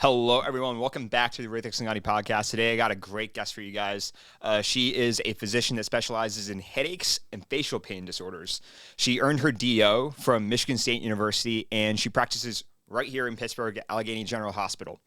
Hello, everyone. Welcome back to the Rhythmic Singani podcast. Today, I got a great guest for you guys. She is a physician that specializes in headaches and facial pain disorders. She earned her DO from Michigan State University, and she practices right here in Pittsburgh at Allegheny General Hospital.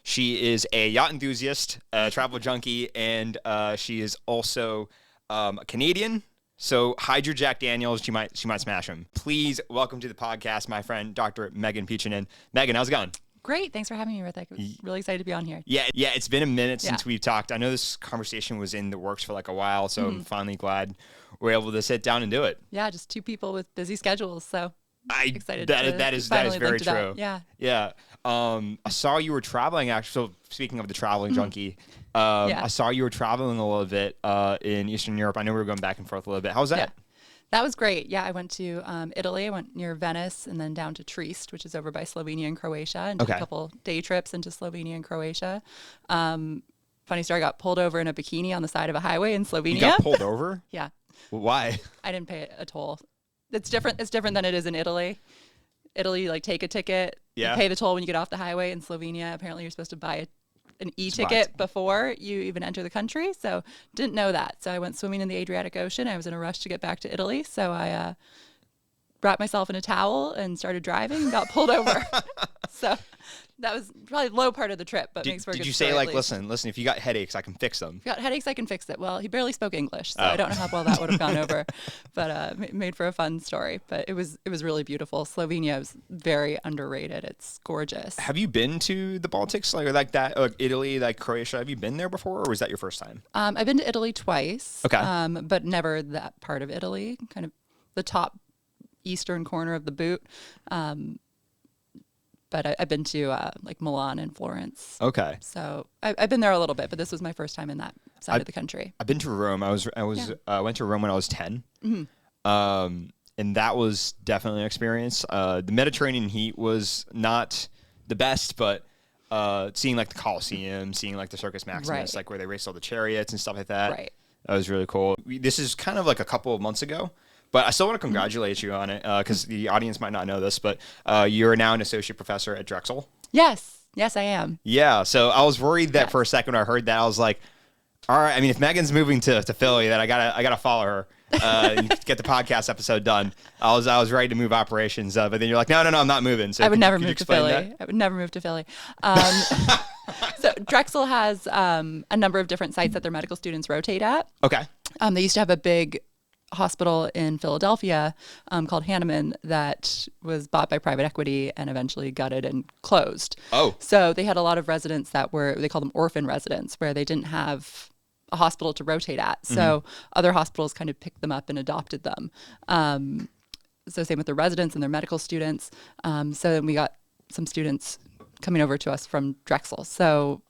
She is a yacht enthusiast, a travel junkie, and she is also a Canadian. So hide your Jack Daniels. She might smash him. Please welcome to the podcast, my friend, Dr. Meghan Piccinin. Meghan, how's it going? Great. Thanks for having me, Rithik. Really excited to be on here. Yeah. It's been a minute since we've talked. I know this conversation was in the works for like a while, so I'm finally glad we're able to sit down and do it. Yeah, just two people with busy schedules, so excited. That is very true. Yeah. I saw you were traveling. Actually, so speaking of the traveling junkie, I saw you were traveling a little bit in Eastern Europe. I know we were going back and forth a little bit. How was that? Yeah. That was great. Yeah, I went to Italy. I went near Venice and then down to Trieste, which is over by Slovenia and Croatia, and did a couple day trips into Slovenia and Croatia. Funny story, I got pulled over in a bikini on the side of a highway in Slovenia. You got pulled over? Yeah. Why? I didn't pay a toll. It's different than it is in Italy. Italy, like, take a ticket, you pay the toll when you get off the highway. In Slovenia, apparently you're supposed to buy an e-ticket before you even enter the country. So didn't know that. So I went swimming in the Adriatic Ocean. I was in a rush to get back to Italy. So I wrapped myself in a towel and started driving and got pulled over. So that was probably the low part of the trip, but makes for a good Did you story, say, like, listen, if you got headaches, I can fix them? If you got headaches, I can fix it. Well, he barely spoke English, so I don't know how well that would have gone over, but made for a fun story. But it was really beautiful. Slovenia is very underrated. It's gorgeous. Have you been to the Baltics, like that, like Italy, like Croatia? Have you been there before, or was that your first time? I've been to Italy twice, okay, but never that part of Italy, kind of the top eastern corner of the boot. But I've been to like Milan and Florence. Okay. So I've been there a little bit, but this was my first time in that side of the country. I've been to Rome. I went to Rome when I was 10. Mm-hmm. And that was definitely an experience. The Mediterranean heat was not the best, but seeing like the Colosseum, seeing like the Circus Maximus, like where they raced all the chariots and stuff like that. Right. That was really cool. This is kind of like a couple of months ago. But I still want to congratulate you on it because the audience might not know this, but you're now an associate professor at Drexel. Yes, I am. Yeah, so I was worried that for a second when I heard that, I was like, all right, I mean, if Megan's moving to Philly, then I gotta follow her and get the podcast episode done. I was ready to move operations, but then you're like, no, I'm not moving. So I would never move to Philly. I would never move to Philly. So Drexel has a number of different sites that their medical students rotate at. Okay. They used to have a big hospital in Philadelphia called Hanneman that was bought by private equity and eventually gutted and closed. Oh. So they had a lot of residents that they call them orphan residents, where they didn't have a hospital to rotate at. So other hospitals kind of picked them up and adopted them. So same with the residents and their medical students. So then we got some students coming over to us from Drexel. So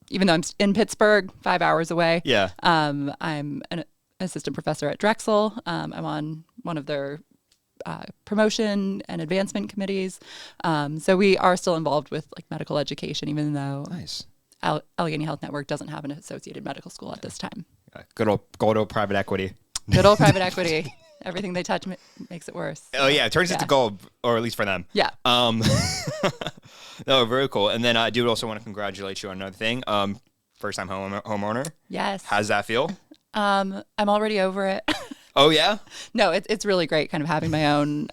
even though I'm in Pittsburgh, 5 hours away, I'm an assistant professor at Drexel. I'm on one of their promotion and advancement committees. So we are still involved with like medical education, even though Allegheny Health Network doesn't have an associated medical school at this time. Good old private equity. Good old private equity. Everything they touch makes it worse. Oh yeah, it turns into gold, or at least for them. Yeah. No, very cool. And then I do also want to congratulate you on another thing. First time homeowner. Yes. How's that feel? I'm already over it. Oh yeah? No, it's really great kind of having my own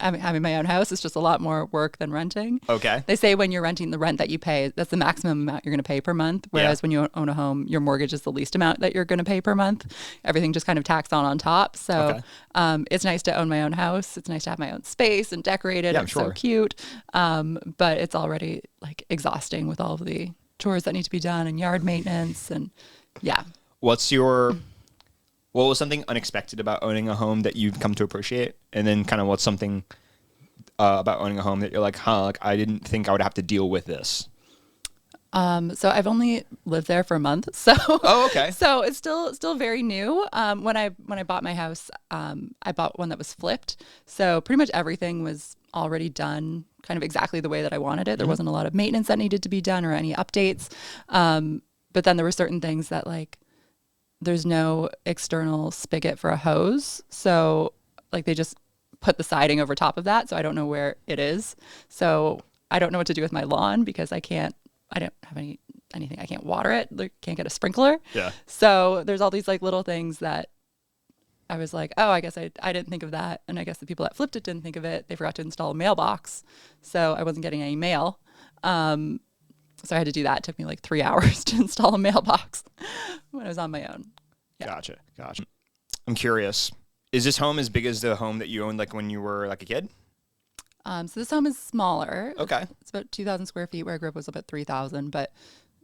house. It's just a lot more work than renting. Okay. They say when you're renting, the rent that you pay, that's the maximum amount you're going to pay per month. Whereas when you own a home, your mortgage is the least amount that you're going to pay per month. Everything just kind of tacks on top. So it's nice to own my own house. It's nice to have my own space and decorate it. It's so cute. But it's already like exhausting with all of the chores that need to be done and yard maintenance and What was something unexpected about owning a home that you've come to appreciate? And then kind of what's something about owning a home that you're like, I didn't think I would have to deal with this? So I've only lived there for a month. So okay. So it's still very new. When I bought my house, I bought one that was flipped. So pretty much everything was already done kind of exactly the way that I wanted it. There wasn't a lot of maintenance that needed to be done or any updates. But then there were certain things that like, there's no external spigot for a hose. So like they just put the siding over top of that. So I don't know where it is. So I don't know what to do with my lawn because I can't I don't have anything. I can't water it. Like, can't get a sprinkler. Yeah. So there's all these like little things that I was like, oh, I guess I didn't think of that. And I guess the people that flipped it didn't think of it. They forgot to install a mailbox. So I wasn't getting any mail. So I had to do that. It took me like 3 hours to install a mailbox when I was on my own. Yeah. Gotcha. I'm curious. Is this home as big as the home that you owned like when you were like a kid? So this home is smaller. Okay. It's about 2,000 square feet. Where I grew up was about 3,000, but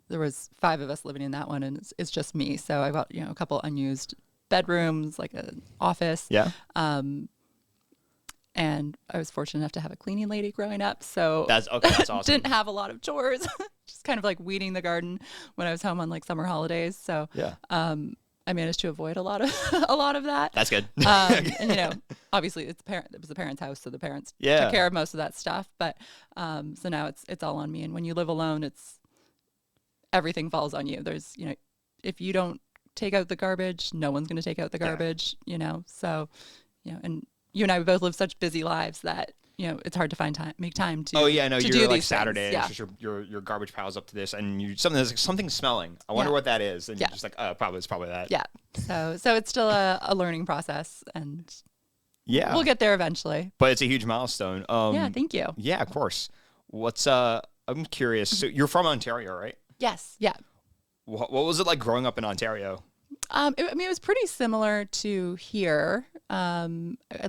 there was 5 of us living in that one, and it's just me. So I got, a couple unused bedrooms, like an office. Yeah. And I was fortunate enough to have a cleaning lady growing up. So That's awesome. Didn't have a lot of chores, just kind of like weeding the garden when I was home on like summer holidays. So yeah. I managed to avoid a lot of that. That's good. And obviously it was the parents' house, so the parents took care of most of that stuff. But so now it's all on me. And when you live alone, everything falls on you. There's if you don't take out the garbage, no one's going to take out the garbage. So and you and I both live such busy lives that it's hard to make time to. Oh yeah, no, to you're do like these Saturday. things. It's just your garbage piles up to this, and there's something smelling. I wonder what that is, and you're just like, oh, it's probably that. Yeah. So it's still a learning process, and we'll get there eventually. But it's a huge milestone. Yeah, thank you. Yeah, of course. I'm curious. So you're from Ontario, right? Yes. Yeah. What was it like growing up in Ontario? It was pretty similar to here. I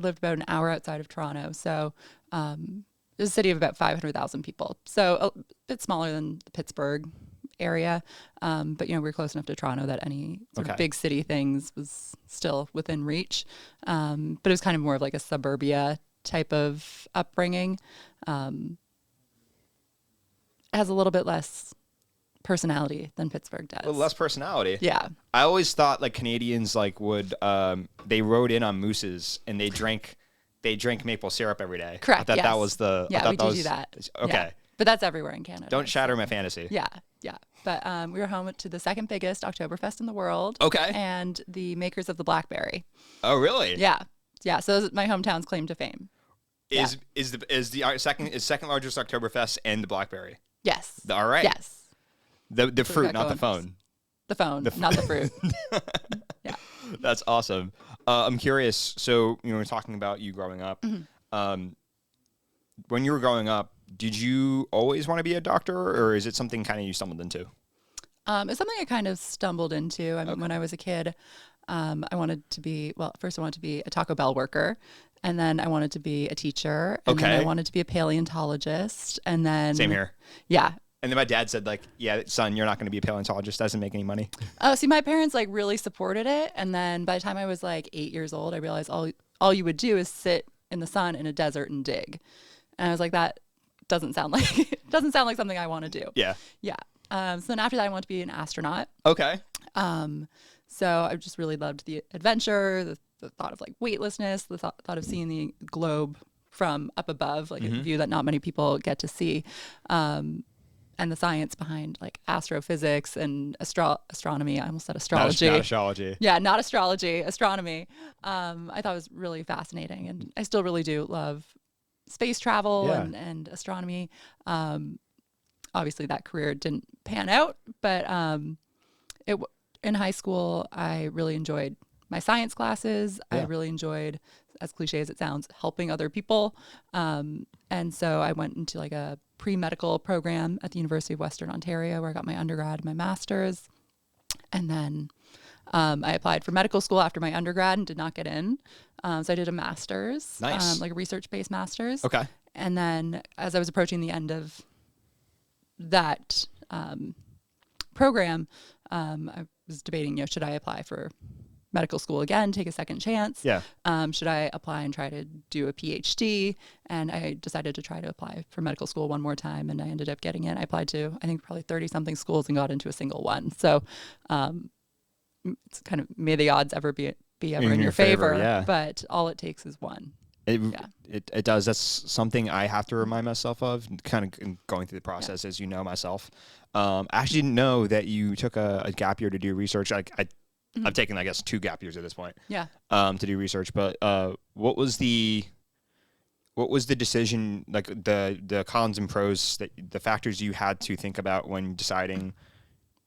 lived about an hour outside of Toronto, so it's a city of about 500,000 people, so a bit smaller than the Pittsburgh area. But we're close enough to Toronto that any sort of big city things was still within reach. But it was kind of more of like a suburbia type of upbringing. It has a little bit less personality than Pittsburgh does. A little less personality. Yeah. I always thought like Canadians like would they rode in on mooses and they drank maple syrup every day. Correct. I thought that was the we do that. Okay. Yeah. But that's everywhere in Canada. Don't shatter my fantasy. Yeah. But we were home to the second biggest Oktoberfest in the world. Okay. And the makers of the blackberry. Oh really? Yeah. So this is my hometown's claim to fame. Is the second largest Oktoberfest and the blackberry? Yes. All right. Yes. The fruit, not the phone. The phone, not the fruit. Yeah. That's awesome. I'm curious. So, we're talking about you growing up. Mm-hmm. When you were growing up, did you always want to be a doctor, or is it something kind of you stumbled into? It's something I kind of stumbled into. I mean, when I was a kid, I wanted to be a Taco Bell worker, and then I wanted to be a teacher, and then I wanted to be a paleontologist, and then Same here. Yeah. And then my dad said, like, yeah, son, you're not going to be a paleontologist. Doesn't make any money. Oh, see, my parents like really supported it. And then by the time I was like 8 years old, I realized all you would do is sit in the sun in a desert and dig. And I was like, that doesn't sound like something I want to do. Yeah. Yeah. So then after that, I wanted to be an astronaut. Okay. So I just really loved the adventure, the thought of like weightlessness, the thought of seeing the globe from up above, like a view that not many people get to see. And the science behind like astrophysics and astronomy. I almost said astrology. Not astrology. Yeah, not astrology, astronomy. I thought was really fascinating, and I still really do love space travel and astronomy. Obviously, that career didn't pan out, but in high school, I really enjoyed my science classes. I really enjoyed, as cliche as it sounds, helping other people. And so I went into like a pre-medical program at the University of Western Ontario, where I got my undergrad and my master's. And then I applied for medical school after my undergrad and did not get in. So I did a master's, like a research-based master's. Okay. And then as I was approaching the end of that program, I was debating, should I apply for medical school again, take a second chance? Yeah. Should I apply and try to do a PhD? And I decided to try to apply for medical school one more time, and I ended up getting in. I applied to, I think, probably 30 something schools and got into a single one. So it's kind of, may the odds ever be ever in your favor, but all it takes is one. It does. That's something I have to remind myself of, kind of going through the process, as you know myself. I actually didn't know that you took a gap year to do research. I've taken, I guess, 2 gap years at this point. Yeah. To do research. But what was What was the decision, like the cons and pros, that the factors you had to think about when deciding?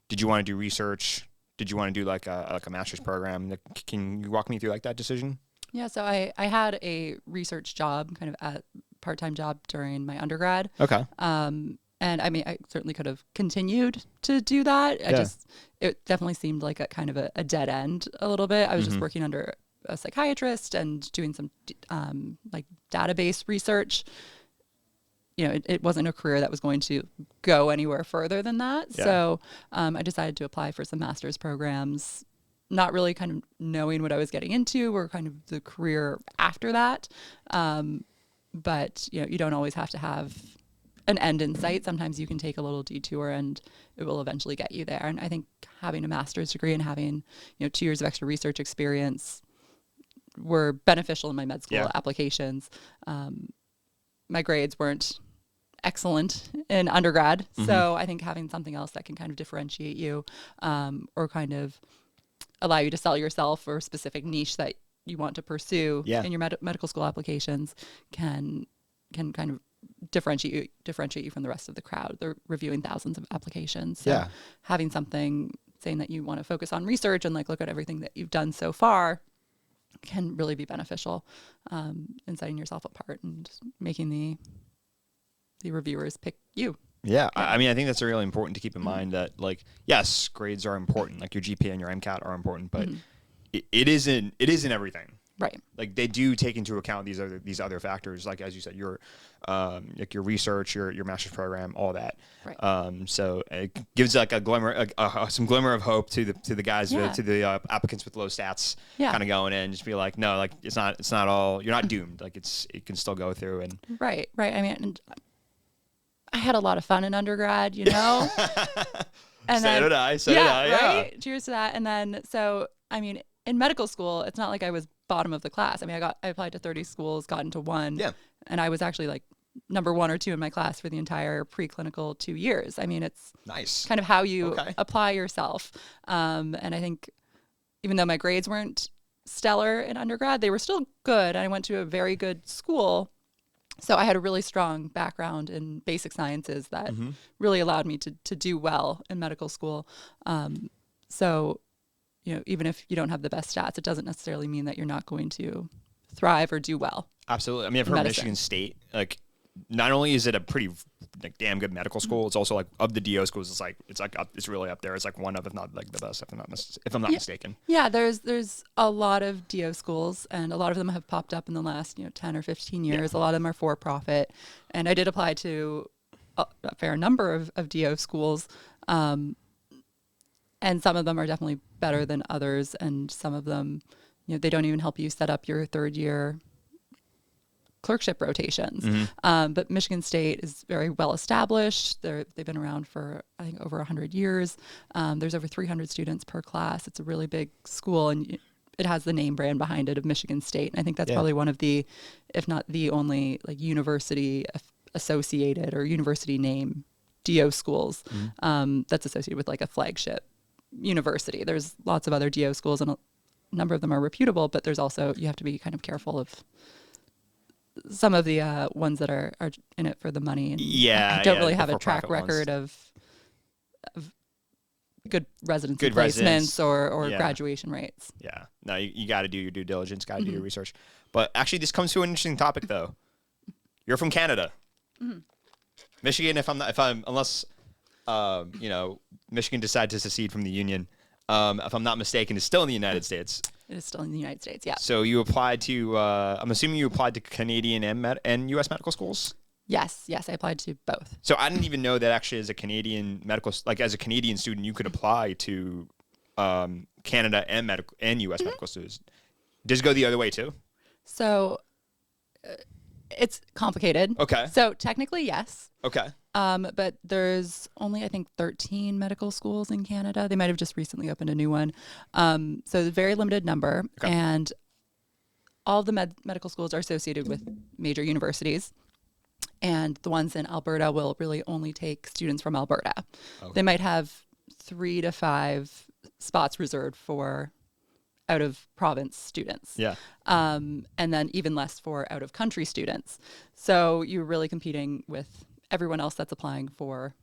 Did you want to do research? Did you want to do like a master's program? Can you walk me through like that decision? Yeah, so I had a research job, kind of a part-time job during my undergrad. Okay. And I mean, I certainly could have continued to do that. It definitely seemed like a kind of a dead end a little bit. I was just working under a psychiatrist and doing some like database research. You know, it wasn't a career that was going to go anywhere further than that. Yeah. So I decided to apply for some master's programs, not really kind of knowing what I was getting into or kind of the career after that. But, you know, you don't always have to have an end in sight. Sometimes you can take a little detour and it will eventually get you there. And I think having a master's degree and having, 2 years of extra research experience were beneficial in my med school applications. My grades weren't excellent in undergrad. So I think having something else that can kind of differentiate you or kind of allow you to sell yourself or a specific niche that you want to pursue in your medical school applications can kind of differentiate you from the rest of the crowd. They're reviewing thousands of applications. So having something saying that you want to focus on research and like look at everything that you've done so far can really be beneficial in setting yourself apart and making the reviewers pick you. Yeah, I mean, I think that's really important to keep in mind that, like, yes, grades are important, like your GPA and your MCAT are important, but it isn't everything. Right. Like they do take into account these other factors, like as you said, your like your research, your master's program, all that. Right. So it gives like a glimmer, some glimmer of hope to the guys, to the applicants with low stats, kind of going in, just be like, no, like it's not all, you're not doomed. Like it can still go through and. Right. I mean, I had a lot of fun in undergrad, you know. And so did I. Right. Cheers to that. And then I mean, in medical school, it's not like I was bottom of the class. I mean, I applied to 30 schools, got into one. Yeah. And I was actually like number 1 or 2 in my class for the entire preclinical 2 years. I mean, it's nice kind of how you apply yourself. And I think even though my grades weren't stellar in undergrad, they were still good. I went to a very good school. So I had a really strong background in basic sciences that really allowed me to do well in medical school. So, even if you don't have the best stats, it doesn't necessarily mean that you're not going to thrive or do well. Absolutely. I mean, I've heard Michigan State, like, not only is it a pretty like damn good medical school, it's also like of the DO schools, it's really up there. It's like one of, if not like the best, if I'm not mistaken. Yeah, there's a lot of DO schools, and a lot of them have popped up in the last 10 or 15 years. A lot of them are for profit, and I did apply to a fair number of DO schools. And some of them are definitely better than others. And some of them, they don't even help you set up your 3rd year clerkship rotations. But Michigan State is very well established. They've been around for, I think, over 100 years. There's over 300 students per class. It's a really big school, and it has the name brand behind it of Michigan State. And I think that's probably one of the, if not the only, like university associated or university name DO schools that's associated with like a flagship university. There's lots of other DO schools, and a number of them are reputable, but there's also, you have to be kind of careful of some of the ones that are in it for the money. And don't really have a track record of good residency placements or graduation rates. Yeah. No, you got to do your due diligence, got to do your research. But actually, this comes to an interesting topic, though. You're from Canada. Michigan, unless Michigan decided to secede from the Union, if I'm not mistaken, is still in the United States. It is still in the United States, yeah. So you applied to, I'm assuming you applied to Canadian and U.S. medical schools? Yes, I applied to both. So I didn't even know that actually as a Canadian as a Canadian student, you could apply to Canada and U.S. medical students. Does it go the other way too? So it's complicated. Okay. So technically, yes. Okay. But there's only, I think, 13 medical schools in Canada. They might have just recently opened a new one. So a very limited number. Okay. And all the medical schools are associated with major universities. And the ones in Alberta will really only take students from Alberta. Okay. They might have 3 to 5 spots reserved for out of province students. Yeah. And then even less for out of country students. So you're really competing with everyone else that's applying for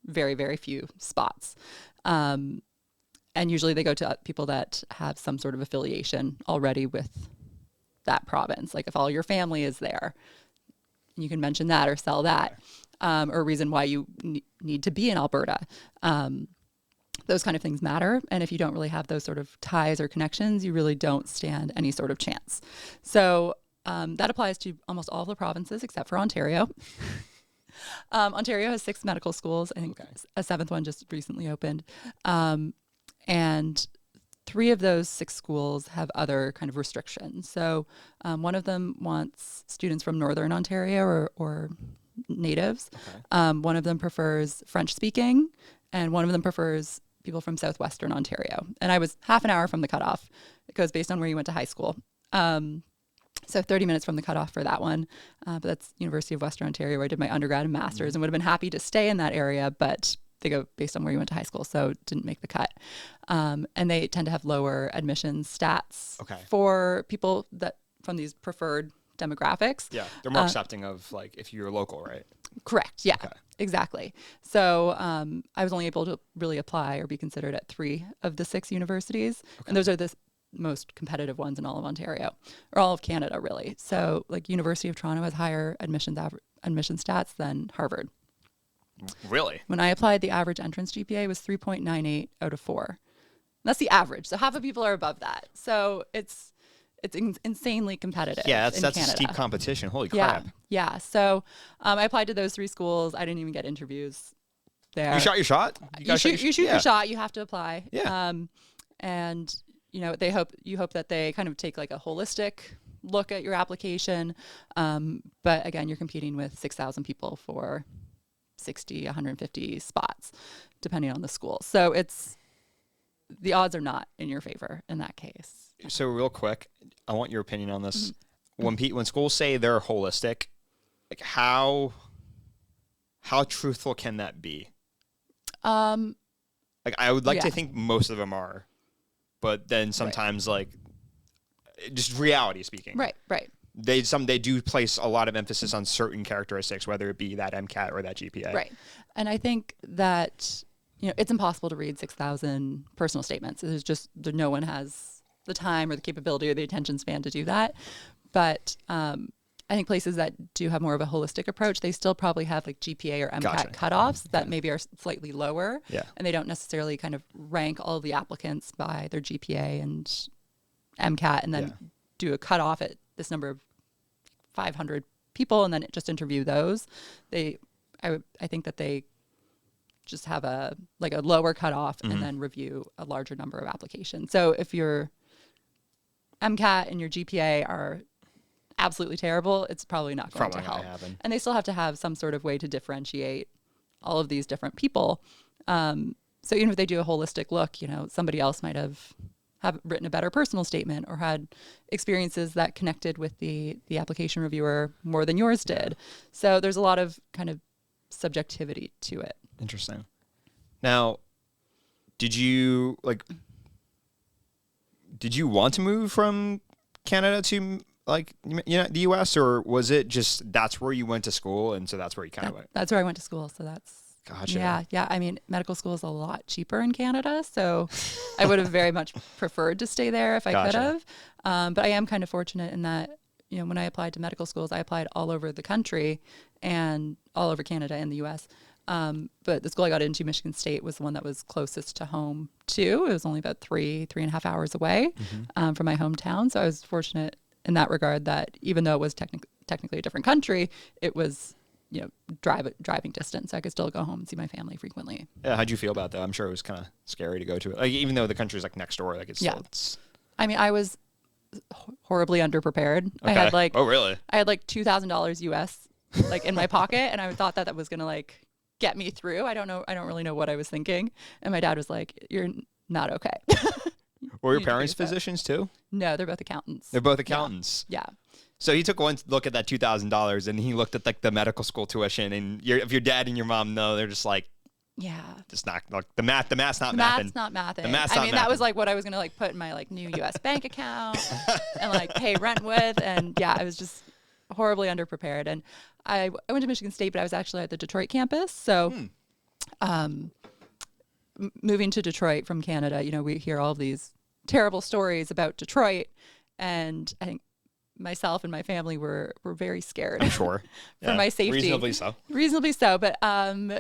very, very few spots. And usually they go to people that have some sort of affiliation already with that province. Like if all your family is there, you can mention that or sell that, or a reason why you need to be in Alberta. Those kind of things matter. And if you don't really have those sort of ties or connections, you really don't stand any sort of chance. So that applies to almost all of the provinces except for Ontario. Ontario has 6 medical schools. I think a 7th one just recently opened. And 3 of those 6 schools have other kind of restrictions. So one of them wants students from Northern Ontario or natives. One of them prefers French speaking, and one of them prefers people from Southwestern Ontario. And I was half an hour from the cutoff. It goes based on where you went to high school. So 30 minutes from the cutoff for that one. But that's University of Western Ontario, where I did my undergrad and master's, and would have been happy to stay in that area, but they go based on where you went to high school, so didn't make the cut. And they tend to have lower admissions stats for people that from these preferred demographics. Yeah, they're more accepting of like if you're local, right? Correct. Yeah, exactly. So I was only able to really apply or be considered at 3 of the 6 universities, and those are the most competitive ones in all of Ontario, or all of Canada, really. So like University of Toronto has higher admission stats than Harvard. Really? When I applied, the average entrance GPA was 3.98 out of 4. That's the average. So half of people are above that. So it's insanely competitive. Yeah, that's Canada. a steep competition. Holy crap. Yeah. So I applied to those 3 schools. I didn't even get interviews there. You shot your shot? You shoot your shot. You have to apply. Yeah. And you hope that they kind of take like a holistic look at your application. But again, you're competing with 6,000 people for 60, 150 spots, depending on the school. So the odds are not in your favor in that case. So real quick, I want your opinion on this. When schools say they're holistic, like how truthful can that be? Like I would like to think most of them are, but then sometimes like just reality speaking. Right. They do place a lot of emphasis on certain characteristics, whether it be that MCAT or that GPA. Right. And I think that, it's impossible to read 6,000 personal statements. There's just, no one has the time or the capability or the attention span to do that. But I think places that do have more of a holistic approach, they still probably have like GPA or MCAT cutoffs that maybe are slightly lower. Yeah. And they don't necessarily kind of rank all of the applicants by their GPA and MCAT and then do a cutoff at this number of 500 people and then just interview those. I think that they just have a lower cutoff and then review a larger number of applications. So if your MCAT and your GPA are absolutely terrible, it's probably not going to help. Happen. And they still have to have some sort of way to differentiate all of these different people. So even if they do a holistic look, somebody else might have written a better personal statement or had experiences that connected with the application reviewer more than yours did. So there's a lot of kind of subjectivity to it. Interesting. Now, did you want to move from Canada to the US, or was it just that's where you went to school and so that's where you kind of went? That's where I went to school, so that's Gotcha. Yeah. I mean, medical school is a lot cheaper in Canada, so I would have very much preferred to stay there if I could have. But I am kind of fortunate in that, when I applied to medical schools, I applied all over the country and all over Canada and the U.S. But the school I got into, Michigan State, was the one that was closest to home too. It was only about 3.5 hours away from my hometown. So I was fortunate in that regard that even though it was technically a different country, it was driving distance. So I could still go home and see my family frequently. Yeah, how'd you feel about that? I'm sure it was kind of scary to go to it. Like, even though the country's like next door, like it's I mean, I was horribly underprepared. Okay. I had oh really? I had like $2,000 US in my pocket, and I thought that was gonna get me through. I don't really know what I was thinking. And my dad was like, "You're not okay." Were your parents physicians too? No, they're both accountants. They're both accountants. Yeah. So he took one look at that $2,000 and he looked at the medical school tuition, and if your dad and your mom know, they're just like, Yeah. Just not like the math's not The mathing. math's not mathing. The math's I not mean, that was mathing. like what I was going to like put in my like new US bank account and like pay rent with. And yeah, I was just horribly underprepared. And I went to Michigan State, but I was actually at the Detroit campus. So moving to Detroit from Canada, you know, we hear all of these terrible stories about Detroit. And I think myself and my family were very scared. I'm sure. For my safety. Reasonably so. But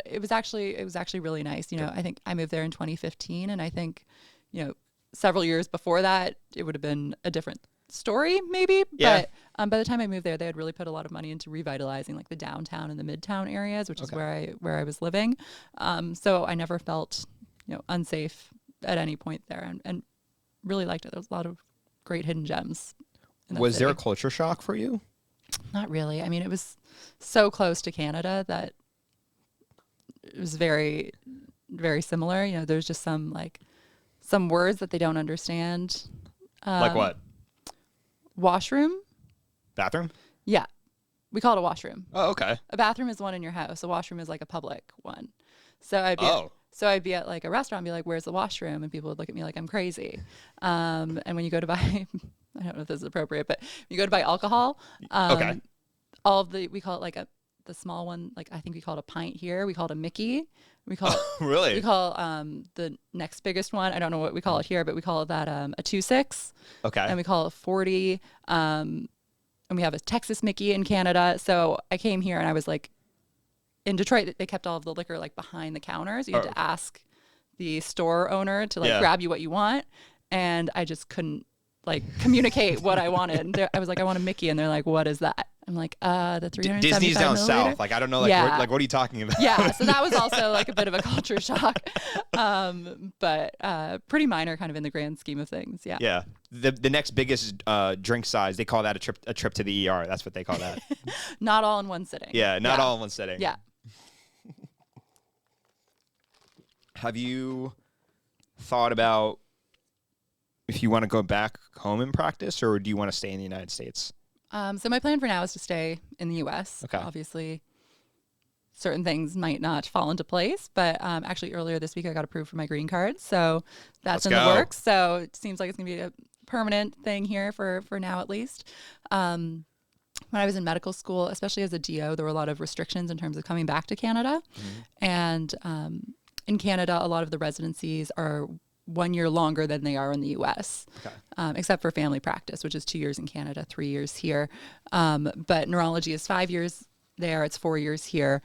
it was actually really nice. You know, I think I moved there in 2015, and I think, you know, several years before that, it would have been a different story maybe. Yeah. But by the time I moved there, they had really put a lot of money into revitalizing like the downtown and the midtown areas, which is where I was living. So I never felt, you know, unsafe at any point there, and really liked it. There was a lot of great hidden gems. Was there a culture shock for you? Not really. I mean, it was so close to Canada that it was very, very similar. You know, there's just some words that they don't understand. Like what? Washroom? Bathroom? Yeah. We call it a washroom. Oh, okay. A bathroom is one in your house. A washroom is like a public one. So I'd be at like a restaurant and be like, where's the washroom? And people would look at me like I'm crazy. And when you go to buy, I don't know if this is appropriate, but when you go to buy alcohol, all of we call it like the small one, like I think we call it a pint here. We call it a Mickey. We call it, really? We call the next biggest one. I don't know what we call it here, but we call it that a 2.6. Okay. And we call it 40. And we have a Texas Mickey in Canada. So I came here and I was like, in Detroit, they kept all of the liquor like behind the counters. You had to ask the store owner to like grab you what you want. And I just couldn't like communicate what I wanted. And I was like, I want a Mickey. And they're like, what is that? I'm like, the 375 Disney's down milliliter. south. Like, I don't know. Like, what are you talking about? Yeah. So that was also like a bit of a culture shock. But pretty minor kind of in the grand scheme of things. Yeah. Yeah. The next biggest drink size, they call that a trip to the ER. That's what they call that. Not all in one sitting. Yeah. Not all in one sitting. Yeah. Have you thought about if you want to go back home and practice, or do you want to stay in the United States? So my plan for now is to stay in the U.S. Okay. Obviously, certain things might not fall into place, but actually earlier this week I got approved for my green card, so that's in the works. So it seems like it's going to be a permanent thing here for now at least. When I was in medical school, especially as a DO, there were a lot of restrictions in terms of coming back to Canada. And in Canada, a lot of the residencies are 1 year longer than they are in the U.S., except for family practice, which is 2 years in Canada, 3 years here. But neurology is 5 years there. It's 4 years here.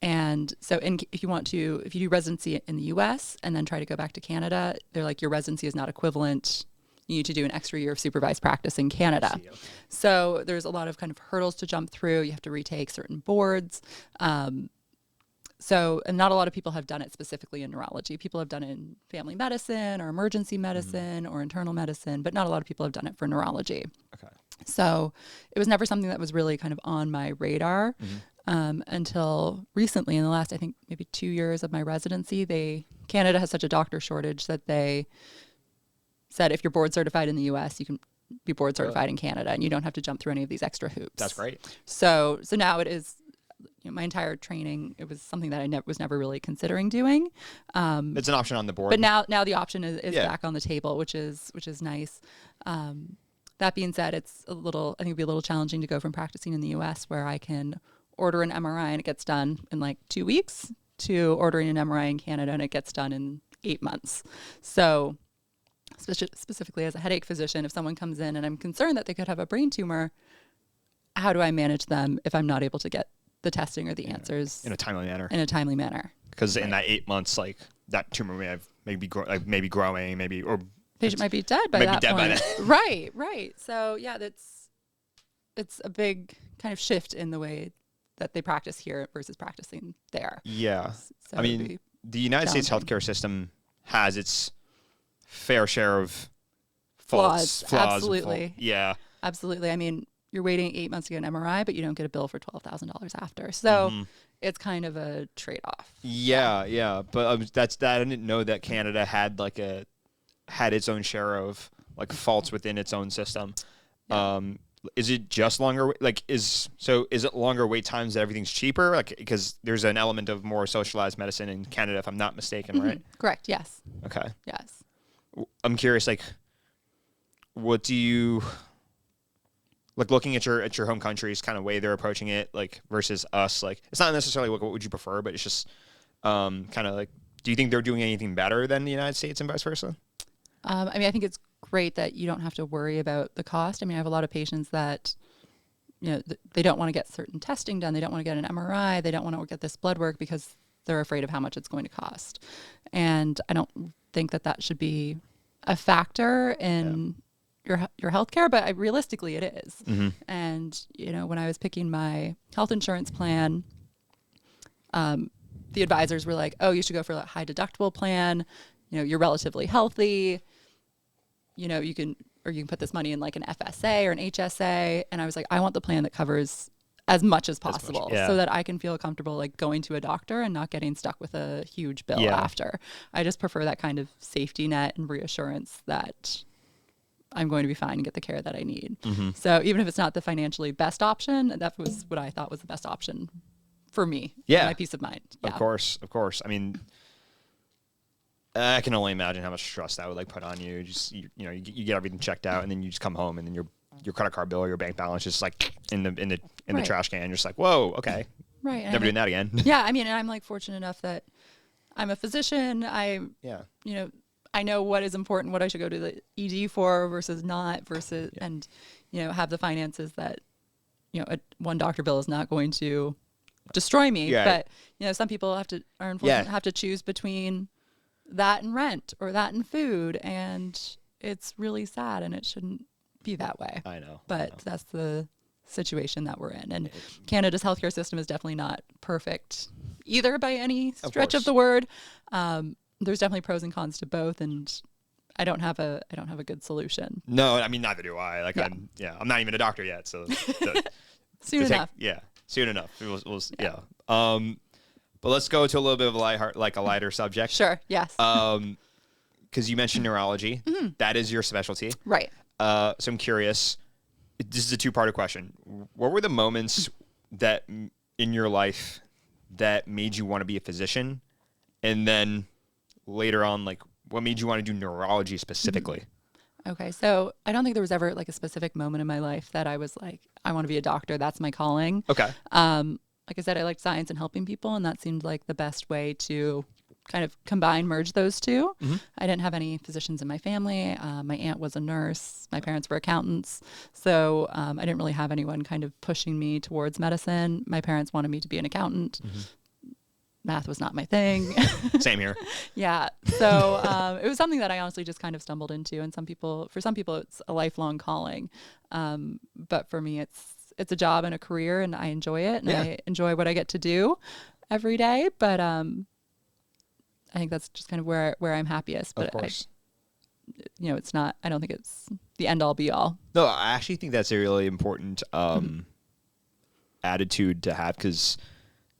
And so if you do residency in the U.S. and then try to go back to Canada, they're like, your residency is not equivalent. You need to do an extra year of supervised practice in Canada. So there's a lot of kind of hurdles to jump through. You have to retake certain boards. And not a lot of people have done it specifically in neurology. People have done it in family medicine or emergency medicine or internal medicine, but not a lot of people have done it for neurology. Okay. So it was never something that was really kind of on my radar until recently. In the last, I think, maybe 2 years of my residency, Canada has such a doctor shortage that they said if you're board certified in the U.S., you can be board certified in Canada, and you don't have to jump through any of these extra hoops. That's great. So now it is. You know, my entire training, it was something that I was never really considering doing. It's an option on the board. But now the option is back on the table, which is nice. That being said, I think it'd be a little challenging to go from practicing in the U.S. where I can order an MRI and it gets done in like 2 weeks to ordering an MRI in Canada and it gets done in 8 months. So specifically as a headache physician, if someone comes in and I'm concerned that they could have a brain tumor, how do I manage them if I'm not able to get the testing or the answers in a timely manner? Because in that 8 months, like that tumor may be growing, or patient might be dead by that point. Right. So yeah, it's a big kind of shift in the way that they practice here versus practicing there. Yeah. So I mean, the United States healthcare system has its fair share of flaws. Absolutely. Yeah. Absolutely. I mean, you're waiting 8 months to get an MRI, but you don't get a bill for $12,000 after. So it's kind of a trade-off. Yeah. But I didn't know that Canada had its own share of like faults within its own system. Yeah. is it just longer? Like, is it longer wait times that everything's cheaper? Like, because there's an element of more socialized medicine in Canada, if I'm not mistaken, right? Correct. Yes. Okay. Yes. I'm curious, like, what do you like looking at your home countries, kind of way they're approaching it, like versus us? Like, it's not necessarily what would you prefer, but it's just kind of like, do you think they're doing anything better than the United States and vice versa? I mean, I think it's great that you don't have to worry about the cost. I mean, I have a lot of patients that, they don't want to get certain testing done. They don't want to get an MRI. They don't want to get this blood work because they're afraid of how much it's going to cost. And I don't think that should be a factor in your healthcare, but realistically it is. And, when I was picking my health insurance plan, the advisors were like, oh, you should go for a high deductible plan. You're relatively healthy. You can put this money in like an FSA or an HSA. And I was like, I want the plan that covers as much as possible so that I can feel comfortable like going to a doctor and not getting stuck with a huge bill after. I just prefer that kind of safety net and reassurance that I'm going to be fine and get the care that I need. So even if it's not the financially best option, that was what I thought was the best option for me. Yeah. My peace of mind. Yeah. Of course. I mean, I can only imagine how much stress that would like put on you. Just you get everything checked out, and then you just come home, and then your credit card bill or your bank balance is like in the trash can. You're just like, whoa, okay, right, never doing that again. Yeah, I mean, and I'm like fortunate enough that I'm a physician. I know what is important, what I should go to the ED for versus not, and have the finances that one doctor bill is not going to destroy me. Yeah. But some people are unfortunate have to choose between that and rent or that and food, and it's really sad, and it shouldn't be that way. I know. But that's the situation that we're in, and Canada's healthcare system is definitely not perfect either by any stretch of the word. There's definitely pros and cons to both, and I don't have a good solution. No, I mean, neither do I. Like, I'm not even a doctor yet, so soon enough. Soon enough. But let's go to a little bit of a lighter subject. Sure. Yes. Because you mentioned neurology. That is your specialty. Right. So I'm curious. This is a two-part question. What were the moments that in your life that made you want to be a physician? And then later on, like, what made you want to do neurology specifically? Okay. So I don't think there was ever like a specific moment in my life that I was like, I want to be a doctor. That's my calling. Okay. Like I said, I liked science and helping people, and that seemed like the best way to kind of merge those two. I didn't have any physicians in my family. My aunt was a nurse. My parents were accountants. So I didn't really have anyone kind of pushing me towards medicine. My parents wanted me to be an accountant. Math was not my thing. Same here. Yeah. So it was something that I honestly just kind of stumbled into. And for some people, it's a lifelong calling. But for me, it's a job and a career, and I enjoy it, and I enjoy what I get to do every day. But I think that's just kind of where I'm happiest. But of course. It's not. I don't think it's the end all be all. No, I actually think that's a really important attitude to have, because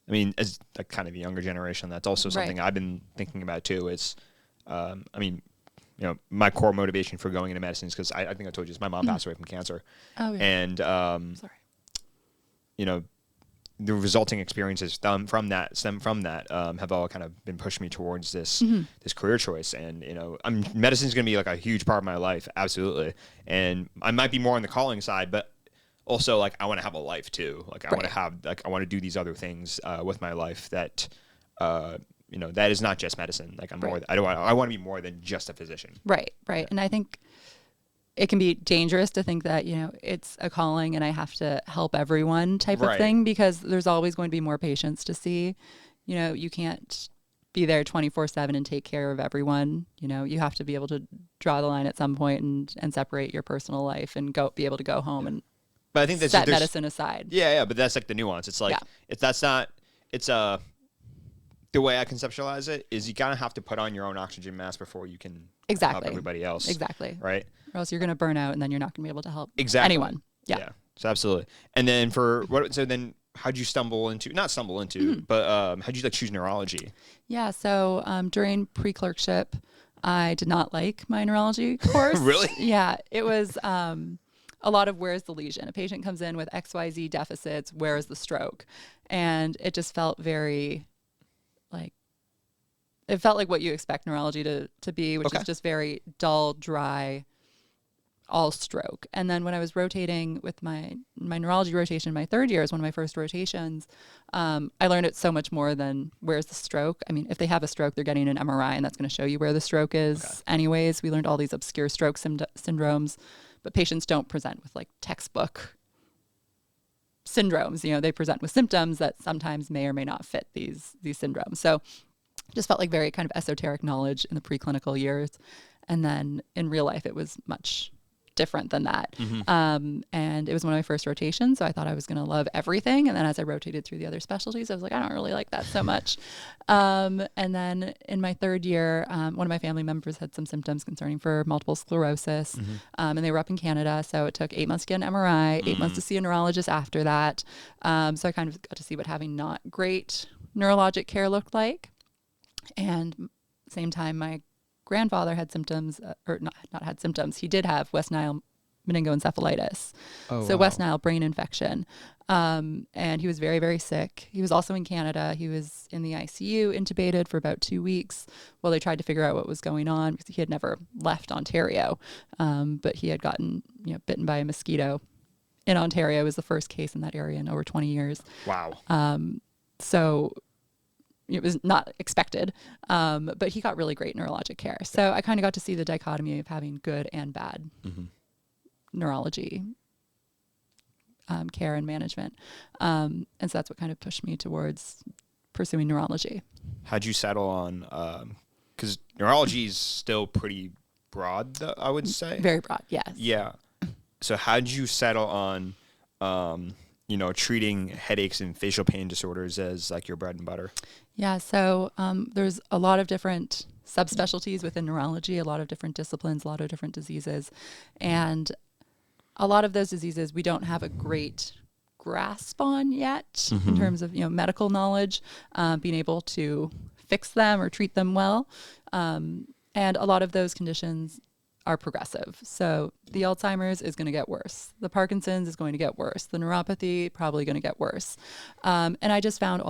I mean, as a kind of younger generation, that's also something I've been thinking about too. Is I mean, my core motivation for going into medicine is because I think I told you this, my mom passed away from cancer. Oh, yeah. And sorry. The resulting experiences from that have all kind of been pushing me towards this career choice. And medicine is going to be like a huge part of my life, absolutely. And I might be more on the calling side, but also like I want to have a life too. Like I want to do these other things with my life that that is not just medicine. Like I want to be more than just a physician. Right. Yeah. And I think it can be dangerous to think that, it's a calling and I have to help everyone type of thing, because there's always going to be more patients to see. You can't be there 24/7 and take care of everyone. You have to be able to draw the line at some point and separate your personal life and be able to go home and but I think that's set medicine aside. Yeah. But that's like the nuance. It's like, the way I conceptualize it is you kind of have to put on your own oxygen mask before you can help everybody else. Exactly. Right. Or else you're going to burn out, and then you're not going to be able to help anyone. Yeah. So absolutely. And then then how'd you but how'd you choose neurology? Yeah. So during pre-clerkship, I did not like my neurology course. Really? Yeah. It was a a lot of where's the lesion? A patient comes in with XYZ deficits, where is the stroke? And it just felt very like, it felt like what you expect neurology to be, which is just very dull, dry, all stroke. And then when I was rotating with my neurology rotation, my third year is one of my first rotations. I learned it so much more than where's the stroke. I mean, if they have a stroke, they're getting an MRI and that's going to show you where the stroke is. Anyways, we learned all these obscure stroke syndromes, but patients don't present with like textbook syndromes. You know, they present with symptoms that sometimes may or may not fit these syndromes. So just felt like very kind of esoteric knowledge in the preclinical years. And then in real life, it was much different than that. And it was one of my first rotations. So I thought I was going to love everything. And then as I rotated through the other specialties, I was like, I don't really like that so much. And then in my third year, one of my family members had some symptoms concerning for multiple sclerosis. And they were up in Canada. So it took 8 months to get an MRI, 8 months to see a neurologist after that. So I kind of got to see what having not great neurologic care looked like. And same time, my grandfather had symptoms, or not had symptoms. He did have West Nile meningoencephalitis. West Nile brain infection. And he was very, very sick. He was also in Canada. He was in the ICU, intubated for about 2 weeks while they tried to figure out what was going on, because he had never left Ontario. But he had gotten, bitten by a mosquito in Ontario. It was the first case in that area in over 20 years. Wow. So it was not expected, but he got really great neurologic care. So I kind of got to see the dichotomy of having good and bad neurology care and management. And so that's what kind of pushed me towards pursuing neurology. How'd you settle on, because neurology is still pretty broad, I would say. Very broad, yes. Yeah. So how'd you settle on, treating headaches and facial pain disorders as like your bread and butter? Yeah, so there's a lot of different subspecialties within neurology, a lot of different disciplines, a lot of different diseases. And a lot of those diseases we don't have a great grasp on yet in terms of, medical knowledge, being able to fix them or treat them well. And a lot of those conditions are progressive. So the Alzheimer's is going to get worse. The Parkinson's is going to get worse. The neuropathy probably going to get worse. And I just found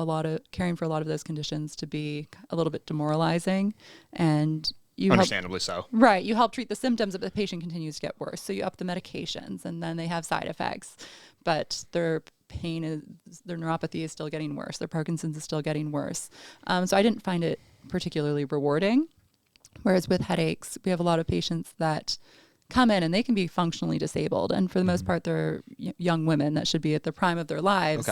caring for a lot of those conditions to be a little bit demoralizing. And understandably so. Right. You help treat the symptoms, but the patient continues to get worse. So you up the medications and then they have side effects, but their neuropathy is still getting worse. Their Parkinson's is still getting worse. So I didn't find it particularly rewarding. Whereas with headaches, we have a lot of patients that come in and they can be functionally disabled. And for the most part, they're young women that should be at the prime of their lives,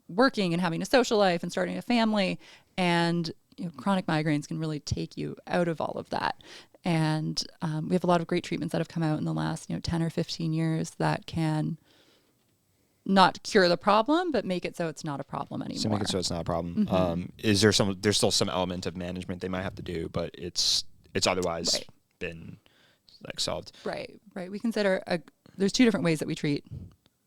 working and having a social life and starting a family. And chronic migraines can really take you out of all of that. And we have a lot of great treatments that have come out in the last 10 or 15 years that can not cure the problem, but make it so it's not a problem anymore. So make it so it's not a problem. There's still some element of management they might have to do, but it's otherwise been like solved. Right. We consider there's two different ways that we treat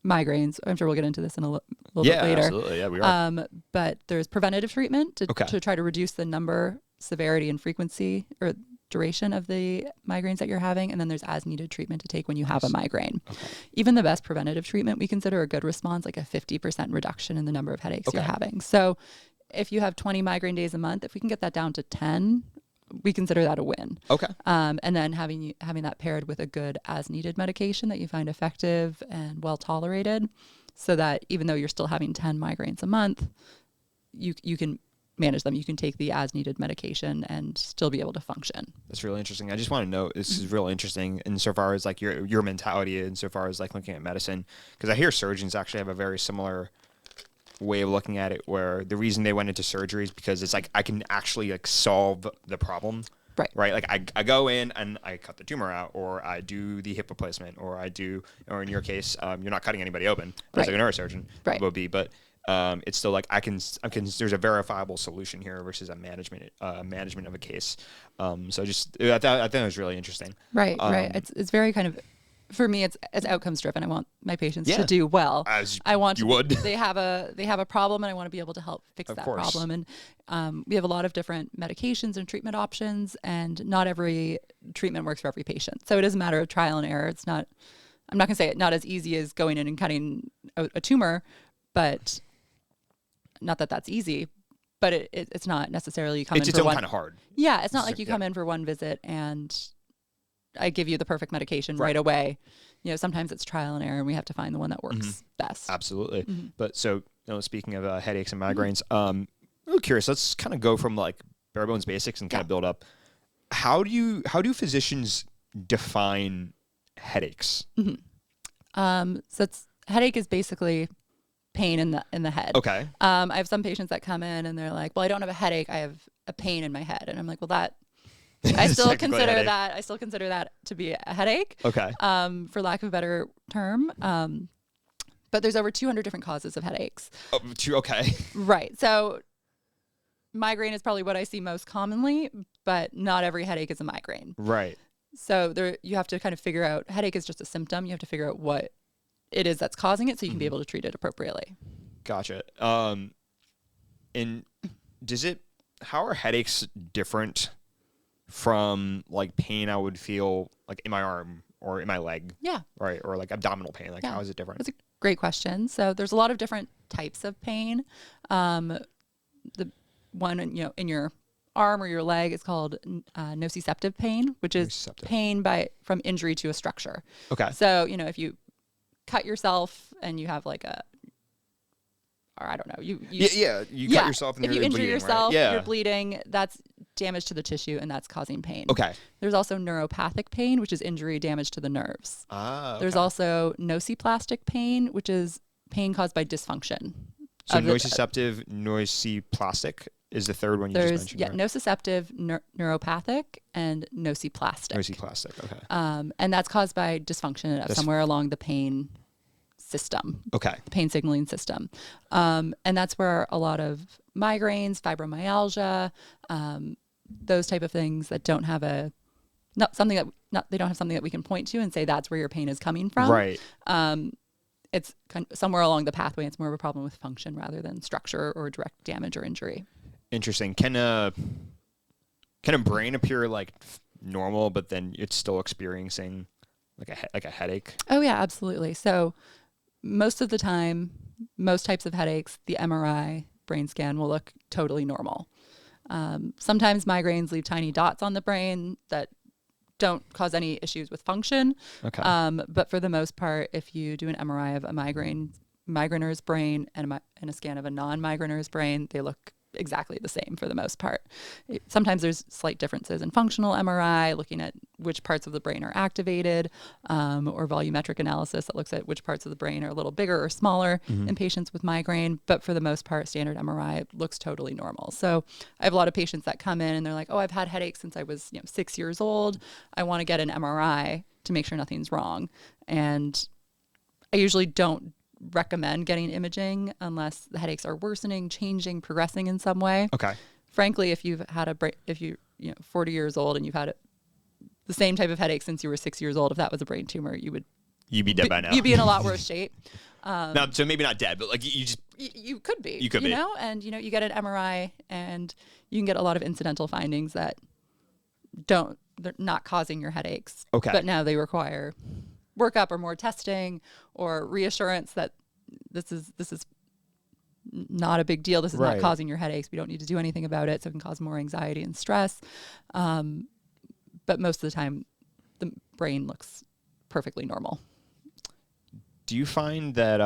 migraines. I'm sure we'll get into this in a little bit later. Yeah, absolutely. Yeah, we are. But there's preventative treatment to try to reduce the number, severity, and frequency or duration of the migraines that you're having, and then there's as needed treatment to take when you have a migraine. Even the best preventative treatment we consider a good response, like a 50% reduction in the number of headaches you're having. So if you have 20 migraine days a month, if we can get that down to 10, we consider that a win. And then having that paired with a good as needed medication that you find effective and well tolerated, so that even though you're still having 10 migraines a month, you can manage them. You can take the as needed medication and still be able to function. That's really interesting. I just want to know, this is real interesting insofar as like your mentality, insofar as like looking at medicine, because I hear surgeons actually have a very similar way of looking at it, where the reason they went into surgery is because it's like I can actually like solve the problem. Right. Like I go in and I cut the tumor out, or I do the hip replacement, or or in your case, you're not cutting anybody open, as like a neurosurgeon would be, but it's still like I can. There's a verifiable solution here versus a management of a case. So I thought it was really interesting. Right. It's very kind of For me, it's outcomes driven. I want my patients to do well. As I want you would. They have a problem, and I want to be able to help fix that problem. And we have a lot of different medications and treatment options, and not every treatment works for every patient. So it is a matter of trial and error. It's not. I'm not going to say it not as easy as going in and cutting a tumor, but not that that's easy. But it's not necessarily you come in for one. It's its own kind of hard. Yeah, it's not like you come in for one visit and I give you the perfect medication right away. You know, sometimes it's trial and error, and we have to find the one that works best. Absolutely. But so, speaking of headaches and migraines, I'm curious. Let's kind of go from like bare bones basics and kind of build up. How do physicians define headaches? So headache is basically pain in the head. Okay. I have some patients that come in and they're like, "Well, I don't have a headache. I have a pain in my head," and I'm like, "Well, that." I still consider that to be a headache. Okay. For lack of a better term. But there's over 200 different causes of headaches. Oh, okay. Right. So migraine is probably what I see most commonly, but not every headache is a migraine. Right. So you have to kind of figure out, headache is just a symptom. You have to figure out what it is that's causing it so you can be able to treat it appropriately. Gotcha. And how are headaches different from like pain I would feel like in my arm or in my leg? Yeah. Right. Or like abdominal pain. Like how is it different? That's a great question. So there's a lot of different types of pain. The one, in your arm or your leg is called nociceptive pain, which is pain from injury to a structure. Okay. So, if you cut yourself and you have like or I don't know, you cut yourself and if you you're injure bleeding, yourself, right? you're bleeding, that's damage to the tissue and that's causing pain. Okay. There's also neuropathic pain, which is injury damage to the nerves. Okay. There's also nociplastic pain, which is pain caused by dysfunction. So nociceptive, nociplastic is the third one you just mentioned. Yeah, right? Nociceptive, neuropathic, and nociplastic. Nociplastic, okay. And that's caused by dysfunction somewhere along the pain system. Okay. The pain signaling system. And that's where a lot of migraines, fibromyalgia, those type of things that don't have they don't have something that we can point to and say that's where your pain is coming from. Right. It's kind of somewhere along the pathway. It's more of a problem with function rather than structure or direct damage or injury. Interesting. Can a brain appear like normal, but then it's still experiencing like a headache? Oh yeah, absolutely. So most of the time, most types of headaches, the MRI brain scan will look totally normal. Sometimes migraines leave tiny dots on the brain that don't cause any issues with function. Okay. But for the most part, if you do an MRI of a migrainer's brain and a scan of a non-migrainer's brain, they look exactly the same for the most part. Sometimes there's slight differences in functional MRI, looking at which parts of the brain are activated, or volumetric analysis that looks at which parts of the brain are a little bigger or smaller in patients with migraine. But for the most part, standard MRI looks totally normal. So I have a lot of patients that come in and they're like, "Oh, I've had headaches since I was 6 years old. I want to get an MRI to make sure nothing's wrong." And I usually don't recommend getting imaging unless the headaches are worsening, changing, progressing in some way. Okay. Frankly, if you're 40 years old and you've had the same type of headache since you were 6 years old, if that was a brain tumor, you'd be dead by now. You'd be in a lot worse shape. No, so maybe not dead, but like you could be. You could be. And you get an MRI and you can get a lot of incidental findings that they're not causing your headaches. Okay. But now they require workup or more testing or reassurance that this is not a big deal. This is not causing your headaches. We don't need to do anything about it. So it can cause more anxiety and stress. But most of the time, the brain looks perfectly normal. Do you find that,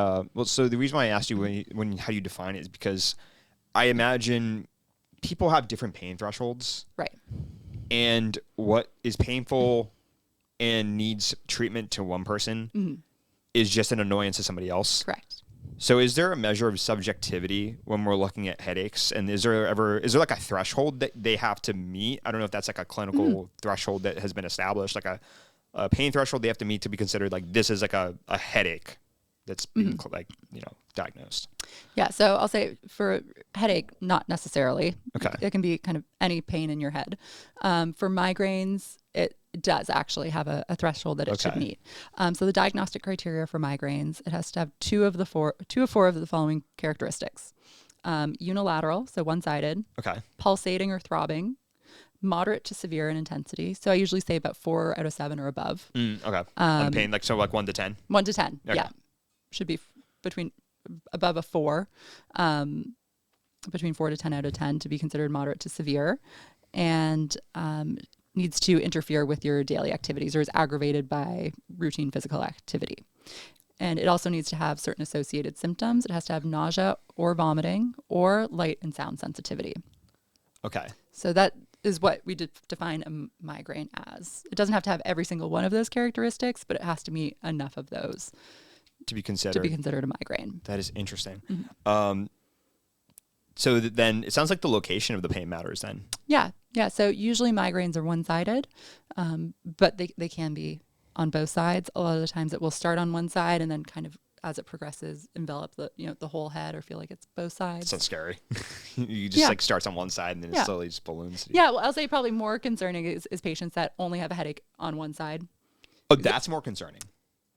so the reason why I asked you how you define it is because I imagine people have different pain thresholds. Right. And what is painful and needs treatment to one person is just an annoyance to somebody else. Correct. So is there a measure of subjectivity when we're looking at headaches? And is there like a threshold that they have to meet? I don't know if that's like a clinical threshold that has been established, like a pain threshold they have to meet to be considered like this is like a headache that's being diagnosed. Yeah. So I'll say for headache, not necessarily. Okay. It can be kind of any pain in your head. For migraines, does actually have a threshold that it should meet. So the diagnostic criteria for migraines, it has to have two of four of the following characteristics. Unilateral, so one-sided, pulsating or throbbing, moderate to severe in intensity. So I usually say about 4 out of 7 or above. On pain, like 1 to 10? 1 to 10, yeah. Should be above a 4, between 4 to 10 out of 10 to be considered moderate to severe, and needs to interfere with your daily activities or is aggravated by routine physical activity. And it also needs to have certain associated symptoms. It has to have nausea or vomiting or light and sound sensitivity. Okay. So that is what we define a migraine as. It doesn't have to have every single one of those characteristics, but it has to meet enough of those to be considered a migraine. That is interesting. So then it sounds like the location of the pain matters then. Yeah. So usually migraines are one-sided, but they can be on both sides. A lot of the times it will start on one side and then kind of as it progresses envelop the whole head or feel like it's both sides. Sounds scary. You just like starts on one side and then it slowly just balloons. Yeah, well, I'll say probably more concerning is patients that only have a headache on one side. Oh, that's more concerning.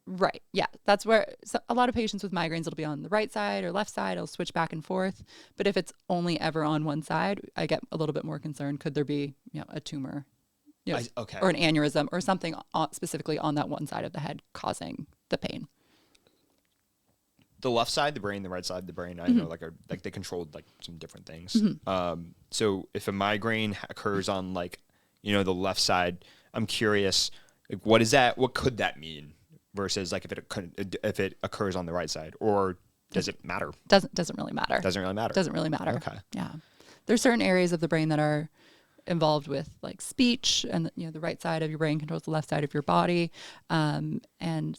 Right. Yeah. That's where a lot of patients with migraines, it'll be on the right side or left side. It'll switch back and forth. But if it's only ever on one side, I get a little bit more concerned. Could there be a tumor or an aneurysm or something specifically on that one side of the head causing the pain? The left side, the brain, the right side, the brain, I know like they controlled like some different things. So if a migraine occurs on the left side, I'm curious, like, what is that? What could that mean? Versus like if it occurs on the right side, or does it matter? Doesn't really matter. Doesn't really matter. Okay. Yeah. There's certain areas of the brain that are involved with like speech, and the right side of your brain controls the left side of your body. And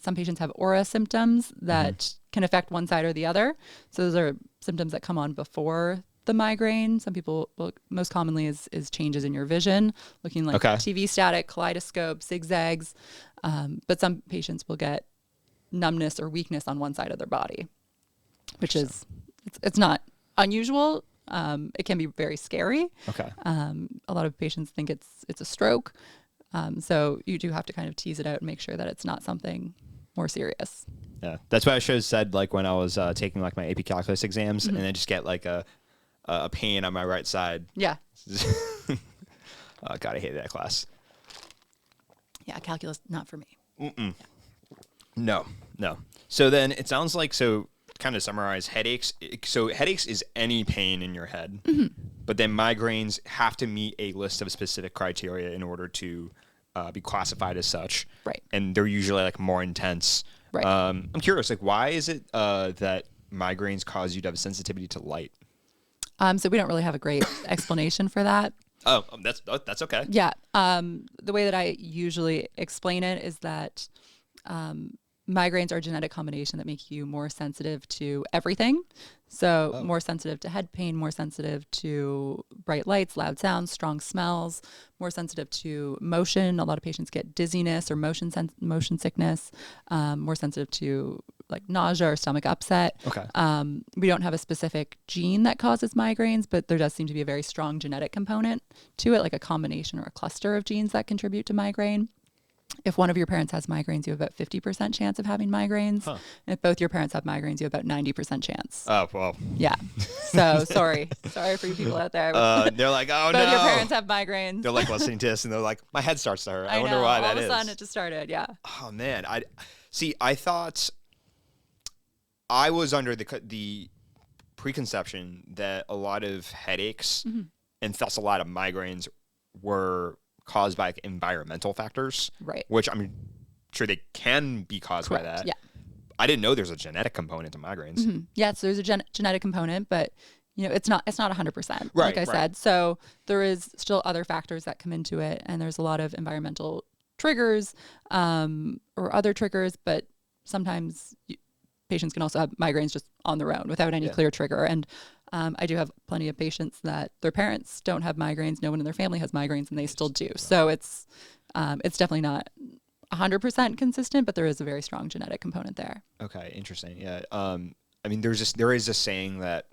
some patients have aura symptoms that can affect one side or the other. So those are symptoms that come on before the migraine. Some people, most commonly is changes in your vision, looking like TV static, kaleidoscope, zigzags. But some patients will get numbness or weakness on one side of their body, which is, it's not unusual. It can be very scary. A lot of patients think it's a stroke. So you do have to kind of tease it out and make sure that it's not something more serious. Yeah. That's what I should have said, like when I was taking like my AP calculus exams and I just get like a pain on my right side. Yeah. God, I hate that class. Yeah, calculus, not for me. Yeah. No. So then it sounds like, so kind of summarize headaches. So headaches is any pain in your head, but then migraines have to meet a list of specific criteria in order to be classified as such. Right. And they're usually like more intense. Right. I'm curious, like why is it that migraines cause you to have a sensitivity to light? So we don't really have a great explanation for that. Oh, that's okay. Yeah. The way that I usually explain it is that migraines are a genetic combination that make you more sensitive to everything. So more sensitive to head pain, more sensitive to bright lights, loud sounds, strong smells, more sensitive to motion. A lot of patients get dizziness or motion sickness, more sensitive to like nausea or stomach upset. We don't have a specific gene that causes migraines, but there does seem to be a very strong genetic component to it, like a combination or a cluster of genes that contribute to migraine. If one of your parents has migraines, you have about 50% chance of having migraines. And if both your parents have migraines, you have about 90% chance. Oh, well. Yeah. So sorry for you people out there. They're like, oh, both no. your parents have migraines. They're like listening to this and they're like, my head starts to hurt. I wonder why that is. All of a sudden it just started. Yeah. Oh, man. I thought I was under the preconception that a lot of headaches and thus a lot of migraines were caused by like environmental factors, right? Which I'm sure they can be caused by that. Yeah. I didn't know there's a genetic component to migraines. Yeah, so there's a genetic component, but it's not 100%. Right, like I said. So there is still other factors that come into it, and there's a lot of environmental triggers or other triggers, but sometimes patients can also have migraines just on their own without any clear trigger. And I do have plenty of patients that their parents don't have migraines. No one in their family has migraines, and they still do. So it's definitely not 100% consistent, but there is a very strong genetic component there. Okay, interesting. Yeah. I mean, there is a saying that,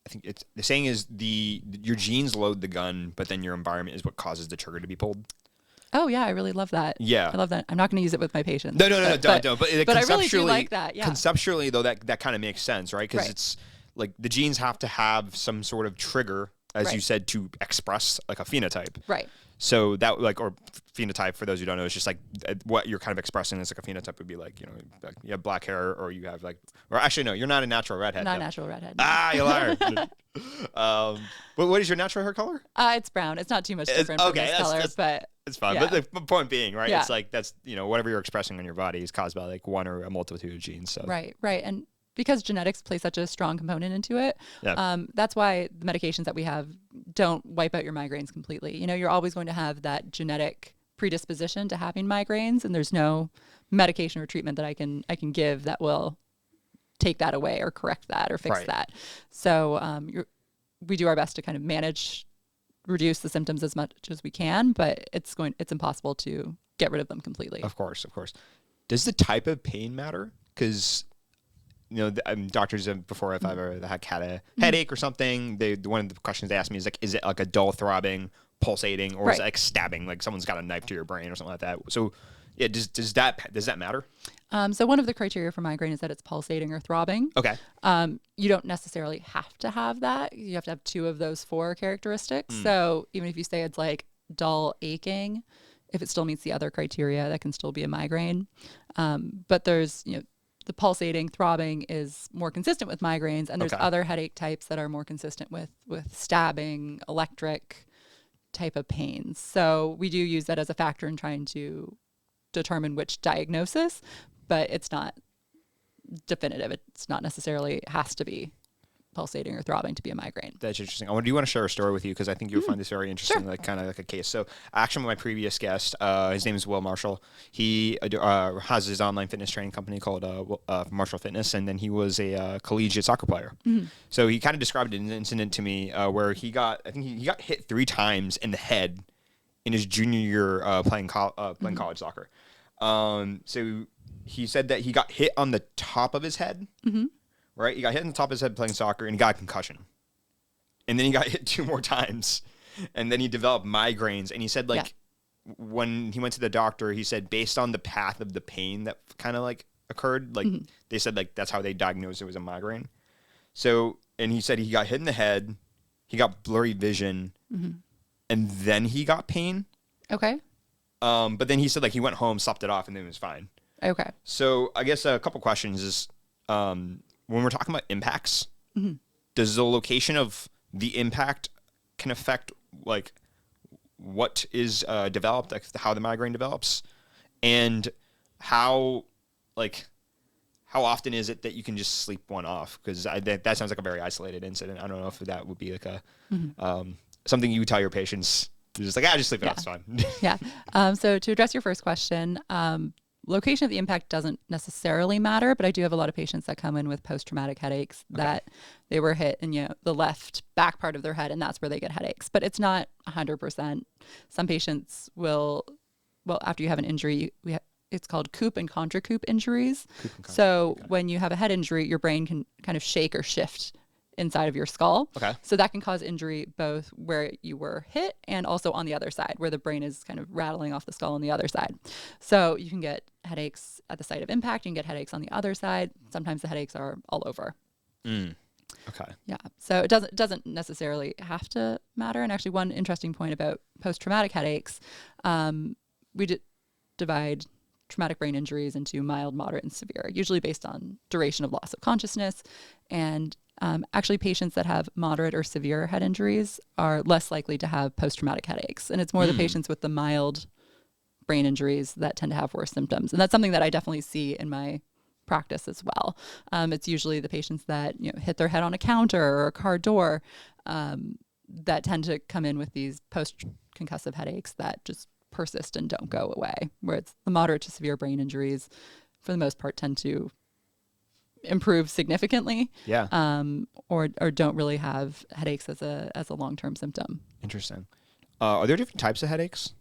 I think it's the saying is your genes load the gun, but then your environment is what causes the trigger to be pulled. Oh yeah, I really love that. Yeah, I love that. I'm not going to use it with my patients. No, don't. But I really do like that. Yeah. Conceptually, though, that kind of makes sense, right? Because Right. it's like the genes have to have some sort of trigger, as you said, to express like a phenotype. Right. So that or phenotype, for those who don't know, is just like what you're kind of expressing as like a phenotype would be like, like you have black hair, or you have like, or actually no, you're not a natural redhead. Not a natural redhead. Ah, you liar. What is your natural hair color? It's brown. It's not too much different from this color, but it's fine. Yeah. But the point being, right? Yeah. It's like that's whatever you're expressing on your body is caused by like one or a multitude of genes. So right, and because genetics play such a strong component into it, that's why the medications that we have don't wipe out your migraines completely. You're always going to have that genetic predisposition to having migraines, and there's no medication or treatment that I can give that will take that away or correct that or fix that. So we do our best to kind of reduce the symptoms as much as we can, but it's impossible to get rid of them completely. Of course. Does the type of pain matter? Because doctors before, if I've ever had a headache or something, one of the questions they ask me is like, is it like a dull throbbing, pulsating, or is it like stabbing, like someone's got a knife to your brain or something like that? So yeah, does that matter? So one of the criteria for migraine is that it's pulsating or throbbing. Okay. You don't necessarily have to have that. You have to have 2 of those 4 characteristics. So even if you say it's like dull aching, if it still meets the other criteria, that can still be a migraine. But there's, the pulsating, throbbing is more consistent with migraines, and there's other headache types that are more consistent with stabbing, electric type of pains. So we do use that as a factor in trying to determine which diagnosis, but it's not definitive. It's not necessarily has to be pulsating or throbbing to be a migraine. That's interesting. Do you want to share a story with you? Because I think you'll find this very interesting, Sure. like kind of like a case. So actually my previous guest, his name is Will Marshall. He has his online fitness training company called Marshall Fitness, and then he was a collegiate soccer player. So he kind of described an incident to me where he got hit 3 times in the head in his junior year playing college soccer. So he said that he got hit on the top of his head. Right? He got hit on the top of his head playing soccer, and he got a concussion. And then he got hit 2 more times. And then he developed migraines. And he said, when he went to the doctor, he said, based on the path of the pain that kind of like occurred, like they said, like that's how they diagnosed it was a migraine. So, and he said he got hit in the head, he got blurry vision, and then he got pain. Okay. But then he said like he went home, slept it off, and then it was fine. Okay. So I guess a couple questions is, when we're talking about impacts, does the location of the impact can affect like what is developed, like how the migraine develops, and how often is it that you can just sleep one off? Because that sounds like a very isolated incident. I don't know if that would be like a something you would tell your patients. You're just like, just sleep it off, it's fine. Yeah. So to address your first question, location of the impact doesn't necessarily matter, but I do have a lot of patients that come in with post-traumatic headaches that they were hit in the left back part of their head, and that's where they get headaches. But it's not 100%. Some patients will, after you have an injury, it's called coup and contra coup injuries. So when you have a head injury, your brain can kind of shake or shift inside of your skull. Okay. So that can cause injury both where you were hit and also on the other side, where the brain is kind of rattling off the skull on the other side. So you can get headaches at the site of impact. You can get headaches on the other side. Sometimes the headaches are all over. Okay. Yeah. So it doesn't necessarily have to matter. And actually, one interesting point about post-traumatic headaches, we divide traumatic brain injuries into mild, moderate, and severe, usually based on duration of loss of consciousness. And actually, patients that have moderate or severe head injuries are less likely to have post-traumatic headaches. And it's more the patients with the mild brain injuries that tend to have worse symptoms. And that's something that I definitely see in my practice as well. It's usually the patients that hit their head on a counter or a car door that tend to come in with these post-concussive headaches that just persist and don't go away, where it's the moderate to severe brain injuries, for the most part, tend to improve significantly, or don't really have headaches as a long-term symptom. Interesting. Are there different types of headaches?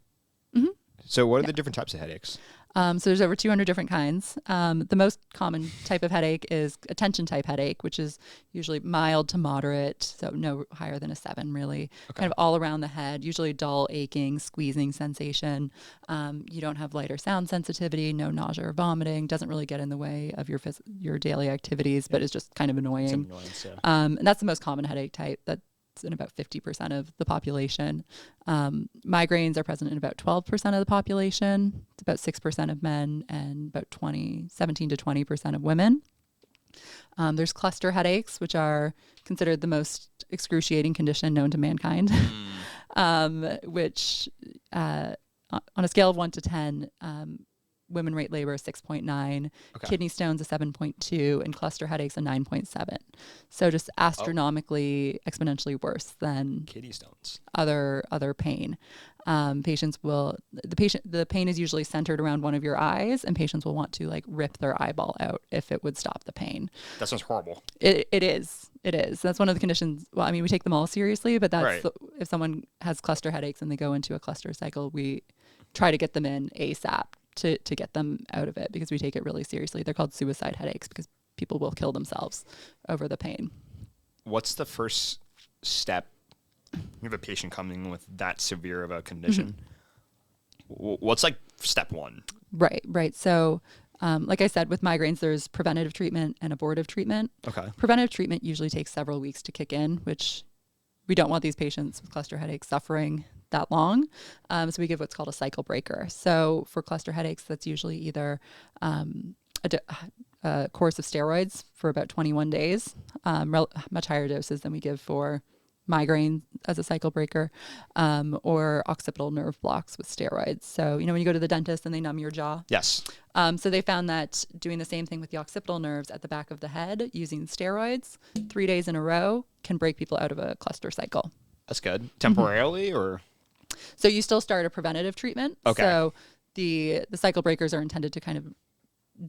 So what are the different types of headaches? So there's over 200 different kinds. The most common type of headache is attention type headache, which is usually mild to moderate, so no higher than a 7 really. Okay. Kind of all around the head, usually dull, aching, squeezing sensation. You don't have light or sound sensitivity, no nausea or vomiting, doesn't really get in the way of your daily activities, but is just kind of annoying. Some annoyance, yeah. And that's the most common headache type. That's in about 50% of the population. Migraines are present in about 12% of the population. It's about 6% of men and about 17 to 20% of women. There's cluster headaches, which are considered the most excruciating condition known to mankind, which on a scale of 1 to 10, women rate labor 6.9, Okay. kidney stones a 7.2, and cluster headaches a 9.7. So just astronomically, exponentially worse than Kidney stones. other pain. The pain is usually centered around one of your eyes, and patients will want to like rip their eyeball out if it would stop the pain. That sounds horrible. It is. That's one of the conditions. Well, I mean, we take them all seriously, but that's Right. if someone has cluster headaches and they go into a cluster cycle, we try to get them in ASAP to get them out of it because we take it really seriously. They're called suicide headaches because people will kill themselves over the pain. What's the first step? You have a patient coming with that severe of a condition. What's like step one? Right. So, like I said, with migraines, there's preventative treatment and abortive treatment. Okay. Preventative treatment usually takes several weeks to kick in, which we don't want these patients with cluster headaches suffering that long. So we give what's called a cycle breaker. So for cluster headaches, that's usually either a course of steroids for about 21 days, much higher doses than we give for migraine as a cycle breaker, or occipital nerve blocks with steroids. So, when you go to the dentist and they numb your jaw. Yes. So they found that doing the same thing with the occipital nerves at the back of the head using steroids 3 days in a row can break people out of a cluster cycle. That's good. Temporarily or? So you still start a preventative treatment. Okay. So the cycle breakers are intended to kind of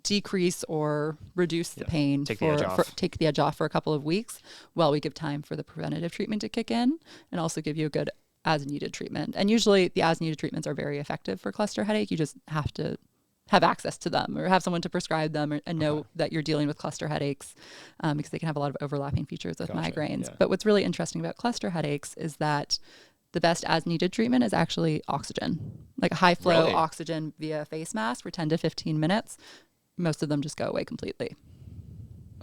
decrease or reduce the pain, take the edge off. take the edge off for a couple of weeks while we give time for the preventative treatment to kick in, and also give you a good as needed treatment. And usually the as needed treatments are very effective for cluster headache. You just have to have access to them or have someone to prescribe them and know that you're dealing with cluster headaches, because they can have a lot of overlapping features with migraines. Yeah. But what's really interesting about cluster headaches is that the best as needed treatment is actually oxygen, like high flow Really? oxygen via face mask for 10 to 15 minutes. Most of them just go away completely.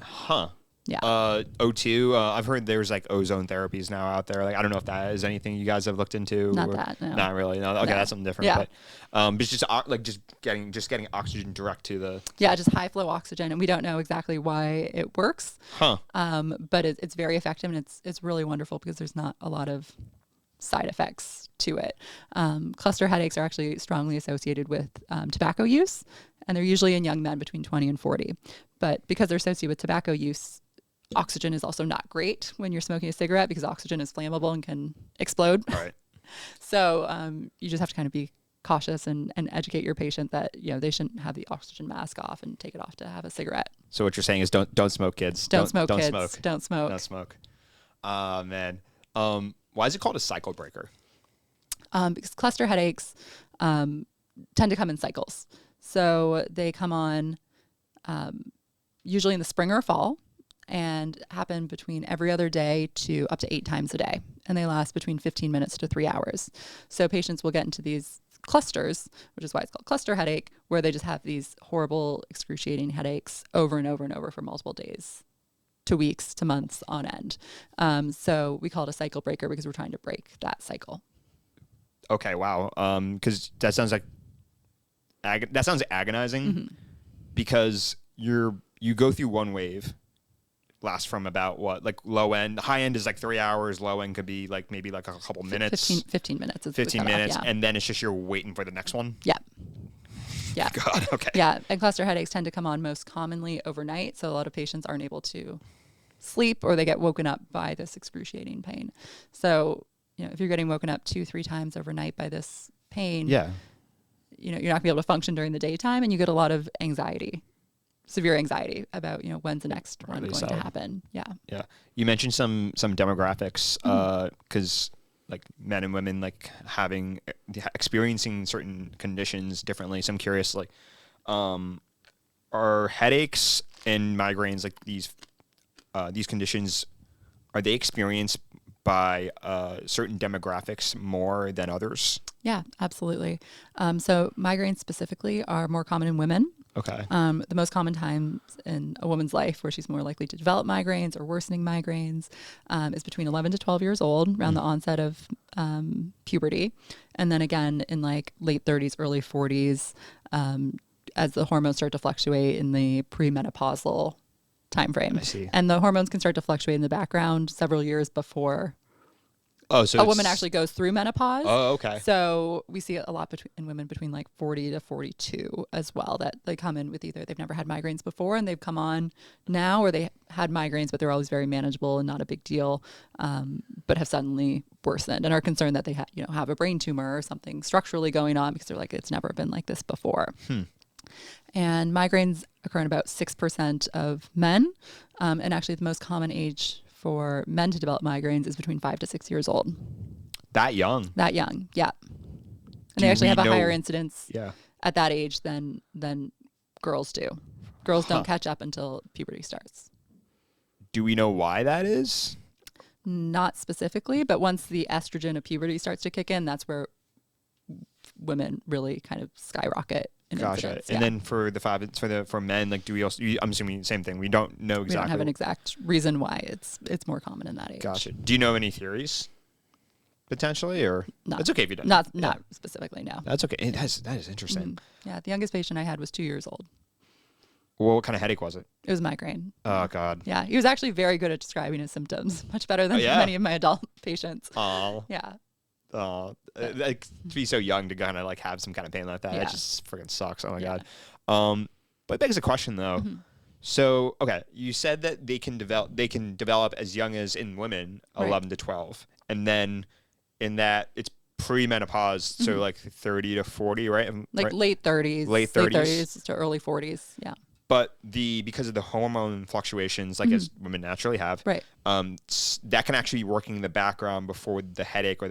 Huh. Yeah. O2. I've heard there's like ozone therapies now out there. Like I don't know if that is anything you guys have looked into. Not that, no. Not really. No. Okay, No. that's something different. Yeah. But it's just getting oxygen direct to the. Yeah, just high flow oxygen, and we don't know exactly why it works. Huh. But it's very effective, and it's really wonderful because there's not a lot of side effects to it. Cluster headaches are actually strongly associated with tobacco use, and they're usually in young men between 20 and 40. But because they're associated with tobacco use, oxygen is also not great when you're smoking a cigarette because oxygen is flammable and can explode. All right. So you just have to kind of be cautious and educate your patient that they shouldn't have the oxygen mask off and take it off to have a cigarette. So what you're saying is don't smoke, kids. Don't smoke, kids. Smoke. Don't smoke. Don't smoke. Man. Why is it called a cycle breaker? Because cluster headaches tend to come in cycles. So they come on usually in the spring or fall and happen between every other day to up to 8 times a day. And they last between 15 minutes to 3 hours. So patients will get into these clusters, which is why it's called cluster headache, where they just have these horrible, excruciating headaches over and over and over for multiple days to weeks to months on end. So we call it a cycle breaker because we're trying to break that cycle. Okay, wow. Because that sounds like that sounds agonizing because you go through one wave, lasts from about what, like low end, high end is like 3 hours, low end could be like maybe like a couple minutes. 15 minutes. Is 15 the cutoff, minutes, yeah. and then it's just you're waiting for the next one. Yeah. Yeah. God, okay. Yeah, and cluster headaches tend to come on most commonly overnight, so a lot of patients aren't able to sleep or they get woken up by this excruciating pain. So, if you're getting woken up 2-3 times overnight by this pain, Yeah. you're not going to be able to function during the daytime, and you get a lot of anxiety, severe anxiety about, when's the next one going to happen. Yeah. Yeah. You mentioned some demographics, because like men and women like experiencing certain conditions differently. So I'm curious, like Are headaches and migraines like these conditions, are they experienced by certain demographics more than others? Yeah, absolutely. So migraines specifically are more common in women. Okay. The most common times in a woman's life where she's more likely to develop migraines or worsening migraines is between 11 to 12 years old, around the onset of puberty. And then again in like late 30s, early 40s, as the hormones start to fluctuate in the premenopausal time frame. I see. And the hormones can start to fluctuate in the background several years before Oh, so a woman actually goes through menopause. Oh, okay. So we see it a lot in women between like 40 to 42 as well, that they come in with either they've never had migraines before and they've come on now, or they had migraines, but they're always very manageable and not a big deal, but have suddenly worsened and are concerned that they have a brain tumor or something structurally going on because they're like, it's never been like this before. And migraines occur in about 6% of men. And actually the most common age for men to develop migraines is between 5 to 6 years old. That young? That young, yeah. And they actually have a higher incidence at that age than girls do. Girls don't catch up until puberty starts. Do we know why that is? Not specifically, but once the estrogen of puberty starts to kick in, that's where women really kind of skyrocket. Gotcha. And then for men, like, do we also? I'm assuming the same thing. We don't know exactly. We don't have an exact reason why it's more common in that age. Gotcha. Do you know any theories? Potentially, or no, it's okay if you don't. Not specifically. No. That's okay. That is interesting. Yeah, the youngest patient I had was 2 years old. Well, what kind of headache was it? It was migraine. Oh God. Yeah, he was actually very good at describing his symptoms, much better than many of my adult patients. Oh. Yeah. Oh, like to be so young to kind of like have some kind of pain like that, it just freaking sucks. Oh my God. But it begs a question though. So, okay, you said that they can develop as young as in women, 11 to 12, and then in that it's premenopause, so like 30 to 40, right? Like late 30s. Late 30s to early 40s. Yeah. But because of the hormone fluctuations, like as women naturally have, that can actually be working in the background before the headache or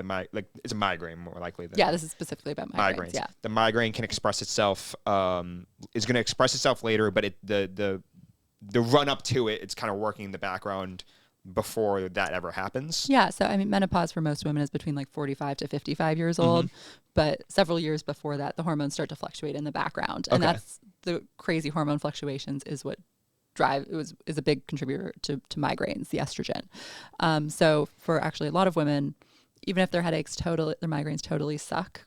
it's a migraine more likely than this is specifically about migraines. Yeah, the migraine can express itself is going to express itself later, but the run up to it, it's kind of working in the background before that ever happens. Yeah, so I mean, menopause for most women is between like 45 to 55 years old, but several years before that, the hormones start to fluctuate in the background, and that's the crazy hormone fluctuations is what is a big contributor to migraines, the estrogen. So for actually a lot of women, even if their migraines totally suck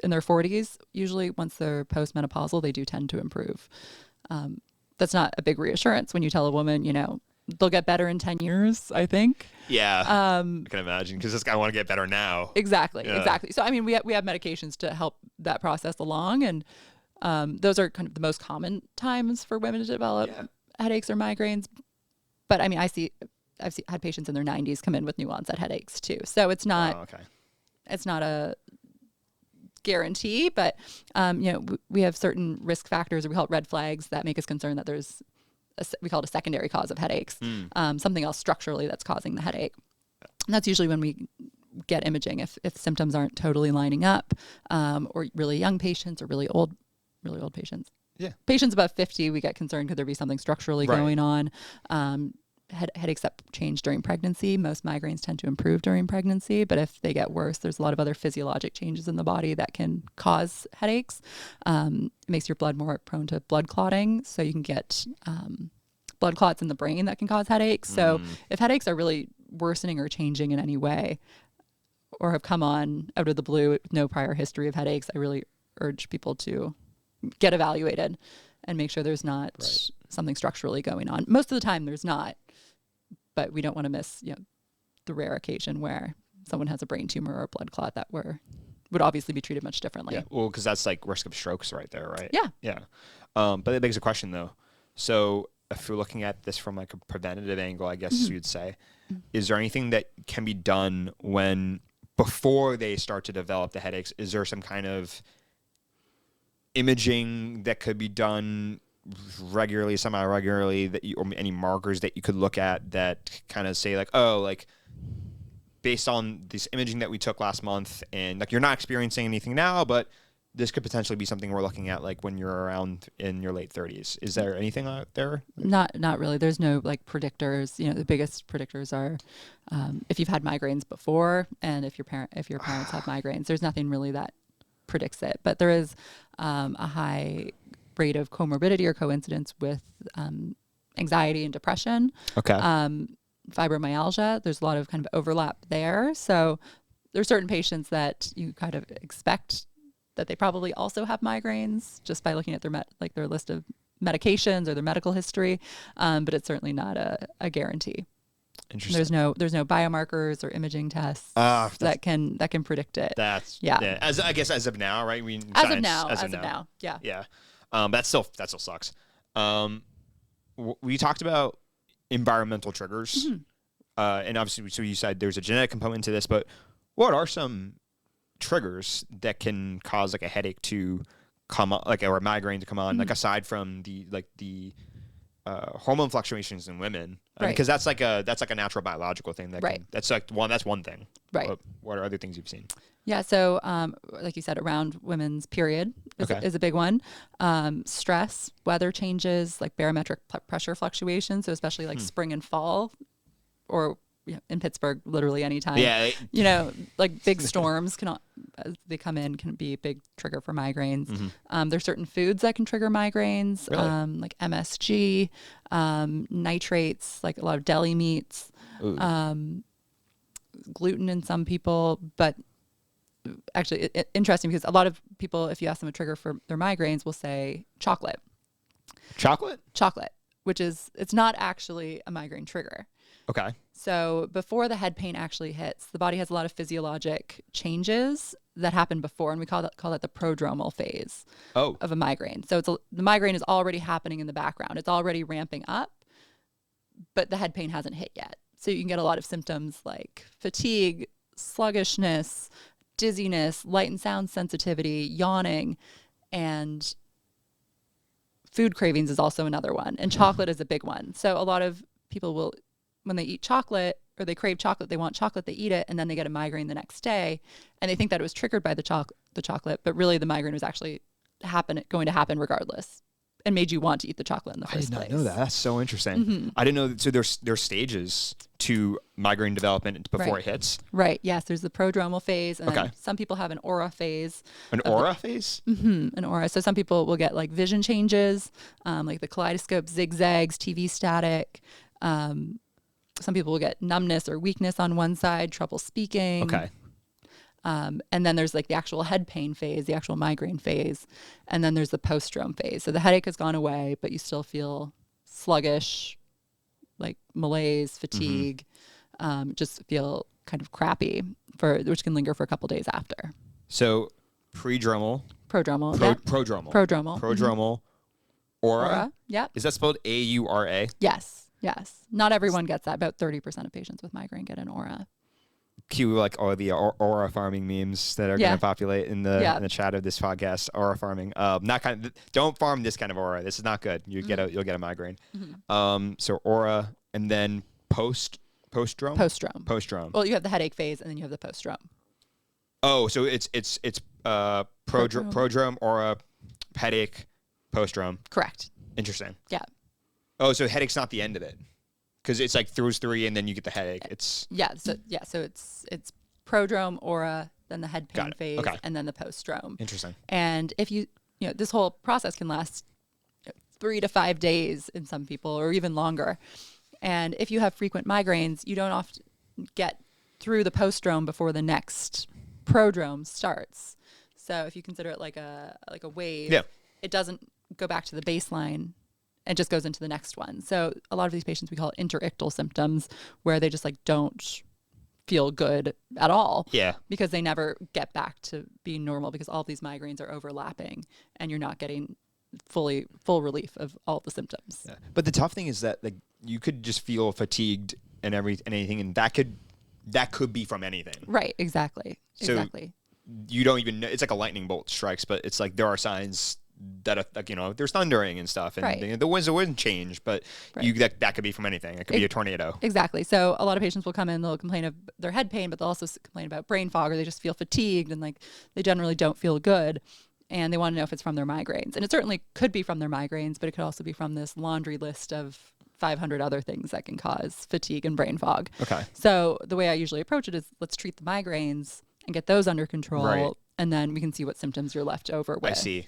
in their 40s, usually once they're postmenopausal, they do tend to improve. That's not a big reassurance when you tell a woman, they'll get better in 10 years, I think. Yeah, I can imagine, because this guy want to get better now. Exactly. So, I mean, we have medications to help that process along, and those are kind of the most common times for women to develop headaches or migraines. But, I mean, I've had patients in their 90s come in with new onset headaches, too. So it's not, it's not a guarantee, but, we have certain risk factors, or we call it red flags, that make us concerned that there's we call it a secondary cause of headaches, something else structurally that's causing the headache. And that's usually when we get imaging, if symptoms aren't totally lining up, or really young patients or really old patients. Yeah. Patients above 50, we get concerned, could there be something structurally going on? Headaches that change during pregnancy. Most migraines tend to improve during pregnancy, but if they get worse, there's a lot of other physiologic changes in the body that can cause headaches. It makes your blood more prone to blood clotting, so you can get blood clots in the brain that can cause headaches. So if headaches are really worsening or changing in any way, or have come on out of the blue with no prior history of headaches, I really urge people to get evaluated and make sure there's not something structurally going on. Most of the time there's not, but we don't want to miss, the rare occasion where someone has a brain tumor or a blood clot that would obviously be treated much differently. Yeah, well, because that's like risk of strokes right there, right? Yeah. Yeah. But it begs a question though. So if you're looking at this from like a preventative angle, I guess you'd say, is there anything that can be done before they start to develop the headaches? Is there some kind of imaging that could be done regularly, semi-regularly, or any markers that you could look at that kind of say like, oh, like based on this imaging that we took last month, and like you're not experiencing anything now, but this could potentially be something we're looking at like when you're around in your late 30s. Is there anything out there? Not really. There's no like predictors. The biggest predictors are if you've had migraines before and if your parents have migraines. There's nothing really that predicts it, but there is a high rate of comorbidity or coincidence with anxiety and depression. Okay. Fibromyalgia, there's a lot of kind of overlap there. So there's certain patients that you kind of expect that they probably also have migraines just by looking at their list of medications or their medical history, but it's certainly not a guarantee. Interesting. There's no biomarkers or imaging tests that can predict it. Yeah. As of now, right? As of now. Yeah. Yeah. That still sucks. We talked about environmental triggers, and obviously, so you said there's a genetic component to this, but what are some triggers that can cause like a headache to come on, like, or a migraine to come on, like aside from the hormone fluctuations in women, because that's like a natural biological thing that's one thing. Right. What are other things you've seen? Yeah. So, like you said, around women's period is a big one. Stress, weather changes, like barometric pressure fluctuations. So especially like spring and fall, or in Pittsburgh, literally anytime. Yeah. Like big storms as they come in can be a big trigger for migraines. There's certain foods that can trigger migraines, Really? like MSG, nitrates, like a lot of deli meats, gluten in some people, but actually interesting because a lot of people, if you ask them a trigger for their migraines, will say chocolate, which it's not actually a migraine trigger. Okay. So before the head pain actually hits, the body has a lot of physiologic changes that happen before, and we call that the prodromal phase of a migraine. So the migraine is already happening in the background. It's already ramping up, but the head pain hasn't hit yet. So you can get a lot of symptoms like fatigue, sluggishness, dizziness, light and sound sensitivity, yawning, and food cravings is also another one. And chocolate is a big one. So a lot of people will, when they eat chocolate or they crave chocolate, they want chocolate, they eat it, and then they get a migraine the next day. And they think that it was triggered by the chocolate, but really the migraine was actually going to happen regardless and made you want to eat the chocolate in the first place. I did not know that. That's so interesting. I didn't know that. So there's stages to migraine development before it hits. Right. Yes. There's the prodromal phase, and then some people have an aura phase. An aura phase? An aura. So some people will get like vision changes, like the kaleidoscope zigzags, TV static. Some people will get numbness or weakness on one side, trouble speaking. Okay. And then there's like the actual head pain phase, the actual migraine phase. And then there's the postdrome phase. So the headache has gone away, but you still feel sluggish, like malaise, fatigue, just feel kind of crappy, which can linger for a couple days after. So prodromal. Aura. Yep. Is that spelled A-U-R-A? Yes. Not everyone gets that. About 30% of patients with migraine get an aura. Cue like all the aura farming memes that are going to populate in the chat of this podcast. Aura farming. Don't farm this kind of aura. This is not good. You'll get a migraine. So aura, and then postdrome. Well, you have the headache phase, and then you have the postdrome. Oh, so it's prodrome, aura, headache, postdrome. Correct. Interesting. Yeah. Oh, so headache's not the end of it, because it's like through 3, and then you get the headache. So it's prodrome, aura, then the head pain phase, and then the postdrome. Interesting. And if this whole process can last 3 to 5 days in some people, or even longer. And if you have frequent migraines, you don't often get through the postdrome before the next prodrome starts. So if you consider it like a wave, it doesn't go back to the baseline. It just goes into the next one. So a lot of these patients, we call it interictal symptoms, where they just like don't feel good at all. Yeah. Because they never get back to being normal, because all of these migraines are overlapping and you're not getting full relief of all the symptoms. Yeah. But the tough thing is that like you could just feel fatigued and anything, and that could be from anything. Right. Exactly. So you don't even know. It's like a lightning bolt strikes, but it's like there are signs that there's thundering and stuff, and the winds wouldn't change, but that could be from anything. It could be a tornado. Exactly. So a lot of patients will come in, they'll complain of their head pain, but they'll also complain about brain fog, or they just feel fatigued, and like they generally don't feel good. and they want to know if it's from their migraines. And it certainly could be from their migraines, but it could also be from this laundry list of 500 other things that can cause fatigue and brain fog. Okay. So the way I usually approach it is let's treat the migraines and get those under control. Right. And then we can see what symptoms you're left over with. I see.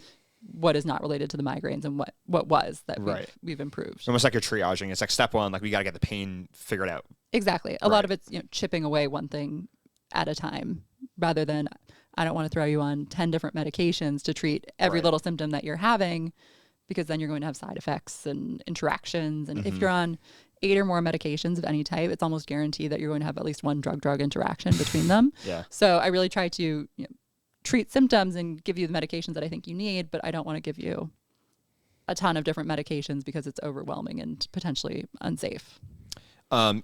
What is not related to the migraines and what was that Right. we've improved. Almost like you're triaging. It's like step one, like we got to get the pain figured out. Exactly. A lot of it's chipping away one thing at a time rather than I don't want to throw you on 10 different medications to treat every little symptom that you're having, because then you're going to have side effects and interactions. And if you're on 8 or more medications of any type, it's almost guaranteed that you're going to have at least one drug-drug interaction between them. Yeah. So I really try to treat symptoms and give you the medications that I think you need, but I don't want to give you a ton of different medications because it's overwhelming and potentially unsafe.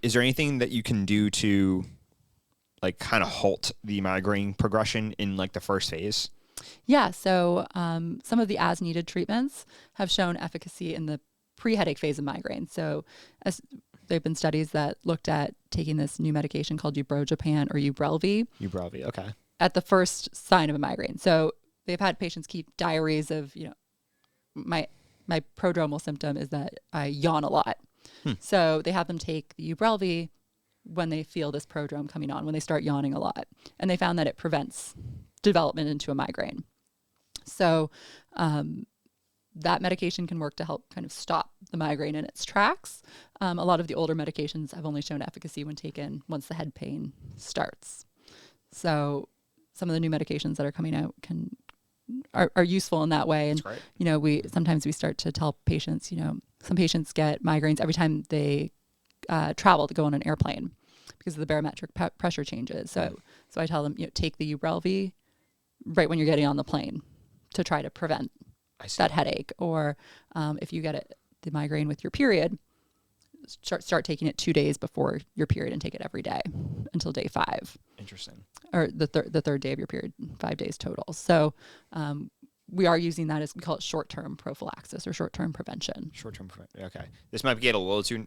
Is there anything that you can do to like kind of halt the migraine progression in like the first phase? Yeah. So some of the as needed treatments have shown efficacy in the pre-headache phase of migraine. So as there have been studies that looked at taking this new medication called Ubrelvy or Ubrelvy. Ubrelvy, okay. At the first sign of a migraine. So they've had patients keep diaries of, my prodromal symptom is that I yawn a lot. So they have them take the Ubrelvy when they feel this prodrome coming on, when they start yawning a lot. And they found that it prevents development into a migraine. So that medication can work to help kind of stop the migraine in its tracks. A lot of the older medications have only shown efficacy when taken once the head pain starts. So some of the new medications that are coming out are useful in that way. And, we sometimes start to tell patients, some patients get migraines every time they travel to go on an airplane because of the barometric pressure changes. So I tell them, take the Ubrelvy right when you're getting on the plane to try to prevent that headache. Or if you get the migraine with your period, start taking it 2 days before your period and take it every day until day 5. Interesting. Or the third day of your period, 5 days total. So we are using that as, we call it short-term prophylaxis or short-term prevention. Short-term prevention. Okay. This might get a little too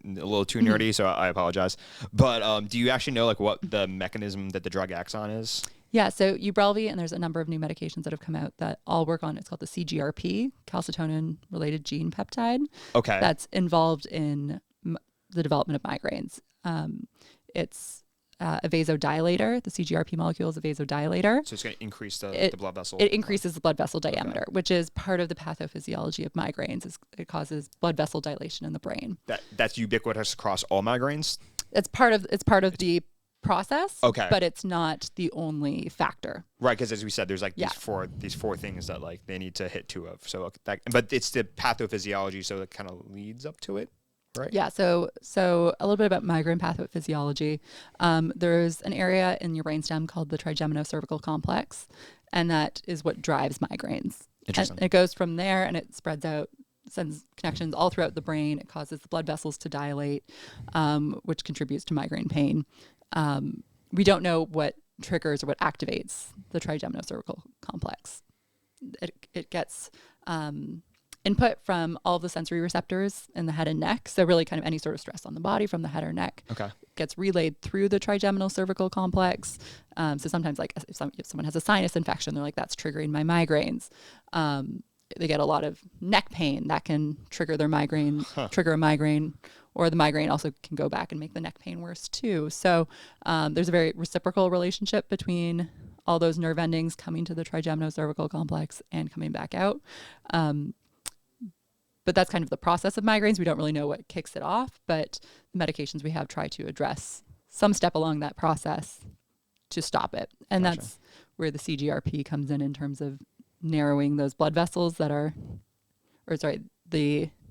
nerdy, so I apologize. But do you actually know like what the mechanism that the drug acts on is? Yeah, so Ubrelvy, and there's a number of new medications that have come out that all work on, it's called the CGRP, calcitonin-related gene peptide. Okay. That's involved in the development of migraines. It's a vasodilator. The CGRP molecule is a vasodilator. So it's going to increase the blood vessel. It increases the blood vessel diameter, which is part of the pathophysiology of migraines. It causes blood vessel dilation in the brain. That's ubiquitous across all migraines? It's part of the process, okay, but it's not the only factor. Right, because as we said, there's like these four things that like they need to hit 2 of. So but it's the pathophysiology, so it kind of leads up to it, right? Yeah. So a little bit about migraine pathophysiology. There's an area in your brainstem called the trigeminal-cervical complex, and that is what drives migraines. Interesting. And it goes from there, and it spreads out, sends connections all throughout the brain. It causes the blood vessels to dilate, which contributes to migraine pain. We don't know what triggers or what activates the trigeminal-cervical complex. It gets input from all of the sensory receptors in the head and neck. So really kind of any sort of stress on the body from the head or neck gets relayed through the trigeminal-cervical complex. So sometimes like if someone has a sinus infection, they're like, that's triggering my migraines. They get a lot of neck pain that can trigger their migraine, trigger a migraine, or the migraine also can go back and make the neck pain worse too. So there's a very reciprocal relationship between all those nerve endings coming to the trigeminal-cervical complex and coming back out. But that's kind of the process of migraines. We don't really know what kicks it off, but the medications we have try to address some step along that process to stop it. And that's where the CGRP comes in terms of narrowing those blood vessels the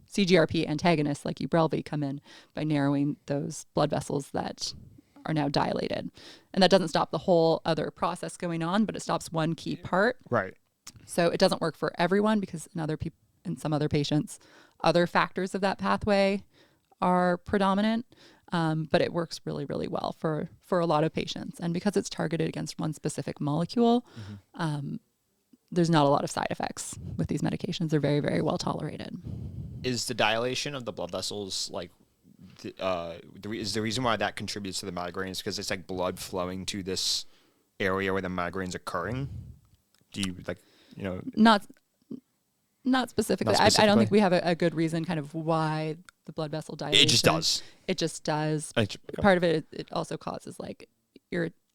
CGRP antagonists like Ubrelvy come in by narrowing those blood vessels that are now dilated. And that doesn't stop the whole other process going on, but it stops one key part. Right. So it doesn't work for everyone because in some other patients, other factors of that pathway are predominant. But it works really, really well for a lot of patients. And because it's targeted against one specific molecule, there's not a lot of side effects with these medications. They're very, very well tolerated. Is the dilation of the blood vessels like is the reason why that contributes to the migraines because it's like blood flowing to this area where the migraine's occurring? Do you like? Not specifically. Not I don't specifically? think we have a good reason kind of why the blood vessel dilation. It just does. It just does. Okay. Part of it also causes like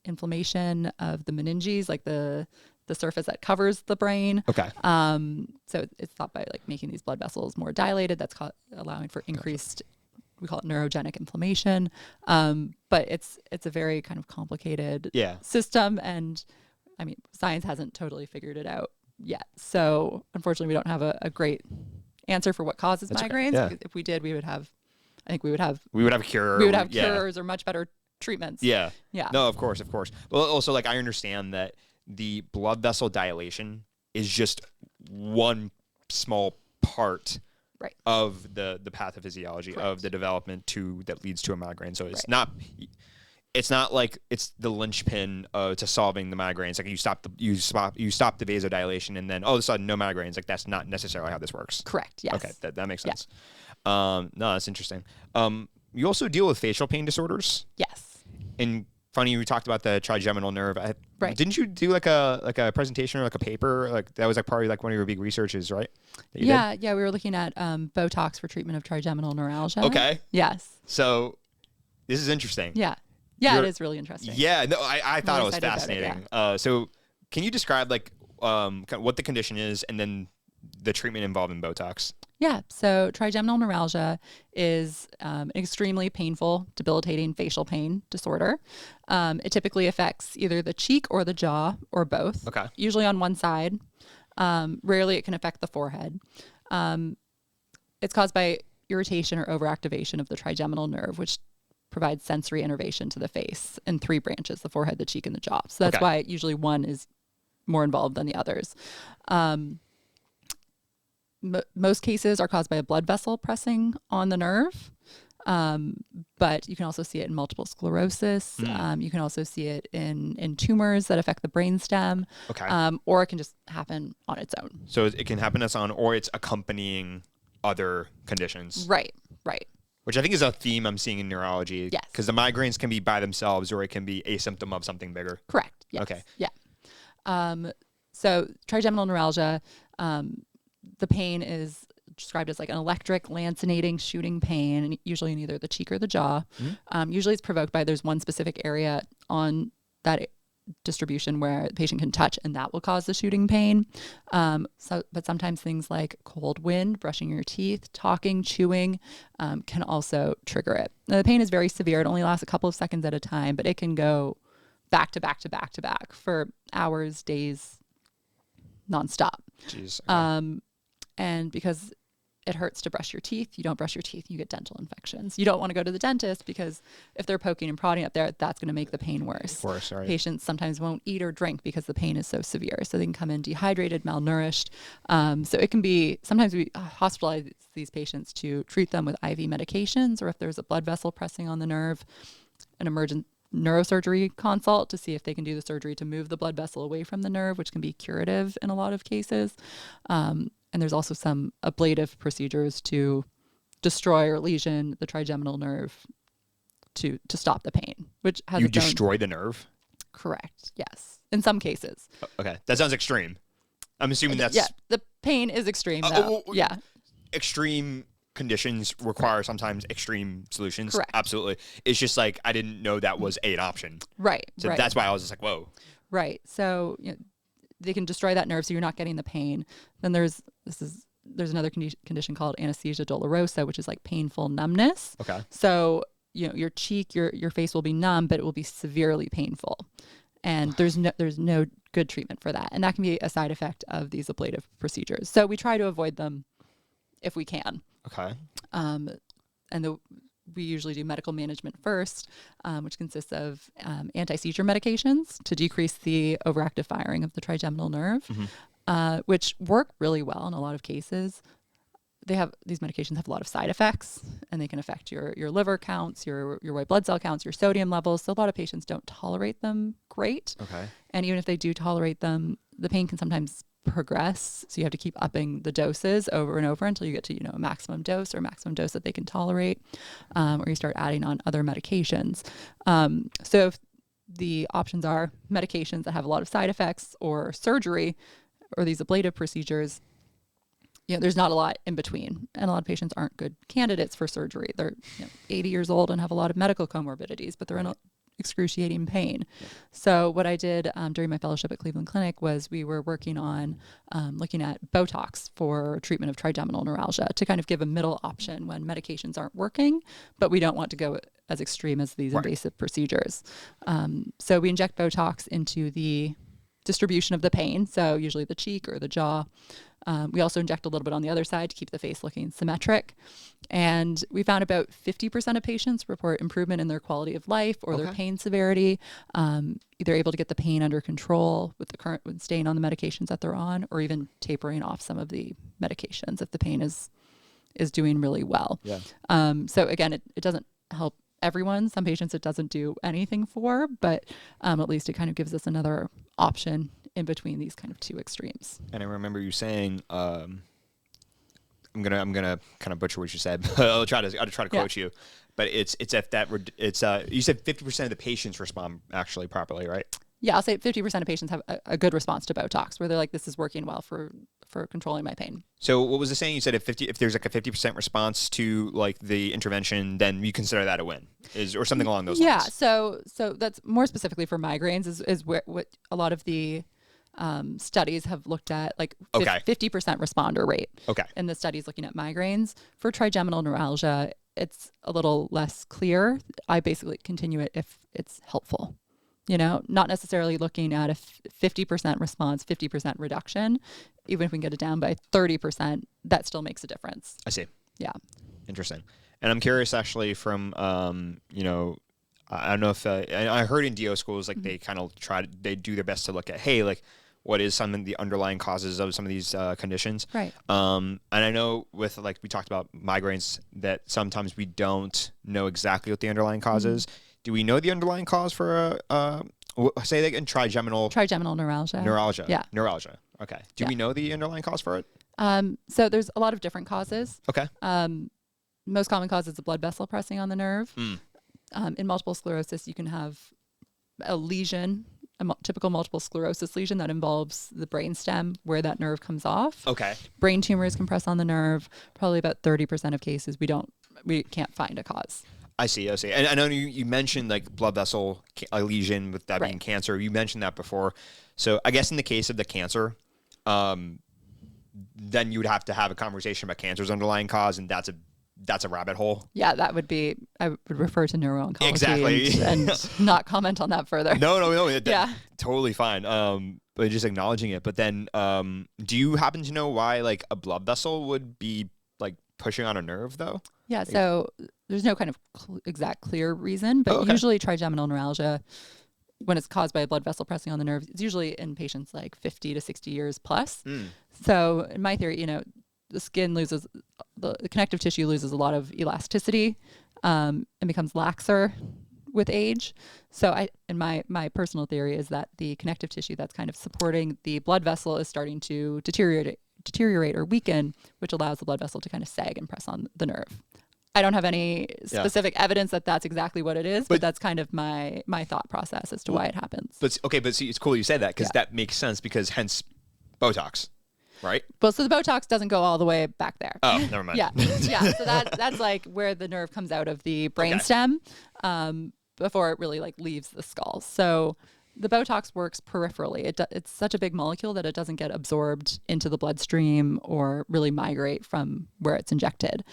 inflammation of the meninges, like the surface that covers the brain. Okay. So it's thought by like making these blood vessels more dilated, that's allowing for increased, we call it neurogenic inflammation. But it's a very kind of complicated system. And I mean, science hasn't totally figured it out yet. So unfortunately, we don't have a great answer for what causes migraines. Okay. Yeah. If we did, we would have a cure. We would have cures or much better treatments. Yeah. Yeah. No, of course. Well, also, like, I understand that the blood vessel dilation is just one small part of the pathophysiology of the development that leads to a migraine. So it's not like it's the linchpin to solving the migraines. Like you stop the vasodilation and then all of a sudden no migraines. Like that's not necessarily how this works. Correct. Yes. Okay, that makes sense. No, that's interesting. You also deal with facial pain disorders. Yes. And funny, you talked about the trigeminal nerve. Didn't you do like a presentation or like a paper? Like that was like probably like one of your big researches, right? Yeah. We were looking at Botox for treatment of trigeminal neuralgia. Okay. Yes. So this is interesting. Yeah. Yeah, it is really interesting. Yeah. No, I thought it was fascinating. So can you describe like kind of what the condition is and then the treatment involved in Botox? Yeah. So trigeminal neuralgia is an extremely painful, debilitating facial pain disorder. It typically affects either the cheek or the jaw or both. Okay. Usually on one side. Rarely it can affect the forehead. It's caused by irritation or overactivation of the trigeminal nerve, which provides sensory innervation to the face in 3 branches: the forehead, the cheek, and the jaw. So that's why usually one is more involved than the others. Most cases are caused by a blood vessel pressing on the nerve, but you can also see it in multiple sclerosis. You can also see it in tumors that affect the brainstem, or it can just happen on its own. So it can happen on its own, or it's accompanying other conditions. Right. Which I think is a theme I'm seeing in neurology. Yes. Because the migraines can be by themselves, or it can be a symptom of something bigger. Correct. Yes. Okay. Yeah. So trigeminal neuralgia, the pain is described as like an electric, lancinating, shooting pain, and usually in either the cheek or the jaw. Usually it's provoked by there's one specific area on that distribution where the patient can touch, and that will cause the shooting pain. But sometimes things like cold wind, brushing your teeth, talking, chewing can also trigger it. Now, the pain is very severe. It only lasts a couple of seconds at a time, but it can go back to back to back to back for hours, days, nonstop. Jeez. Okay. And because it hurts to brush your teeth, you don't brush your teeth, you get dental infections. You don't want to go to the dentist because if they're poking and prodding up there, that's going to make the pain worse. Worse, right. Patients sometimes won't eat or drink because the pain is so severe. So they can come in dehydrated, malnourished. So it can be, sometimes we hospitalize these patients to treat them with IV medications, or if there's a blood vessel pressing on the nerve, an emergent neurosurgery consult to see if they can do the surgery to move the blood vessel away from the nerve, which can be curative in a lot of cases. And there's also some ablative procedures to destroy or lesion the trigeminal nerve to stop the pain, which has destroy the nerve? Correct. Yes. In some cases. Okay. That sounds extreme. I'm assuming that's... Yeah. The pain is extreme, though. Yeah. Extreme conditions require sometimes extreme solutions. Correct. Absolutely. It's just like, I didn't know that was an option. Right. So that's why I was just like, whoa. Right. So, they can destroy that nerve so you're not getting the pain. Then there's another condition called anesthesia dolorosa, which is like painful numbness. Okay. So, your cheek, your face will be numb, but it will be severely painful. And there's no good treatment for that. And that can be a side effect of these ablative procedures. So we try to avoid them if we can. Okay. We usually do medical management first, which consists of anti-seizure medications to decrease the overactive firing of the trigeminal nerve, which work really well in a lot of cases. These medications have a lot of side effects, and they can affect your liver counts, your white blood cell counts, your sodium levels. So a lot of patients don't tolerate them great. Okay. And even if they do tolerate them, the pain can sometimes progress, so you have to keep upping the doses over and over until you get to a maximum dose that they can tolerate, or you start adding on other medications. So if the options are medications that have a lot of side effects or surgery, or these ablative procedures, there's not a lot in between, and a lot of patients aren't good candidates for surgery. They're 80 years old and have a lot of medical comorbidities, but they're in excruciating pain. Yeah. So what I did during my fellowship at Cleveland Clinic was we were working on looking at Botox for treatment of trigeminal neuralgia to kind of give a middle option when medications aren't working, but we don't want to go as extreme as these invasive procedures. So we inject Botox into the distribution of the pain, so usually the cheek or the jaw. We also inject a little bit on the other side to keep the face looking symmetric. And we found about 50% of patients report improvement in their quality of life or their pain severity, either able to get the pain under control with staying on the medications that they're on, or even tapering off some of the medications if the pain is doing really well. Yeah. So again, it doesn't help everyone. Some patients it doesn't do anything for, but at least it kind of gives us another option in between these kind of two extremes. And I remember you saying, I'm gonna kind of butcher what you said. I'll try to quote you, but it's you said 50% of the patients respond actually properly, right? Yeah, I'll say 50% of patients have a good response to Botox, where they're like, this is working well for controlling my pain. So what was the saying? You said if there's like a 50% response to like the intervention, then you consider that a win, or something along those lines. Yeah, so that's more specifically for migraines is what a lot of the studies have looked at, like 50% responder rate. Okay. And the studies looking at migraines. For trigeminal neuralgia, it's a little less clear. I basically continue it if it's helpful. Not necessarily looking at a 50% response, 50% reduction. Even if we can get it down by 30%, that still makes a difference. I see. Yeah. Interesting. And I'm curious actually from, I don't know if, I heard in DO schools, like they kind of they do their best to look at, hey, like what is some of the underlying causes of some of these conditions. Right. And I know with, like we talked about migraines, that sometimes we don't know exactly what the underlying cause is. Do we know the underlying cause for say that again, trigeminal neuralgia? Neuralgia. Yeah. Neuralgia. Okay. Do we know the underlying cause for it? So there's a lot of different causes. Okay. Most common cause is a blood vessel pressing on the nerve. In multiple sclerosis, you can have a lesion, typical multiple sclerosis lesion that involves the brainstem where that nerve comes off. Okay. Brain tumors can press on the nerve. Probably about 30% of cases we can't find a cause. I see. And I know you mentioned like blood vessel lesion with that being cancer. You mentioned that before. So I guess in the case of the cancer, then you would have to have a conversation about cancer's underlying cause, and that's a rabbit hole. Yeah, I would refer to neuro-oncology exactly. and not comment on that further. No. Yeah. Totally fine. But just acknowledging it. But then do you happen to know why like a blood vessel would be like pushing on a nerve though? Yeah, so there's no kind of exact clear reason, but usually trigeminal neuralgia, when it's caused by a blood vessel pressing on the nerve, it's usually in patients like 50 to 60 years plus. So in my theory, the skin loses, the connective tissue loses a lot of elasticity and becomes laxer with age. So my personal theory is that the connective tissue that's kind of supporting the blood vessel is starting to deteriorate or weaken, which allows the blood vessel to kind of sag and press on the nerve. I don't have any specific evidence that that's exactly what it is, but that's kind of my thought process as to why it happens. But see, it's cool you say that because that makes sense because hence Botox, right? Well, so the Botox doesn't go all the way back there. Oh, never mind. Yeah. So that's like where the nerve comes out of the brainstem before it really like leaves the skull. So the Botox works peripherally. It's such a big molecule that it doesn't get absorbed into the bloodstream or really migrate from where it's injected.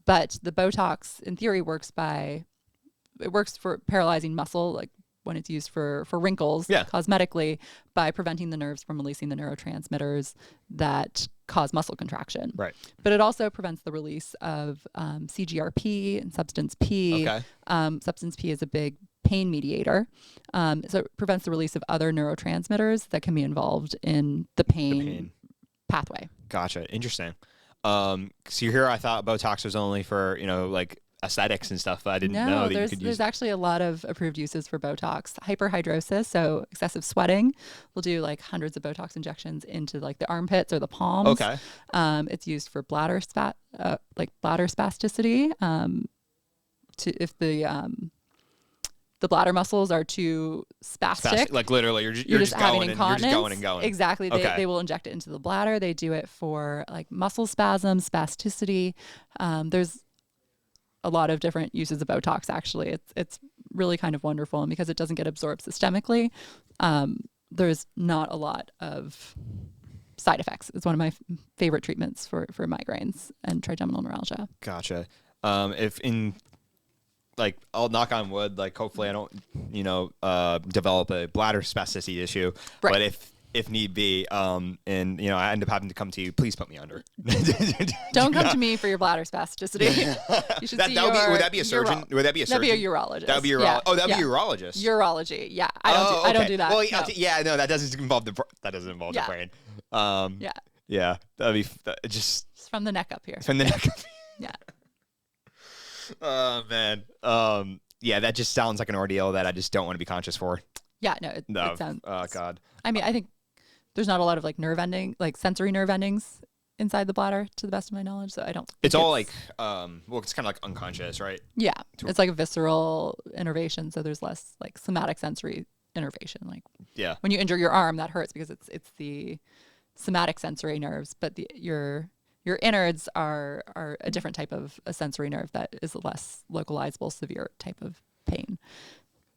But the Botox, in theory, works for paralyzing muscle, like when it's used for wrinkles cosmetically, by preventing the nerves from releasing the neurotransmitters that cause muscle contraction. Right. But it also prevents the release of CGRP and substance P. Okay. Substance P is a big pain mediator. So it prevents the release of other neurotransmitters that can be involved in the pain pathway. Gotcha. Interesting. So here I thought Botox was only for, like aesthetics and stuff, but I didn't know that you could use. There's actually a lot of approved uses for Botox. Hyperhidrosis, so excessive sweating. We'll do like hundreds of Botox injections into like the armpits or the palms. Okay. It's used for bladder spasticity. If the the bladder muscles are too spastic. Like literally, you're just having going incontinence. and you're just going and going. Exactly. Okay. They will inject it into the bladder. They do it for like muscle spasms, spasticity. There's a lot of different uses of Botox. Actually, it's really kind of wonderful, and because it doesn't get absorbed systemically, there's not a lot of side effects. It's one of my favorite treatments for migraines and trigeminal neuralgia. Gotcha. If in like, I'll knock on wood, like hopefully I don't, develop a bladder spasticity issue, right. But if need be, and I end up having to come to you, please put me under. Don't come to me for your bladder spasticity. You should see would that be a surgeon? Would that be a surgeon? That'd be a urologist. That would be a urologist. Oh, that'd be a urologist. Urology. Yeah. I don't do that. Well, no. that doesn't involve the brain. Yeah. That'd be just it's from the neck up here. From the neck up. Yeah. Oh man. Yeah, that just sounds like an ordeal that I just don't want to be conscious for. Yeah, no, it sounds. Oh God. I mean, I think there's not a lot of like nerve ending, like sensory nerve endings inside the bladder, to the best of my knowledge. So I don't. It's all like, it's kind of like unconscious, right? Yeah, it's like a visceral innervation, so there's less like somatic sensory innervation. Like, yeah, when you injure your arm, that hurts because it's the somatic sensory nerves, but your innards are a different type of a sensory nerve that is a less localizable, severe type of pain.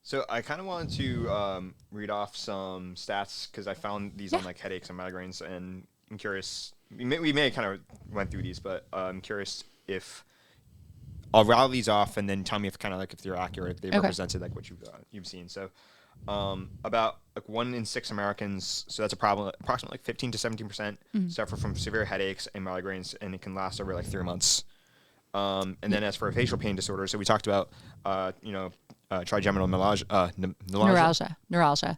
So I kind of wanted to read off some stats because I found these on like headaches and migraines, and I'm curious. We may kind of went through these, but I'm curious if I'll rattle these off and then tell me if they're accurate, if they represented like what you've seen. So about like 1 in 6 Americans, so that's a problem. Approximately like 15 to 17% suffer from severe headaches and migraines, and it can last over like 3 months. And then as for a facial pain disorder, so we talked about trigeminal neuralgia. Neuralgia.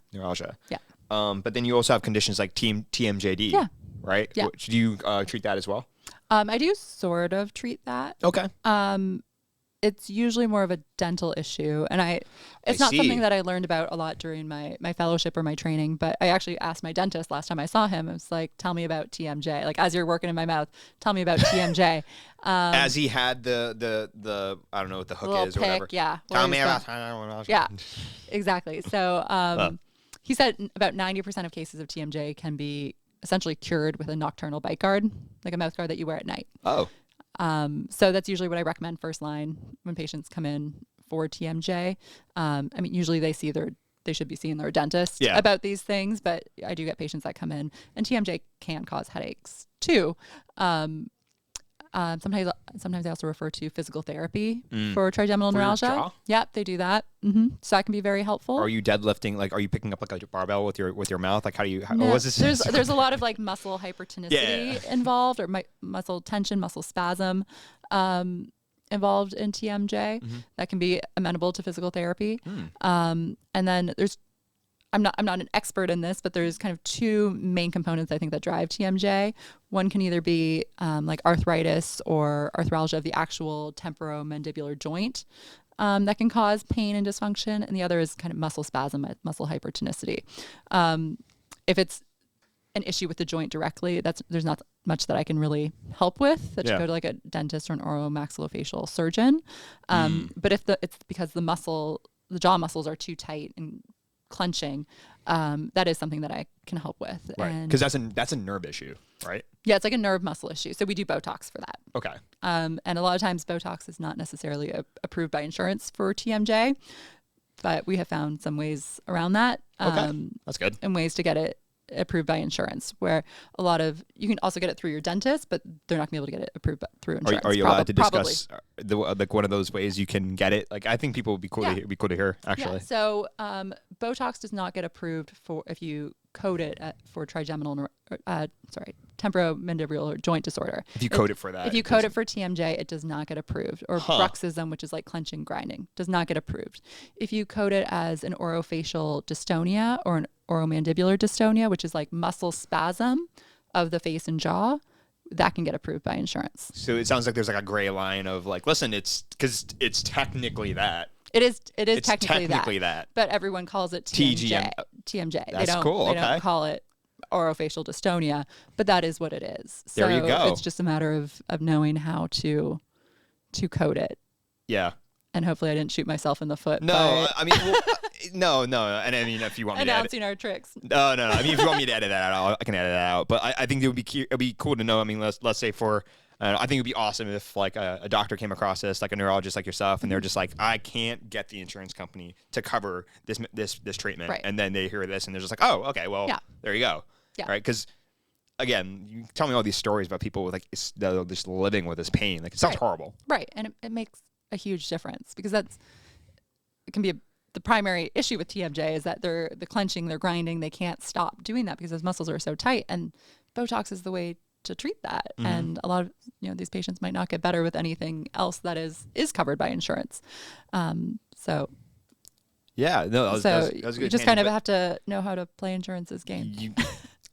Yeah. But then you also have conditions like TMJD. Yeah. Right? Yeah. Do you treat that as well? I do sort of treat that. Okay. It's usually more of a dental issue, and it's not something that I learned about a lot during my fellowship or my training, but I actually asked my dentist last time I saw him. I was like, tell me about TMJ. Like, as you're working in my mouth, tell me about TMJ. As he had the I don't know what the hook is or whatever. Yeah. Tell me about Yeah, exactly. So he said about 90% of cases of TMJ can be essentially cured with a nocturnal bite guard, like a mouth guard that you wear at night. Oh. So that's usually what I recommend first line when patients come in for TMJ. I mean, usually they should be seeing their dentist about these things, but I do get patients that come in, and TMJ can cause headaches too. Sometimes I also refer to physical therapy for trigeminal neuralgia. Yep, they do that. So that can be very helpful. Are you deadlifting? Like, are you picking up like a barbell with your mouth? Like, how do you? No, what's this? There's a lot of like muscle hypertonicity involved, or muscle tension, muscle spasm involved in TMJ that can be amenable to physical therapy. And then I'm not an expert in this, but there's kind of 2 main components I think that drive TMJ. One can either be like arthritis or arthralgia of the actual temporomandibular joint that can cause pain and dysfunction, and the other is kind of muscle spasm, muscle hypertonicity. If it's an issue with the joint directly, there's not much that I can really help with. That should go to like a dentist or an oromaxillofacial surgeon. But if it's because the jaw muscles are too tight and clenching, that is something that I can help with. Right, because that's a nerve issue, right? Yeah, it's like a nerve muscle issue. So we do Botox for that. Okay. And a lot of times Botox is not necessarily approved by insurance for TMJ, but we have found some ways around that. Okay, that's good. And ways to get it approved by insurance, where you can also get it through your dentist, but they're not gonna be able to get it approved through insurance. Are you allowed to discuss like one of those ways you can get it? Like, I think people would be cool to hear actually. Yeah. So Botox does not get approved for if you code it for temporomandibular joint disorder. If you code it for that. If you code it for TMJ, it does not get approved. Or bruxism, which is like clenching, grinding, does not get approved. If you code it as an orofacial dystonia or an oromandibular dystonia, which is like muscle spasm of the face and jaw, that can get approved by insurance. So it sounds like there's like a gray line of like, listen, it's because it's technically that. It is technically that. But everyone calls it TMJ. TMJ. That's cool. They don't call it orofacial dystonia, but that is what it is. So there you go. It's just a matter of knowing how to code it. Yeah. And hopefully I didn't shoot myself in the foot. No, I mean, well, no. And I mean, if you want me to announcing our tricks. No. I mean, if you want me to edit that out, I can edit that out. But I think it'd be cool to know. I mean, let's say I think it'd be awesome if like a doctor came across this, like a neurologist like yourself, and they're just like, I can't get the insurance company to cover this treatment, right. and then they hear this and they're just like, oh, okay, well, there you go, right? Because again, you tell me all these stories about people with like just living with this pain, like it sounds horrible, right? And it makes a huge difference because it can be the primary issue with TMJ is that they're clenching, they're grinding, they can't stop doing that because those muscles are so tight, and Botox is the way to treat that. And a lot of these patients might not get better with anything else that is covered by insurance. So yeah, no, that was a good. You just kind of have to know how to play insurance's game.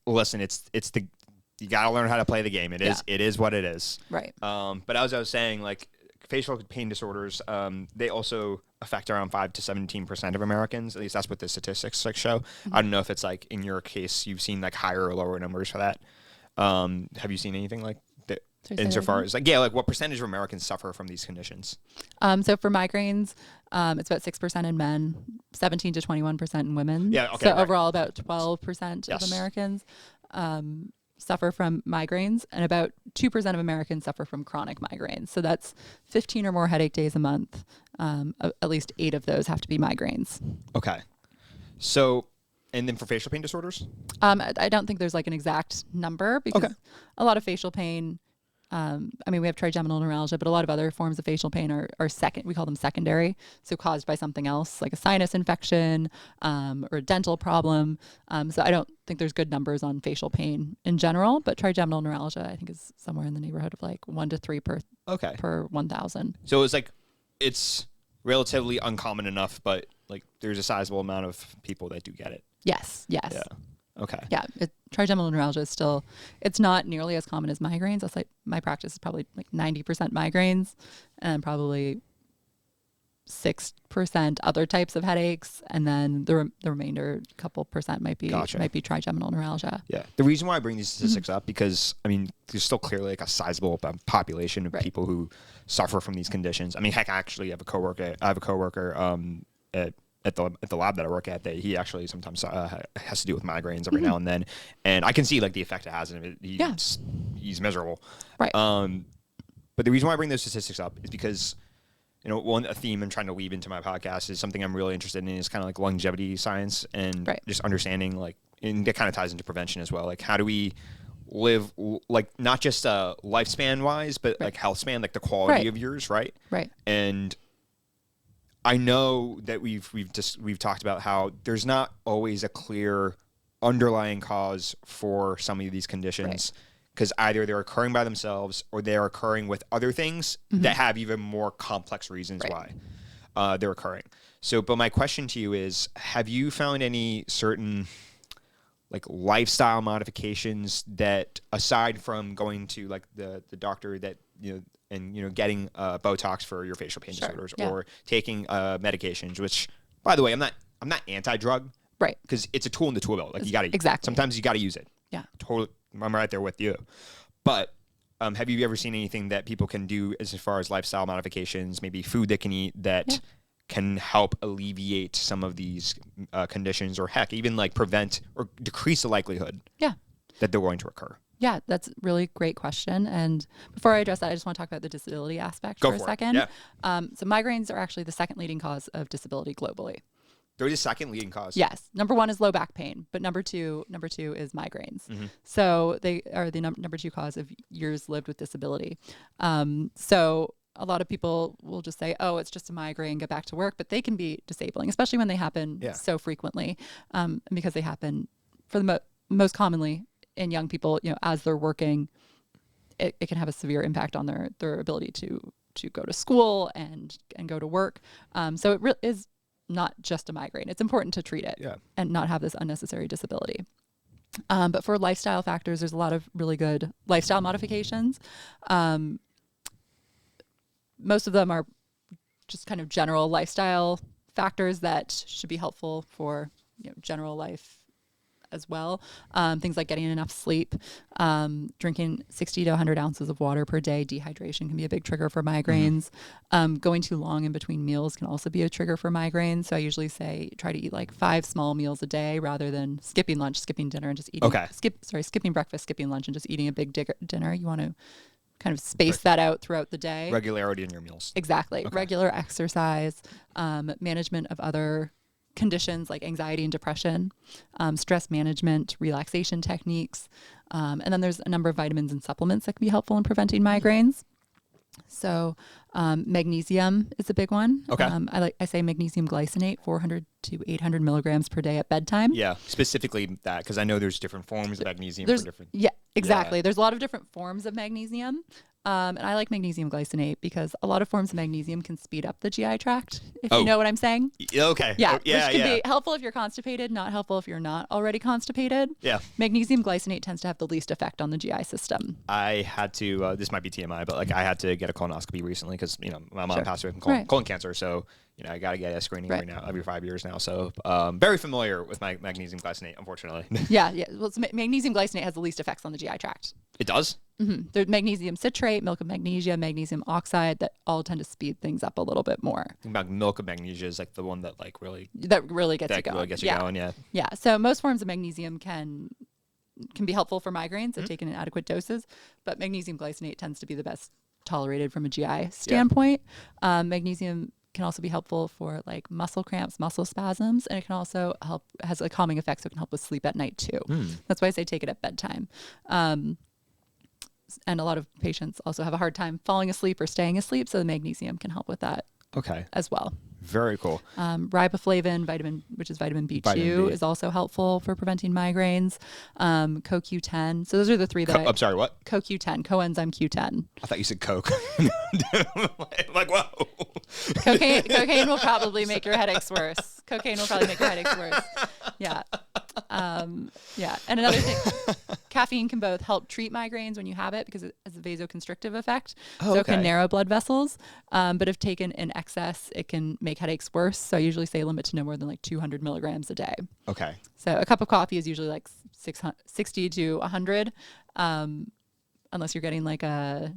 Listen, you got to learn how to play the game. It is what it is. Right. But as I was saying, like facial pain disorders, they also affect around 5 to 17% of Americans. At least that's what the statistics show. I don't know if it's like in your case you've seen like higher or lower numbers for that. Have you seen anything like that insofar as like what percentage of Americans suffer from these conditions? So for migraines, it's about 6% in men, 17 to 21% in women. Yeah. Okay. So overall, about 12% of Americans suffer from migraines, and about 2% of Americans suffer from chronic migraines. So that's 15 or more headache days a month. At least 8 of those have to be migraines. Okay. So, and then for facial pain disorders? I don't think there's like an exact number because a lot of facial pain, I mean, we have trigeminal neuralgia, but a lot of other forms of facial pain are we call them secondary. So caused by something else like a sinus infection or a dental problem. So I don't think there's good numbers on facial pain in general, but trigeminal neuralgia, I think is somewhere in the neighborhood of like 1 to 3 per 1,000. So it's relatively uncommon enough, but like there's a sizable amount of people that do get it. Yes. Yeah. Okay. Yeah. Trigeminal neuralgia is it's not nearly as common as migraines. That's like my practice is probably like 90% migraines and probably 6% other types of headaches. And then the remainder couple percent might be trigeminal neuralgia. Yeah. The reason why I bring these statistics up, because I mean, there's still clearly like a sizable population of people who suffer from these conditions. I mean, heck, I actually have a coworker at the lab that I work at, that he actually sometimes has to deal with migraines every now and then, and I can see like the effect it has on him. He's miserable. Right. But the reason why I bring those statistics up is because, a theme I'm trying to weave into my podcast is something I'm really interested in is kind of like longevity science and just understanding and that kind of ties into prevention as well. Like how do we live like not just lifespan wise, but like health span, like the quality of years, right? Right. And I know that we've talked about how there's not always a clear underlying cause for some of these conditions, because either they're occurring by themselves or they're occurring with other things that have even more complex reasons why they're occurring. So, but my question to you is, have you found any certain like lifestyle modifications that, aside from going to like the doctor that, and getting Botox for your facial pain disorders or taking medications, which, by the way, I'm not anti-drug, right? Because it's a tool in the tool belt. Like you got to sometimes you got to use it. Yeah, totally. I'm right there with you. But have you ever seen anything that people can do as far as lifestyle modifications, maybe food they can eat that can help alleviate some of these conditions, or heck, even like prevent or decrease the likelihood that they're going to occur? Yeah, that's a really great question. And before I address that, I just want to talk about the disability aspect for a second. Yeah. So migraines are actually the second leading cause of disability globally. They're the second leading cause? Yes. Number 1 is low back pain, but number two is migraines. So they are the number 2 cause of years lived with disability. So a lot of people will just say, oh, it's just a migraine, get back to work, but they can be disabling, especially when they happen so frequently, because they happen for the most commonly in young people, as they're working. It can have a severe impact on their ability to go to school and go to work. So it really is not just a migraine. It's important to treat it and not have this unnecessary disability. But for lifestyle factors, there's a lot of really good lifestyle modifications. Most of them are just kind of general lifestyle factors that should be helpful for general life as well. Things like getting enough sleep, drinking 60 to 100 ounces of water per day. Dehydration can be a big trigger for migraines. Going too long in between meals can also be a trigger for migraines. So I usually say try to eat like 5 small meals a day rather than skipping lunch, skipping dinner, and just eating. Skipping breakfast, skipping lunch, and just eating a big dinner. You want to kind of space that out throughout the day. Regularity in your meals. Exactly. Okay. Regular exercise, management of other conditions like anxiety and depression, stress management, relaxation techniques. And then there's a number of vitamins and supplements that can be helpful in preventing migraines. So magnesium is a big one. Okay. I say magnesium glycinate, 400 to 800 milligrams per day at bedtime. Yeah, specifically that, because I know there's different forms of magnesium for different. Yeah, exactly. Yeah. There's a lot of different forms of magnesium. And I like magnesium glycinate because a lot of forms of magnesium can speed up the GI tract, if you know what I'm saying. Okay. Yeah, which can be helpful if you're constipated, not helpful if you're not already constipated. Yeah. Magnesium glycinate tends to have the least effect on the GI system. I had to, this might be TMI, but like I had to get a colonoscopy recently because, my mom passed away from colon cancer. So, I got to get a screening right now every 5 years now. So very familiar with my magnesium glycinate, unfortunately. Yeah. Well, magnesium glycinate has the least effects on the GI tract. It does? Mm-hmm. There's magnesium citrate, milk of magnesia, magnesium oxide that all tend to speed things up a little bit more. I think about milk of magnesia is like the one that like really gets you going. Really gets you going, yeah. Yeah. So most forms of magnesium can be helpful for migraines if taken in adequate doses, but magnesium glycinate tends to be the best tolerated from a GI standpoint. Magnesium can also be helpful for like muscle cramps, muscle spasms, and it can also has a calming effect, so it can help with sleep at night too. That's why I say take it at bedtime. And a lot of patients also have a hard time falling asleep or staying asleep, so the magnesium can help with that as well. Very cool. Riboflavin, which is vitamin B2, is also helpful for preventing migraines. CoQ10. So those are the three that I'm sorry, what? CoQ10, coenzyme Q10. I thought you said Coke. Like, whoa. Cocaine will probably make your headaches worse. Yeah. And another thing, caffeine can both help treat migraines when you have it because it has a vasoconstrictive effect. It can narrow blood vessels. But if taken in excess, it can make headaches worse. So I usually say limit to no more than like 200 milligrams a day. Okay. So a cup of coffee is usually like 60 to 100, unless you're getting like a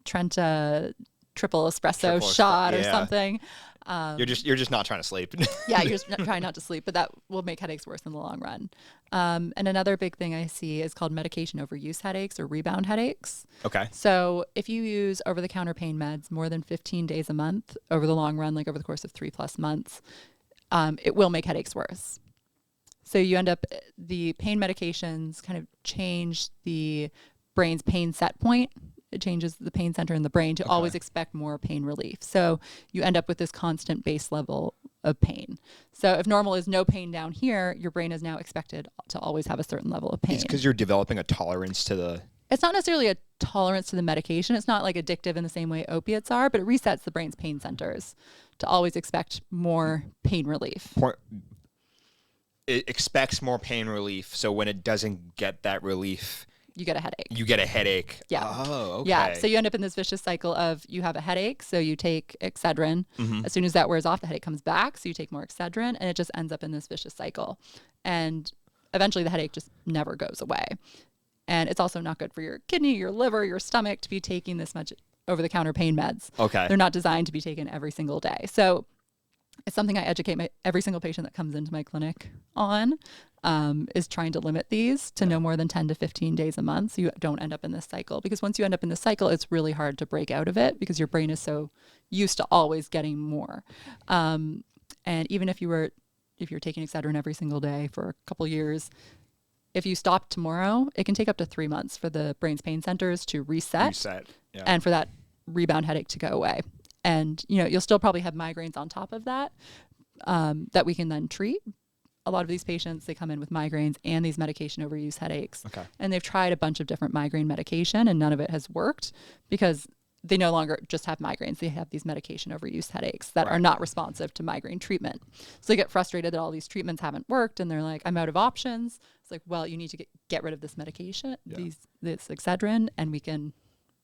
Trenta triple espresso shot or something. You're just not trying to sleep. Yeah, you're just trying not to sleep, but that will make headaches worse in the long run. And another big thing I see is called medication-overuse headaches or rebound headaches. Okay. So if you use over-the-counter pain meds more than 15 days a month over the long run, like over the course of 3+ months, it will make headaches worse. So you end up, the pain medications kind of change the brain's pain set point. It changes the pain center in the brain to always expect more pain relief. So you end up with this constant base level of pain. So if normal is no pain down here, your brain is now expected to always have a certain level of pain. It's because you're developing a tolerance to the... It's not necessarily a tolerance to the medication. It's not like addictive in the same way opiates are, but it resets the brain's pain centers to always expect more pain relief. It expects more pain relief. So when it doesn't get that relief... You get a headache. Yeah. Oh, okay. Yeah. So you end up in this vicious cycle of you have a headache, so you take Excedrin. Mm-hmm. As soon as that wears off, the headache comes back, so you take more Excedrin, and it just ends up in this vicious cycle. And eventually the headache just never goes away. And it's also not good for your kidney, your liver, your stomach to be taking this much over-the-counter pain meds. Okay. They're not designed to be taken every single day. So it's something I educate every single patient that comes into my clinic on, is trying to limit these to no more than 10 to 15 days a month, so you don't end up in this cycle. Because once you end up in this cycle, it's really hard to break out of it because your brain is so used to always getting more. And even if you're taking Excedrin every single day for a couple years, if you stop tomorrow, it can take up to 3 months for the brain's pain centers to reset. And for that rebound headache to go away. And, you'll still probably have migraines on top of that, that we can then treat. A lot of these patients, they come in with migraines and these medication-overuse headaches. Okay. And they've tried a bunch of different migraine medication and none of it has worked because they no longer just have migraines. They have these medication-overuse headaches that are not responsive to migraine treatment. So they get frustrated that all these treatments haven't worked and they're like, I'm out of options. It's like, well, you need to get rid of this medication, this Excedrin, and we can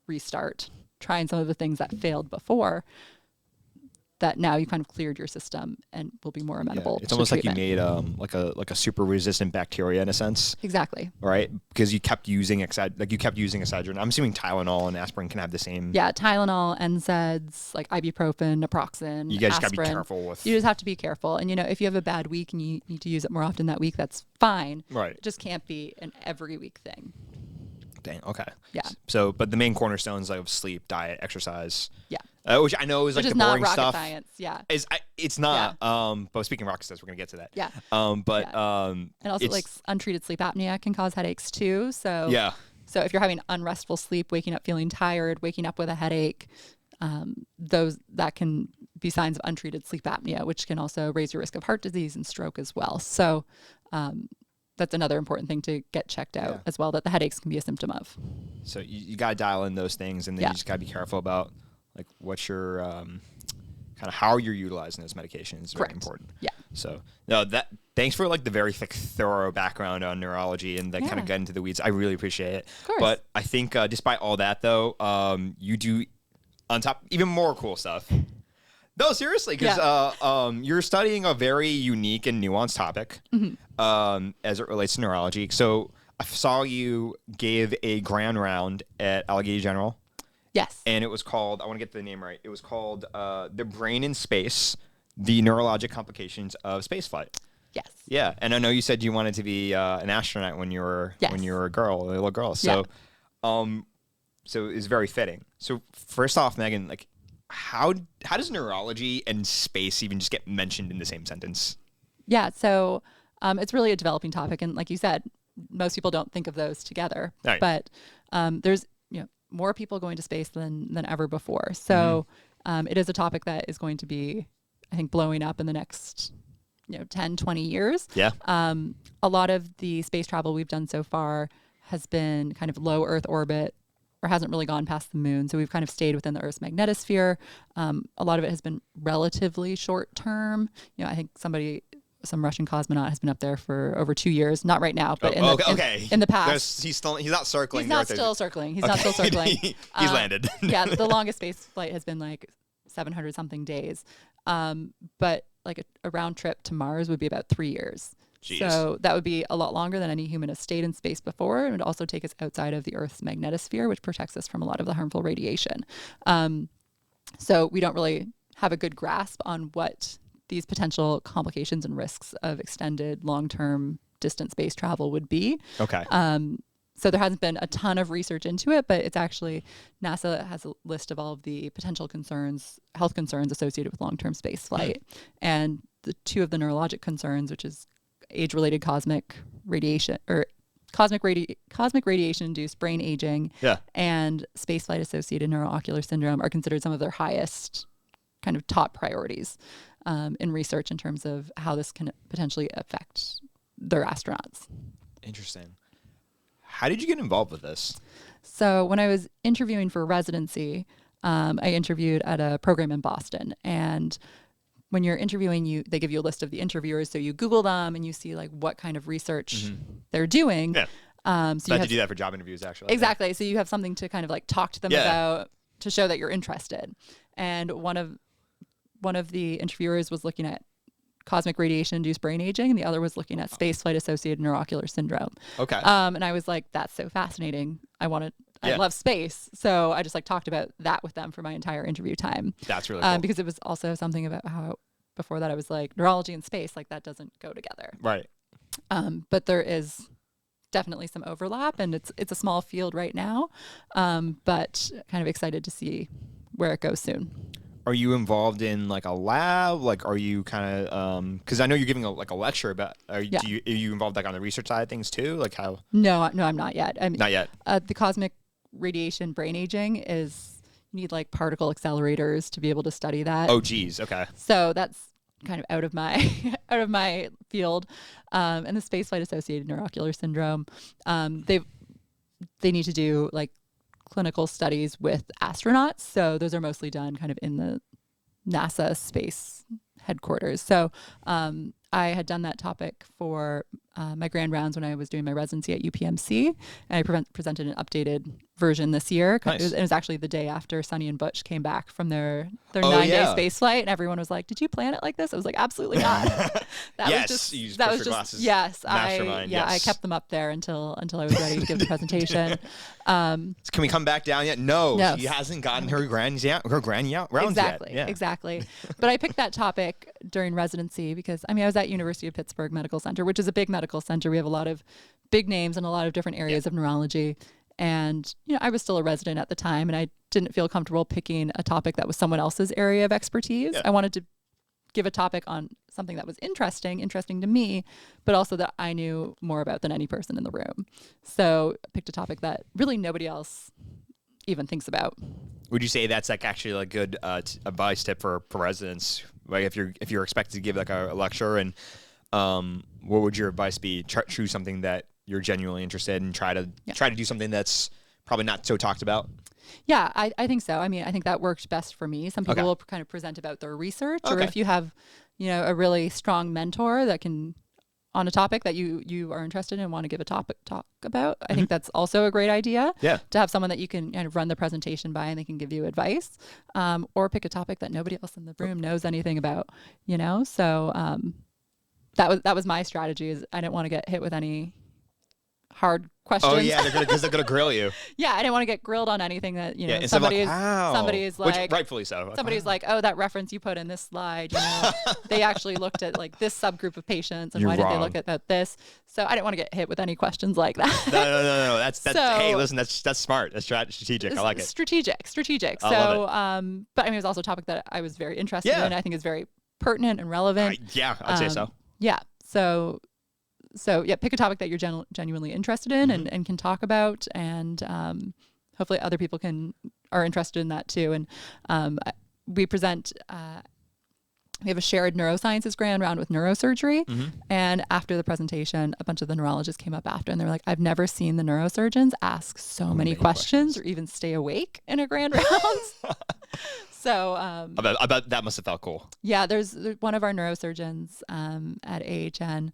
restart trying some of the things that failed before. that now you kind of cleared your system and will be more amenable. It's to almost treatment. like you made like a super resistant bacteria in a sense. Exactly. Right? Because you kept using Excedrin. I'm assuming Tylenol and aspirin can have the same. Yeah, Tylenol, NSAIDs, like ibuprofen, naproxen, You guys aspirin. got to be careful with. You just have to be careful. And, if you have a bad week and you need to use it more often that week, that's fine. Right. It just can't be an every week thing. Dang. Okay. Yeah. So, but the main cornerstones of sleep, diet, exercise. Yeah. Which I know is like Which the is boring not rocket stuff. science. Yeah. It's not. But speaking of rocket science, we're gonna get to that. Yeah. And also, like untreated sleep apnea can cause headaches too. So yeah. So if you're having unrestful sleep, waking up feeling tired, waking up with a headache, that can be signs of untreated sleep apnea, which can also raise your risk of heart disease and stroke as well. So that's another important thing to get checked out as well, that the headaches can be a symptom of. So you got to dial in those things, and then you just got to be careful about like what your kind of how you're utilizing those medications is very important. Yeah. So thanks for like the very thorough background on neurology and kind of get into the weeds. I really appreciate it. Of course. But I think despite all that though, you do on top even more cool stuff. No, seriously, because you're studying a very unique and nuanced topic as it relates to neurology. So I saw you gave a grand round at Allegheny General. Yes. And it was called, I want to get the name right, it was called The Brain in Space, The Neurologic Complications of Spaceflight. Yes. Yeah, and I know you said you wanted to be an astronaut when you were a little girl. So so it's very fitting. So first off, Meghan, like how does neurology and space even just get mentioned in the same sentence? Yeah, so it's really a developing topic, and like you said, most people don't think of those together. Right. But there's more people going to space than ever before. So it is a topic that is going to be, I think, blowing up in the next 10, 20 years. Yeah. A lot of the space travel we've done so far has been kind of low Earth orbit, or hasn't really gone past the moon. So we've kind of stayed within the Earth's magnetosphere. A lot of it has been relatively short term. I think some Russian cosmonaut has been up there for over 2 years. Not right now, but in the past. He's not circling. He's not still circling. He's not still circling. He's landed. Yeah, the longest space flight has been like 700 something days. But like a round trip to Mars would be about 3 years. Jeez. So that would be a lot longer than any human has stayed in space before. It would also take us outside of the Earth's magnetosphere, which protects us from a lot of the harmful radiation. So we don't really have a good grasp on what these potential complications and risks of extended long-term distance space travel would be. Okay. So there hasn't been a ton of research into it, but it's actually, NASA has a list of all of the potential health concerns associated with long-term space flight. And the two of the neurologic concerns, which is age-related cosmic radiation induced brain aging and spaceflight associated neuro-ocular syndrome, are considered some of their highest kind of top priorities in research in terms of how this can potentially affect their astronauts. Interesting. How did you get involved with this? So when I was interviewing for residency, I interviewed at a program in Boston, and when you're interviewing, they give you a list of the interviewers, so you Google them and you see like what kind of research they're doing. Yeah. So I had to do that for job interviews, actually. Exactly. So you have something to kind of like talk to them about, to show that you're interested. And one of the interviewers was looking at cosmic radiation-induced brain aging, and the other was looking at spaceflight-associated neuro-ocular syndrome. Okay. And I was like, that's so fascinating. I love space. So I just like talked about that with them for my entire interview time. That's really cool. Because it was also something about how before that I was like, neurology and space, like that doesn't go together. Right. But there is definitely some overlap, and it's a small field right now, but kind of excited to see where it goes soon. Are you involved in like a lab? Like, are you kind of, cause I know you're giving a lecture about, are you involved like on the research side of things too? Like how? No, I'm not yet. Not yet. The cosmic radiation brain aging you need like particle accelerators to be able to study that. Oh geez. Okay. So that's kind of out of my field. And the spaceflight associated neuro-ocular syndrome, they need to do like clinical studies with astronauts. So those are mostly done kind of in the NASA space headquarters. So I had done that topic for my grand rounds when I was doing my residency at UPMC, and I presented an updated version this year. Nice. It was actually the day after Sonny and Butch came back from their Oh, 9-day yeah. space flight, and everyone was like, "Did you plan it like this?" I was like, "Absolutely not." Yes, you used push your glasses. Yes, Mastermind, yes. I kept them up there until I was ready to give the presentation. Can we come back down yet? No, No. she hasn't gotten her grand rounds Exactly, yet. Yeah. exactly. But I picked that topic during residency because I was at University of Pittsburgh Medical Center, which is a big medical center. We have a lot of big names in a lot of different areas of neurology. And, I was still a resident at the time, and I didn't feel comfortable picking a topic that was someone else's area of expertise. Yeah. I wanted to give a topic on something that was interesting to me, but also that I knew more about than any person in the room. So I picked a topic that really nobody else even thinks about. Would you say that's like actually like good advice tip for residents? Like if you're expected to give like a lecture, and what would your advice be? Choose something that you're genuinely interested in. Try to do something that's probably not so talked about. Yeah, I think so. I think that worked best for me. Some people Okay. will kind of present about their research, or Okay. if you have, a really strong mentor that can, on a topic that you are interested in and want to give a talk about. I think that's also a great idea. Yeah. To have someone that you can kind of run the presentation by and they can give you advice, or pick a topic that nobody else in the room knows anything about. So that was my strategy. Is I didn't want to get hit with any hard questions. Oh yeah, because they're gonna grill you. Yeah, I didn't want to get grilled on anything that Yeah, instead of somebody's like, "Wow," somebody's which like rightfully so. somebody's like, "Oh, that reference you put in this slide, they actually looked at like this subgroup of patients, and You're why did they wrong. look at this?" So I didn't want to get hit with any questions like that. No. That's So- hey, listen, that's smart. That's strategic. I like it. Strategic. I love So, but it was also a topic that I was very interested Yeah. in. I think is very pertinent and relevant. I'd say so. Yeah. So yeah, pick a topic that you're genuinely interested in and can talk about, and hopefully other people are interested in that too. And we present. We have a shared neurosciences grand round with neurosurgery, and after the presentation, a bunch of the neurologists came up after, and they were like, "I've never seen the neurosurgeons ask so many questions or even stay awake in a grand round." So I bet that must have felt cool. yeah, there's one of our neurosurgeons at AHN,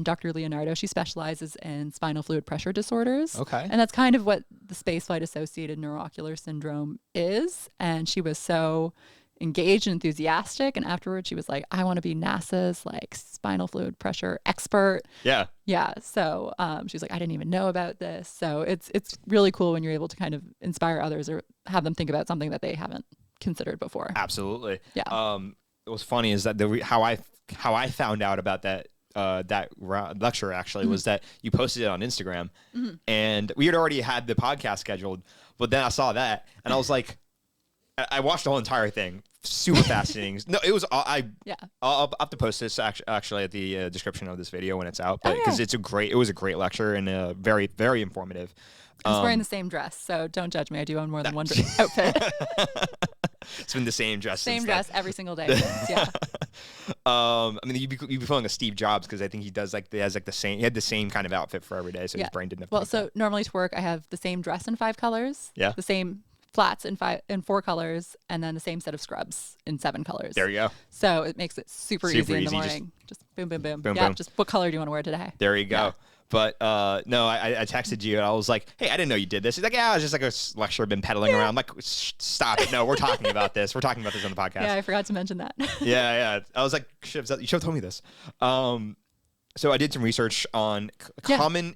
Dr. Leonardo. She specializes in spinal fluid pressure disorders. Okay. And that's kind of what the spaceflight associated neuroocular syndrome is. And she was so engaged and enthusiastic. And afterwards, she was like, "I want to be NASA's like spinal fluid pressure expert." Yeah. Yeah. So she's like, "I didn't even know about this." So it's really cool when you're able to kind of inspire others or have them think about something that they haven't considered before. Absolutely. Yeah. What's funny is that how I found out about that lecture actually was that you posted it on Instagram, and we had already had the podcast scheduled, but then I saw that and I was like, I watched the whole entire thing. Super fascinating. No, it was I'll have to post this actually at the description of this video when it's out, but because it was a great lecture and very, very informative. I was wearing the same dress, so don't judge me. I do own more than one outfit. It's been the same dress. Same since dress then. every single day. Yeah. You'd be feeling like Steve Jobs because I think he had the same kind of outfit for every day, so his brain didn't have to Well, think so normally to work, I have the same dress in 5 colors. Yeah. The same flats in 4 colors, and then the same set of scrubs in 7 colors. There you go. So it makes it super easy in the easy, morning. Just boom, boom, boom. Boom, yeah. boom. Just what color do you want to wear today? There you go. Yeah. But no, I texted you and I was like, "Hey, I didn't know you did this." He's like, "Yeah, it's just like a lecture I've been peddling around." I'm like, "Stop it! No, we're talking about this. We're talking about this on the podcast." Yeah, I forgot to mention that. yeah. I was like, you should have told me this. So I did some research on common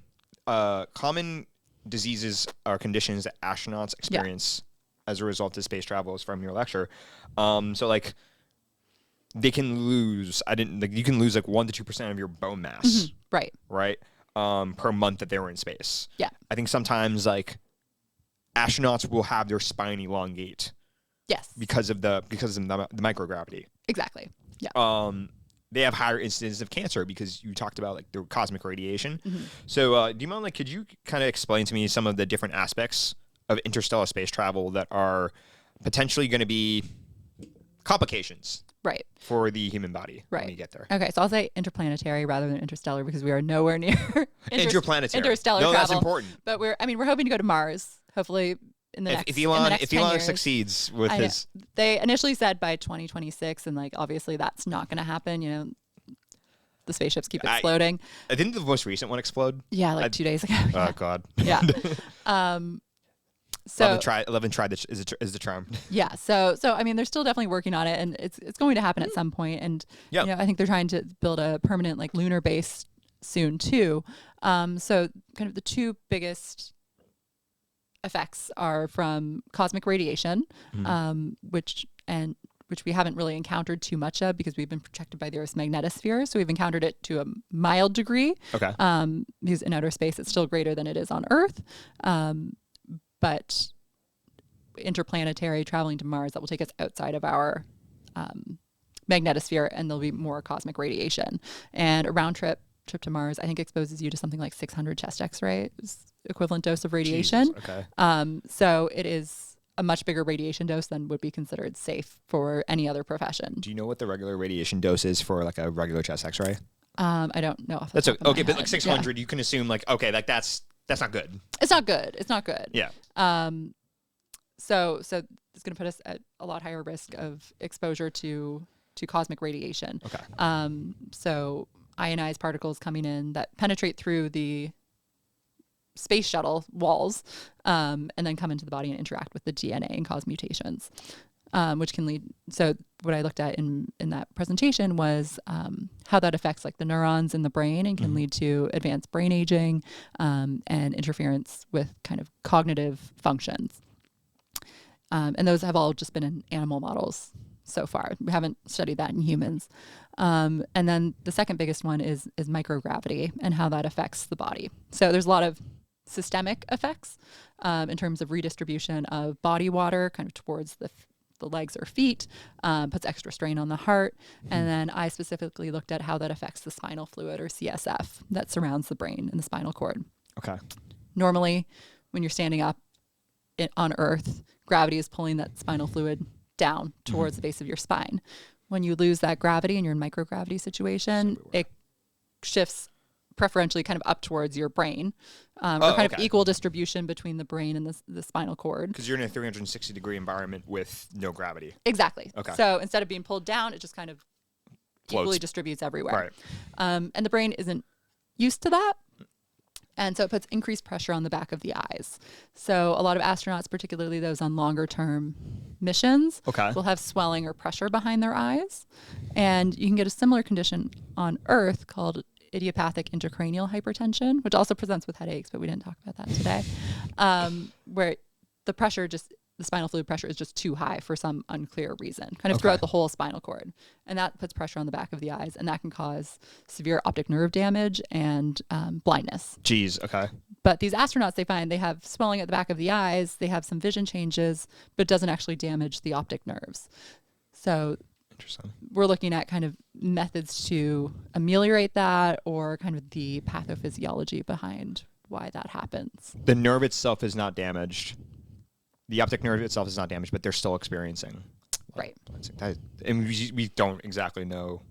diseases or conditions that astronauts experience as a result of space travel from your lecture. So like they can lose. You can lose like 1 to 2% of your bone mass. Right. Right. Per month that they were in space. Yeah. I think sometimes like astronauts will have their spine elongate Yes. because of the microgravity. Exactly. Yeah. They have higher incidence of cancer because you talked about like the cosmic radiation. So do you mind, like, could you kind of explain to me some of the different aspects of interstellar space travel that are potentially going to be complications Right. for the human body when Right. you get there? Okay, so I'll say interplanetary rather than interstellar because we are nowhere near Interplanetary. interstellar No, travel. that's important. But we're hoping to go to Mars, hopefully in the next If in the next 10 Elon years. succeeds with I know. his They initially said by 2026, and like obviously that's not going to happen. the spaceships keep exploding. Didn't the most recent one explode? Yeah, like 2 days ago. Oh God. Yeah. So 11 tried is the charm. Yeah. So I mean, they're still definitely working on it, and it's going to happen at some point. And I think they're trying to build a permanent like lunar base soon too. So kind of the two biggest effects are from cosmic radiation, which we haven't really encountered too much of because we've been protected by the Earth's magnetosphere. So we've encountered it to a mild degree. Okay. Because in outer space, it's still greater than it is on Earth. But interplanetary traveling to Mars, that will take us outside of our magnetosphere, and there'll be more cosmic radiation. And a round trip to Mars, I think, exposes you to something like 600 chest X-rays equivalent dose of radiation. Jesus, okay. So it is a much bigger radiation dose than would be considered safe for any other profession. Do you know what the regular radiation dose is for like a regular chest X-ray? I don't know. That's okay, but like 600, you can assume like, okay, like that's not good. It's not good. It's not good. Yeah. So it's going to put us at a lot higher risk of exposure to cosmic radiation. Okay. So ionized particles coming in that penetrate through the space shuttle walls, and then come into the body and interact with the DNA and cause mutations, which can lead. So what I looked at in that presentation was how that affects like the neurons in the brain and can lead to advanced brain aging, and interference with kind of cognitive functions. And those have all just been in animal models so far. We haven't studied that in humans. And then the second biggest one is microgravity and how that affects the body. So there's a lot of systemic effects in terms of redistribution of body water kind of towards the legs or feet, puts extra strain on the heart. And then I specifically looked at how that affects the spinal fluid or CSF that surrounds the brain and the spinal cord. Okay. Normally, when you're standing up on Earth, gravity is pulling that spinal fluid down towards the base of your spine. When you lose that gravity and you're in microgravity situation, it shifts preferentially kind of up towards your brain, or kind of equal distribution between the brain and the spinal cord. Because you're in a 360-degree environment with no gravity. Exactly. Okay. So instead of being pulled down, it just kind of equally distributes everywhere. Right. And the brain isn't used to that. And so it puts increased pressure on the back of the eyes. So a lot of astronauts, particularly those on longer term missions, will have swelling or pressure behind their eyes. And you can get a similar condition on Earth called idiopathic intracranial hypertension, which also presents with headaches, but we didn't talk about that today, where the spinal fluid pressure is just too high for some unclear reason, kind of throughout the whole spinal cord. And that puts pressure on the back of the eyes, and that can cause severe optic nerve damage and blindness. Jeez, okay. But these astronauts, they find they have swelling at the back of the eyes, they have some vision changes, but it doesn't actually damage the optic nerves. So interesting. We're looking at kind of methods to ameliorate that, or kind of the pathophysiology behind why that happens. The nerve itself is not damaged. The optic nerve itself is not damaged, but they're still experiencing. Right. And we don't exactly know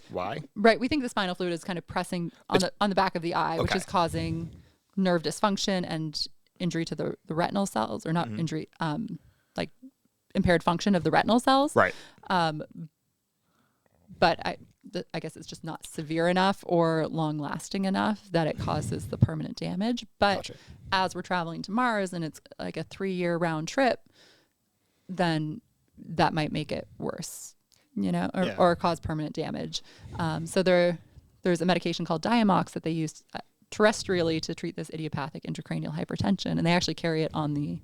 why. Right. We think the spinal fluid is kind of pressing on the back of the eye, which is causing nerve dysfunction and injury to the retinal cells, or not injury, like impaired function of the retinal cells. Right. But I guess it's just not severe enough or long lasting enough that it causes the permanent damage. But as we're traveling to Mars and it's like a 3-year round trip, then that might make it worse, or cause permanent damage. So there's a medication called Diamox that they use terrestrially to treat this idiopathic intracranial hypertension. And they actually carry it on the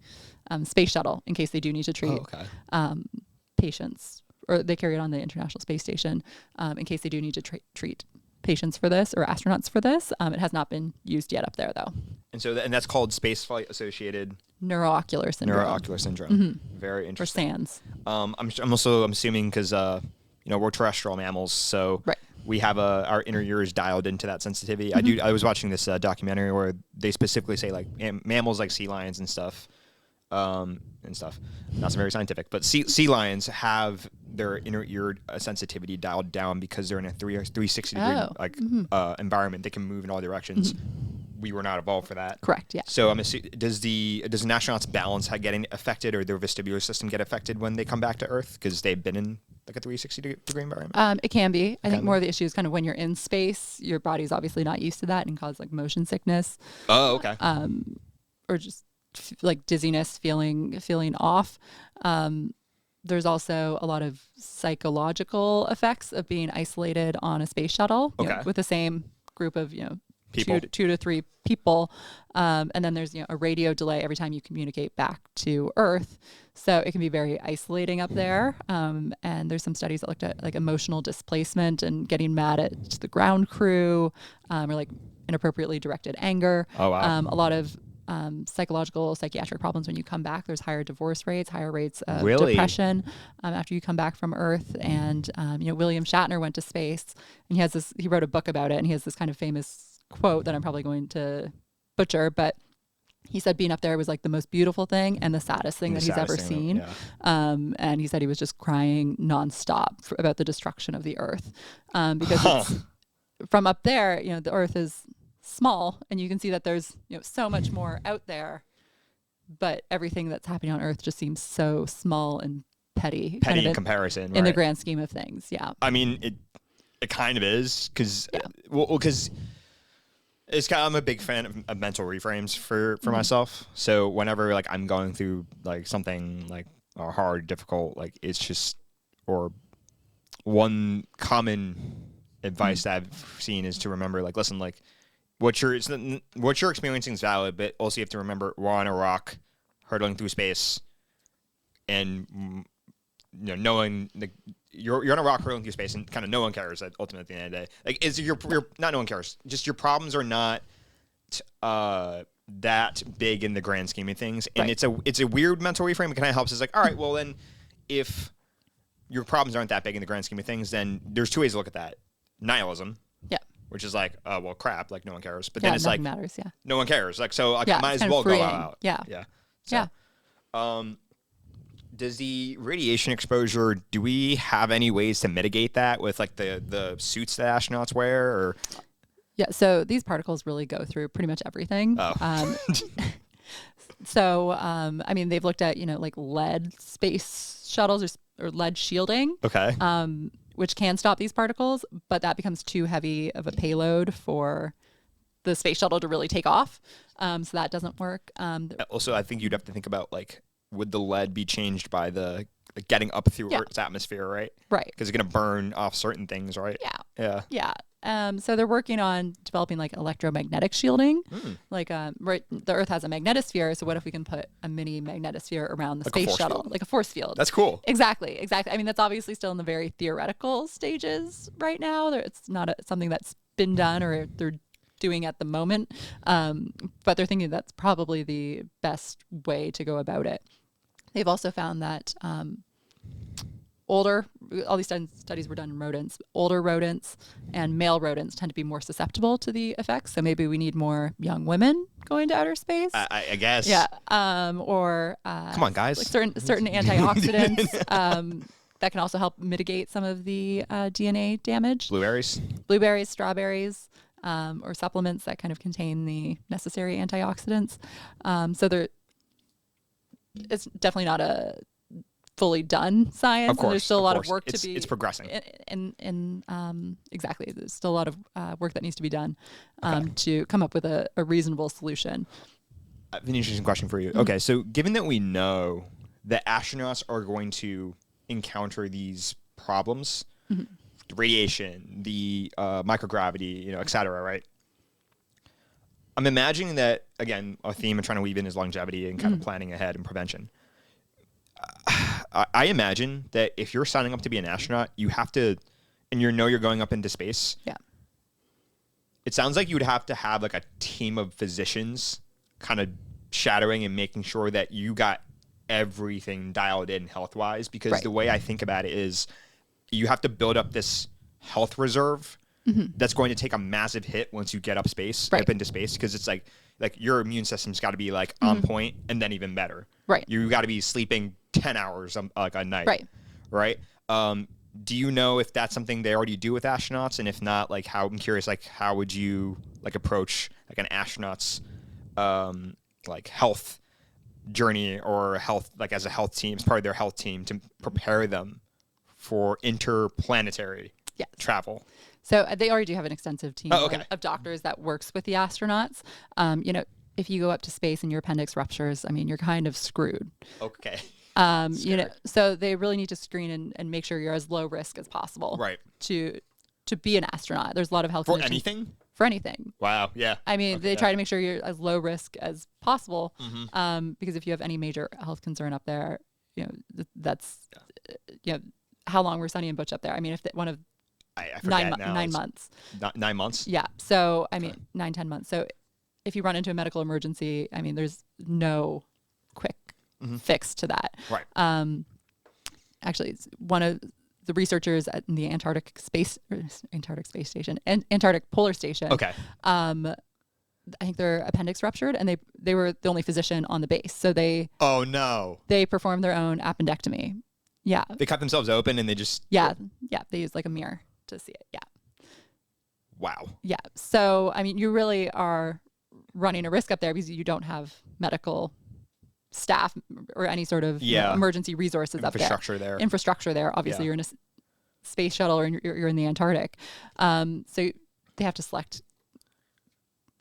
space shuttle in case they do need to treat patients. Or they carry it on the International Space Station in case they do need to treat patients for this, or astronauts for this. It has not been used yet up there, though. And that's called spaceflight associated Neuro-Ocular syndrome. Neuro-Ocular syndrome. Very interesting. Or SANS. I'm assuming because we're terrestrial mammals, so we have our inner ear is dialed into that sensitivity. I was watching this documentary where they specifically say like mammals like sea lions and stuff. Not so very scientific, but sea lions have their inner ear sensitivity dialed down because they're in a 360 degree environment. They can move in all directions. We were not evolved for that. Correct. Yeah. So I'm assuming, does an astronaut's balance getting affected, or their vestibular system get affected when they come back to Earth because they've been in like a 360 degree environment? It can be. I think more of the issue is kind of when you're in space, your body's obviously not used to that and cause like motion sickness. Oh, okay. Or just like dizziness, feeling off. There's also a lot of psychological effects of being isolated on a space shuttle with the same group of, People. two to three people. And then there's, a radio delay every time you communicate back to Earth. So it can be very isolating up there. And there's some studies that looked at like emotional displacement and getting mad at the ground crew, or like inappropriately directed anger. Oh, wow. A lot of psychological, psychiatric problems when you come back. There's higher divorce rates, higher rates of depression after you come back from Earth. And, William Shatner went to space and he wrote a book about it, and he has this kind of famous quote that I'm probably going to butcher, but he said being up there was like the most beautiful thing and the saddest thing that he's ever seen. And he said he was just crying nonstop about the destruction of the Earth. Because it's, from up there, the Earth is small and you can see that there's so much more out there, but everything that's happening on Earth just seems so small and petty kind of in comparison, in the grand scheme of things. I mean, it kind of is because it's kind of, I'm a big fan of mental reframes for myself. So whenever like I'm going through like something like hard, difficult, like it's just, or one common advice that I've seen is to remember, like, listen, like what you're experiencing is valid, but also you have to remember we're on a rock hurtling through space, and knowing like you're on a rock hurtling through space, and kind of no one cares ultimately at the end of the day. Like, is your not no one cares. Just your problems are not that big in the grand scheme of things, and it's a weird mental reframe. It kind of helps. It's like, all right, well then, if your problems aren't that big in the grand scheme of things, then there's two ways to look at that: nihilism, which is like, well, crap, like no one cares. But then it's like, matters, no one cares. Like, so I might as well go out. Does the radiation exposure, do we have any ways to mitigate that with like the suits that astronauts wear? Or? Yeah, so these particles really go through pretty much everything. I mean, they've looked at, like lead space shuttles or lead shielding. Okay. Which can stop these particles, but that becomes too heavy of a payload for the space shuttle to really take off. So that doesn't work. Also, I think you'd have to think about, like, would the lead be changed by the getting up through Earth's atmosphere, right? Right. Because it's going to burn off certain things, right? Yeah. So they're working on developing like electromagnetic shielding. Like, the Earth has a magnetosphere. So what if we can put a mini magnetosphere around the space shuttle, like a force field? That's cool. Exactly. I mean, that's obviously still in the very theoretical stages right now. It's not something that's been done or they're doing at the moment. But they're thinking that's probably the best way to go about it. They've also found that all these studies were done in rodents. Older rodents and male rodents tend to be more susceptible to the effects. So maybe we need more young women going to outer space. I guess. Yeah. Or come on, guys. Like certain antioxidants that can also help mitigate some of the DNA damage. Blueberries, strawberries, or supplements that kind of contain the necessary antioxidants. So it's definitely not a fully done science. Of course, there's still a lot of work to be. It's progressing. Exactly. There's still a lot of work that needs to be done to come up with a reasonable solution. I have an interesting question for you. Okay, so given that we know that astronauts are going to encounter these problems, the radiation, the microgravity, et cetera, right? I'm imagining that, again, a theme I'm trying to weave in is longevity and kind of planning ahead and prevention. I imagine that if you're signing up to be an astronaut, you have to, and you're going up into space. Yeah. It sounds like you would have to have like a team of physicians kind of shadowing and making sure that you got everything dialed in health-wise, because the way I think about it is you have to build up this health reserve that's going to take a massive hit once you get up into space, because it's like your immune system's got to be like on point and then even better. Right. You got to be sleeping 10 hours like a night. Right. Do you know if that's something they already do with astronauts? And if not, like I'm curious, like how would you like approach like an astronaut's like health journey or health, like as a health team, as part of their health team to prepare them for interplanetary travel. So they already do have an extensive team of doctors that works with the astronauts. If you go up to space and your appendix ruptures, I mean, you're kind of screwed. Okay. So they really need to screen and make sure you're as low risk as possible. Right. To be an astronaut. There's a lot of health conditions. Anything? For anything. Wow. Yeah. I mean, they try to make sure you're as low risk as possible. Because if you have any major health concern up there, that's how long were Sonny and Butch up there? I mean, if one of I forget 9 months. 9 months? Yeah. So, I mean, 9-10 months. So if you run into a medical emergency, I mean, there's no quick fix to that. Right. Actually, it's one of the researchers at the Antarctic Polar Station. Okay. I think their appendix ruptured, and they were the only physician on the base. So they. Oh no. They performed their own appendectomy. Yeah. They cut themselves open and they just. Yeah. Yeah. They used like a mirror to see it. Yeah. Wow. Yeah. So, I mean, you really are running a risk up there because you don't have medical staff or any sort of emergency resources infrastructure there. Infrastructure there. Obviously, you're in a space shuttle or you're in the Antarctic. So they have to select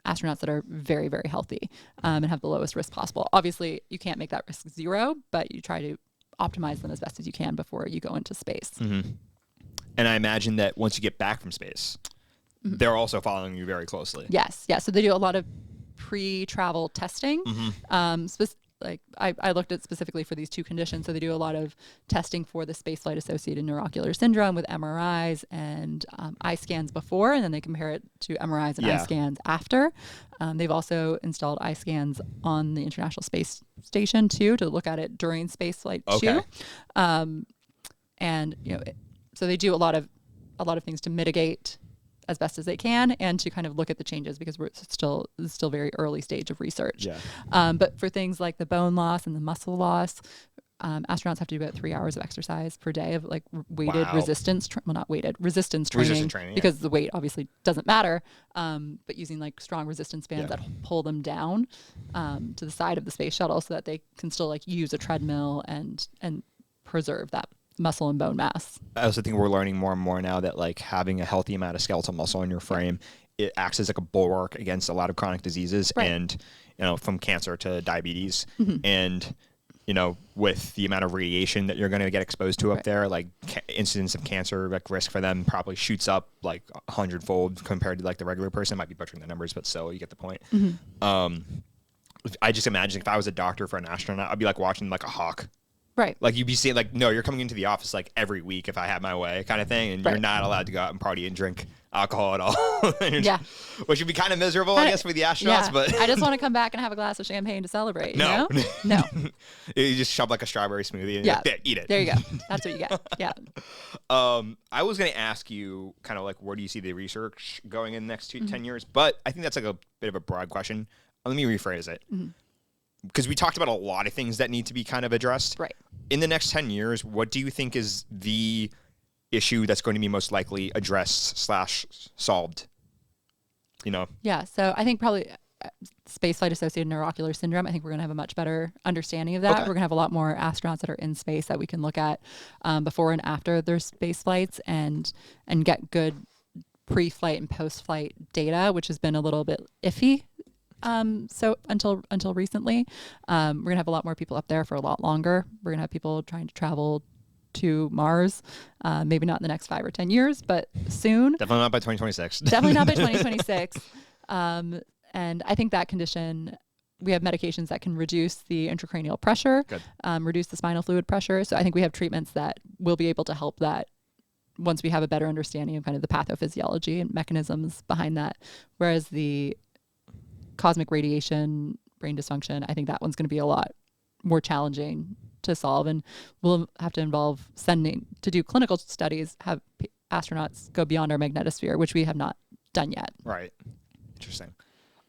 astronauts that are very, very healthy and have the lowest risk possible. Obviously, you can't make that risk zero, but you try to optimize them as best as you can before you go into space. And I imagine that once you get back from space, they're also following you very closely. Yes. Yeah. So they do a lot of pre-travel testing. I looked at specifically for these two conditions. So they do a lot of testing for the spaceflight associated neuroocular syndrome with MRIs and eye scans before, and then they compare it to MRIs and eye scans after. They've also installed eye scans on the International Space Station too, to look at it during spaceflight too. So they do a lot of things to mitigate as best as they can and to kind of look at the changes because we're still very early stage of research. But for things like the bone loss and the muscle loss, astronauts have to do about 3 hours of exercise per day of like weighted resistance, resistance training because the weight obviously doesn't matter. But using like strong resistance bands that pull them down to the side of the space shuttle so that they can still like use a treadmill and preserve that muscle and bone mass. I also think we're learning more and more now that like having a healthy amount of skeletal muscle in your frame, it acts as like a bulwark against a lot of chronic diseases and, from cancer to diabetes. And, with the amount of radiation that you're going to get exposed to up there, like incidence of cancer, like risk for them probably shoots up like 100-fold compared to like the regular person. I might be butchering the numbers, but still you get the point. I just imagine if I was a doctor for an astronaut, I'd be like watching like a hawk. Right. Like you'd be saying like, no, you're coming into the office like every week if I had my way kind of thing. And you're not allowed to go out and party and drink alcohol at all. Which would be kind of miserable, I guess, for the astronauts. But I just want to come back and have a glass of champagne to celebrate. No. You know? No. You just shove like a strawberry smoothie and like, eat it. There you go. That's what you get. Yeah. I was going to ask you kind of like, where do you see the research going in the next 10 years? But I think that's like a bit of a broad question. Let me rephrase it. Because we talked about a lot of things that need to be kind of addressed. Right. In the next 10 years, what do you think is the issue that's going to be most likely addressed / solved? Yeah. So I think probably spaceflight associated neuroocular syndrome. I think we're going to have a much better understanding of that. We're going to have a lot more astronauts that are in space that we can look at before and after their space flights and get good pre-flight and post-flight data, which has been a little bit iffy. So until recently, we're gonna have a lot more people up there for a lot longer. We're gonna have people trying to travel to Mars, maybe not in the next 5 or 10 years, but soon. Definitely not by 2026. Definitely not by 2026. And I think that condition, we have medications that can reduce the intracranial pressure, reduce the spinal fluid pressure. So I think we have treatments that will be able to help that once we have a better understanding of kind of the pathophysiology and mechanisms behind that. Whereas the cosmic radiation, brain dysfunction, I think that one's going to be a lot more challenging to solve, and we'll have to involve sending to do clinical studies, have astronauts go beyond our magnetosphere, which we have not done yet. Right. Interesting.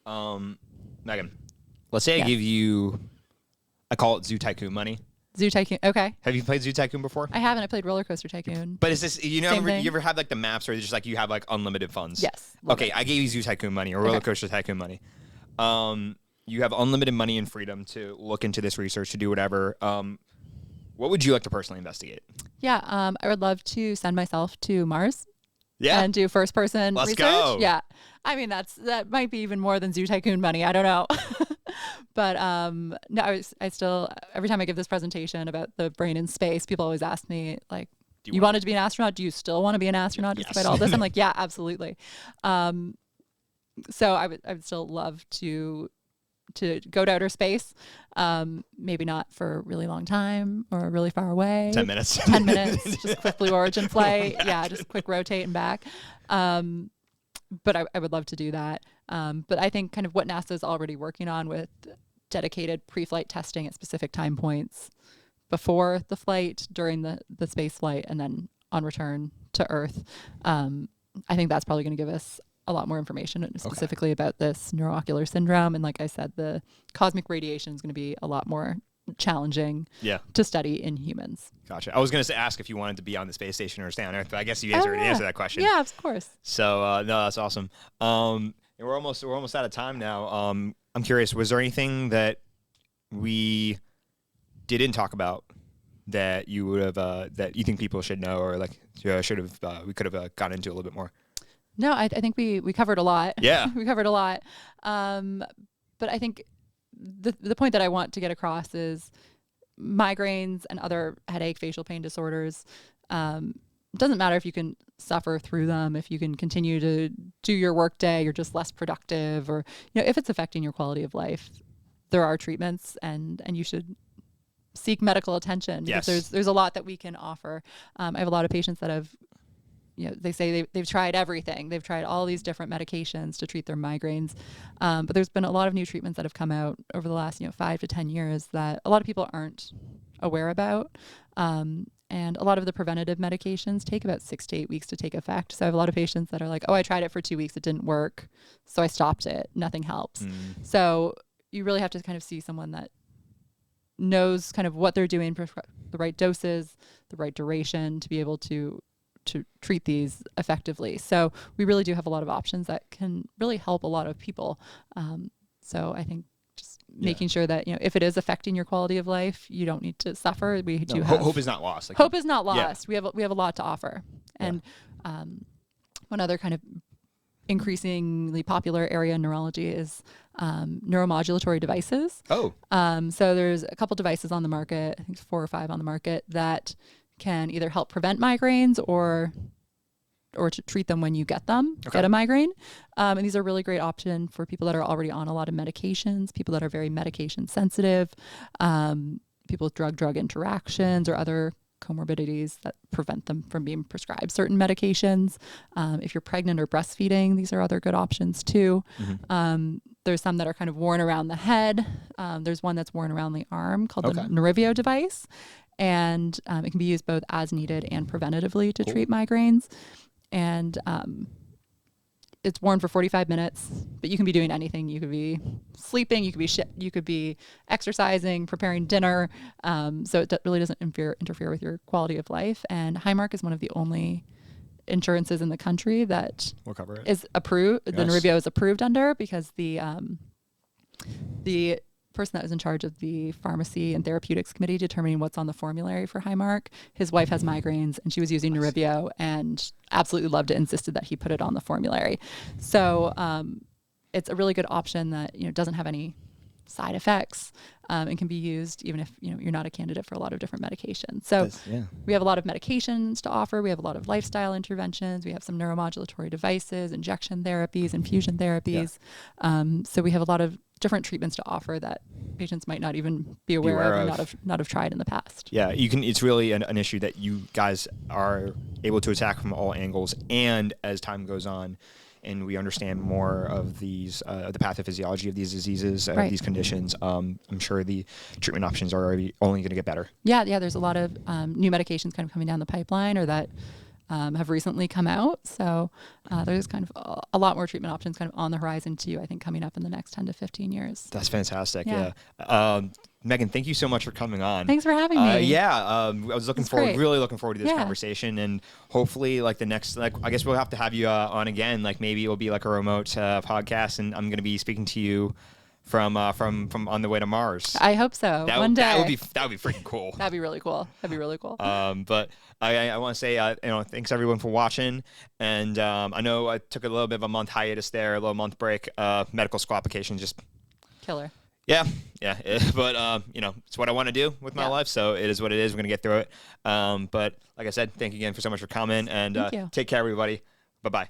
Megan, let's say I give you, I call it Zoo Tycoon money. Zoo Tycoon. Okay. Have you played Zoo Tycoon before? I haven't. I played Roller Coaster Tycoon. But is this, you ever have like the maps where it's just like you have like unlimited funds? Yes. Okay. I gave you Zoo Tycoon money or Roller Coaster Tycoon money. You have unlimited money and freedom to look into this research, to do whatever. What would you like to personally investigate? Yeah, I would love to send myself to Mars. Yeah. And do first person Let's research. go. Yeah. I mean, that might be even more than Zoo Tycoon money. I don't know. But no, I still, every time I give this presentation about the brain in space, people always ask me, like, you wanted to be an astronaut? Do you still want to be an astronaut despite all this? I'm like, yeah, absolutely. So I would still love to go to outer space, maybe not for a really long time or really far away. 10 minutes. 10 minutes, just quick Blue Origin flight. Yeah, just quick rotate and back. But I would love to do that. But I think kind of what NASA is already working on with dedicated pre-flight testing at specific time points before the flight, during the space flight, and then on return to Earth. I think that's probably going to give us a lot more information specifically about this Neuro-Ocular syndrome. And like I said, the cosmic radiation is going to be a lot more challenging to study in humans. Gotcha. I was going to ask if you wanted to be on the space station or stay on Earth, but I guess you guys already answered that question. Yeah, of course. So no, that's awesome. And we're almost out of time now. I'm curious, was there anything that we didn't talk about that you would have that you think people should know, or like should have we could have gotten into a little bit more? No, I think we covered a lot. Yeah. We covered a lot. But I think the point that I want to get across is migraines and other headache, facial pain disorders. Doesn't matter if you can suffer through them, if you can continue to do your work day, you're just less productive, or if it's affecting your quality of life, there are treatments, and you should seek medical attention. Yes. Because there's a lot that we can offer. I have a lot of patients that have, they say they've tried everything. They've tried all these different medications to treat their migraines. But there's been a lot of new treatments that have come out over the last 5 to 10 years that a lot of people aren't aware about. And a lot of the preventative medications take about 6 to 8 weeks to take effect. So I have a lot of patients that are like, oh, I tried it for 2 weeks. It didn't work. So I stopped it. Nothing helps. So you really have to kind of see someone that knows kind of what they're doing, the right doses, the right duration to be able to treat these effectively. So we really do have a lot of options that can really help a lot of people. So I think just making sure that, if it is affecting your quality of life, you don't need to suffer. We do have hope is not lost. Like, hope is not lost. Yeah. We have a lot to offer. And one other kind of increasingly popular area in neurology is neuromodulatory devices. Oh. So there's a couple devices on the market, I think 4 or 5 on the market, that can either help prevent migraines or to treat them when you get a migraine. And these are a really great option for people that are already on a lot of medications, people that are very medication sensitive, people with drug interactions or other comorbidities that prevent them from being prescribed certain medications. If you're pregnant or breastfeeding, these are other good options too. There's some that are kind of worn around the head. There's one that's worn around the arm called the Neuralgia device. And it can be used both as needed and preventatively to treat migraines. And it's worn for 45 minutes, but you can be doing anything. You could be sleeping, you could be exercising, preparing dinner. So it really doesn't interfere with your quality of life. And Highmark is one of the only insurances in the country that is approved. Yes. The Neuralgia is approved under, because the person that was in charge of the pharmacy and therapeutics committee determining what's on the formulary for Highmark, his wife has migraines and she was using Neuralgia and absolutely loved it, insisted that he put it on the formulary. So it's a really good option that doesn't have any side effects and can be used even if you're not a candidate for a lot of different medications. So we have a lot of medications to offer. We have a lot of lifestyle interventions. We have some neuromodulatory devices, injection therapies, infusion therapies. So we have a lot of different treatments to offer that patients might not even be aware of and not have tried in the past. Yeah, it's really an issue that you guys are able to attack from all angles, and as time goes on and we understand more of these the pathophysiology of these diseases, these conditions, I'm sure the treatment options are only going to get better. Yeah, there's a lot of new medications kind of coming down the pipeline, or that have recently come out. So there's kind of a lot more treatment options kind of on the horizon too, I think, coming up in the next 10 to 15 years. That's fantastic. Yeah. Meghan, thank you so much for coming on. Thanks for having me. I was really looking forward to this conversation, and hopefully I guess we'll have to have you on again. Like maybe it'll be like a remote podcast, and I'm going to be speaking to you from on the way to Mars. I hope so. One day. That would be freaking cool. That'd be really cool. But I want to say, thanks everyone for watching. And I know I took a little bit of a month hiatus there, a little month break. Medical school application just killer. Yeah. But it's what I want to do with my life, so it is what it is. We're gonna get through it. But like I said, thank you again so much for coming, and take care, everybody. Bye bye.